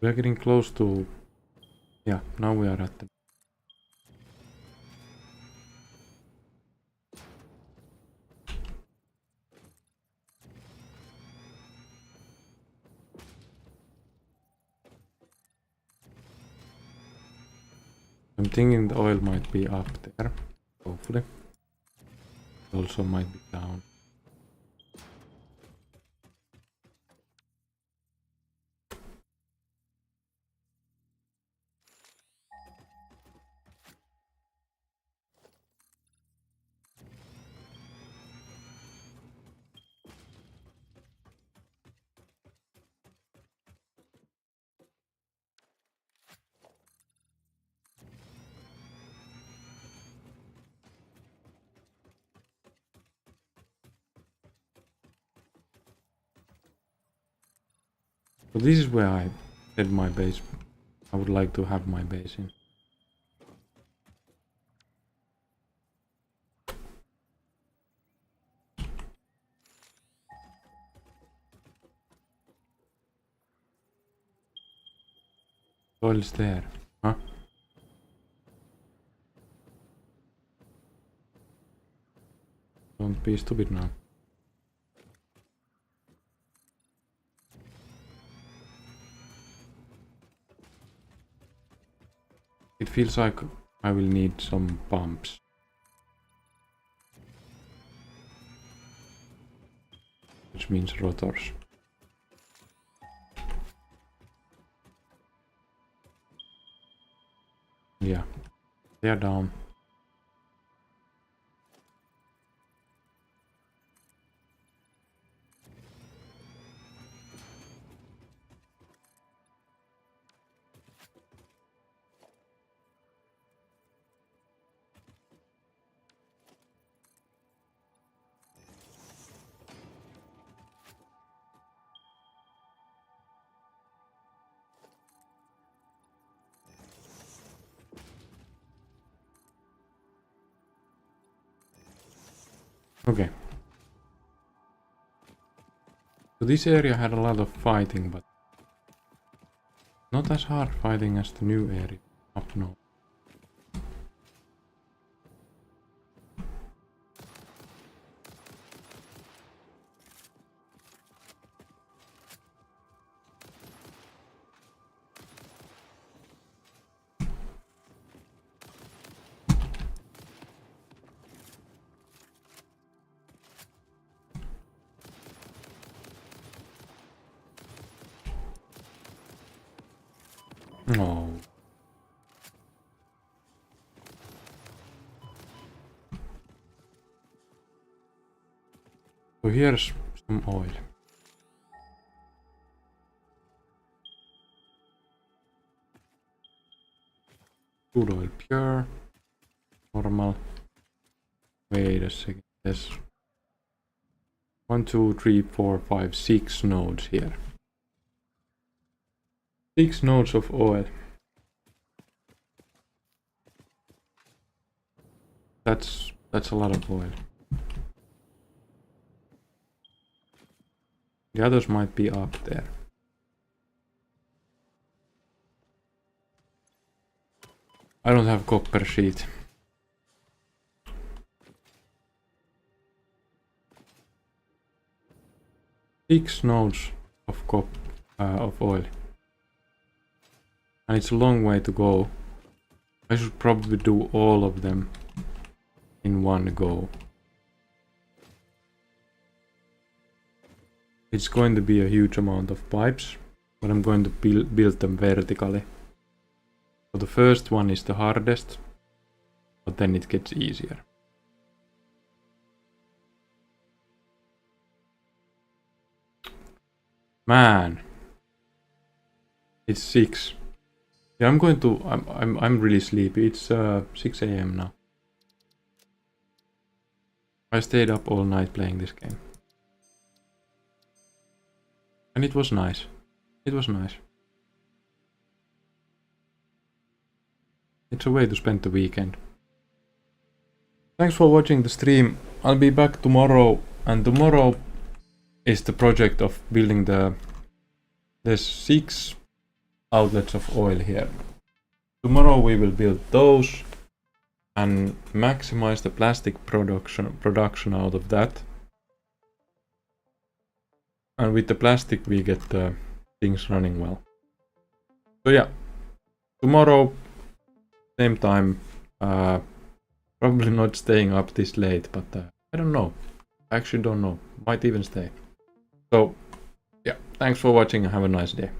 We are getting close to... Yeah, now we are at the... I'm thinking the oil might be up there, hopefully. It also might be down. So this is where I said my base. I would like to have my base in. Oil is there, huh? Don't be stupid now. It feels like I will need some pumps. Which means rotors. Yeah, they're down. Okay. So this area had a lot of fighting, but not as hard fighting as the new area up north. No. So here's some oil. Crude oil pure. Normal. Wait a second. There's 1, 2, 3, 4, 5, 6 nodes here. 6 nodes of oil. That's a lot of oil. The others might be up there. I don't have copper sheet. Six nodes of oil. And it's a long way to go. I should probably do all of them in one go. It's going to be a huge amount of pipes, but I'm going to build them vertically. So the first one is the hardest, but then it gets easier. Man, it's 6. Yeah, I'm really sleepy. It's 6 AM now. I stayed up all night playing this game. And it was nice. It was nice. It's a way to spend the weekend. Thanks for watching the stream. I'll be back tomorrow, and tomorrow is the project of building there's 6 outlets of oil here. Tomorrow we will build those and maximize the plastic production out of that. And with the plastic we get things running well. So yeah, tomorrow same time, probably not staying up this late, but I don't know. I actually don't know. Might even stay. So yeah, thanks for watching and have a nice day.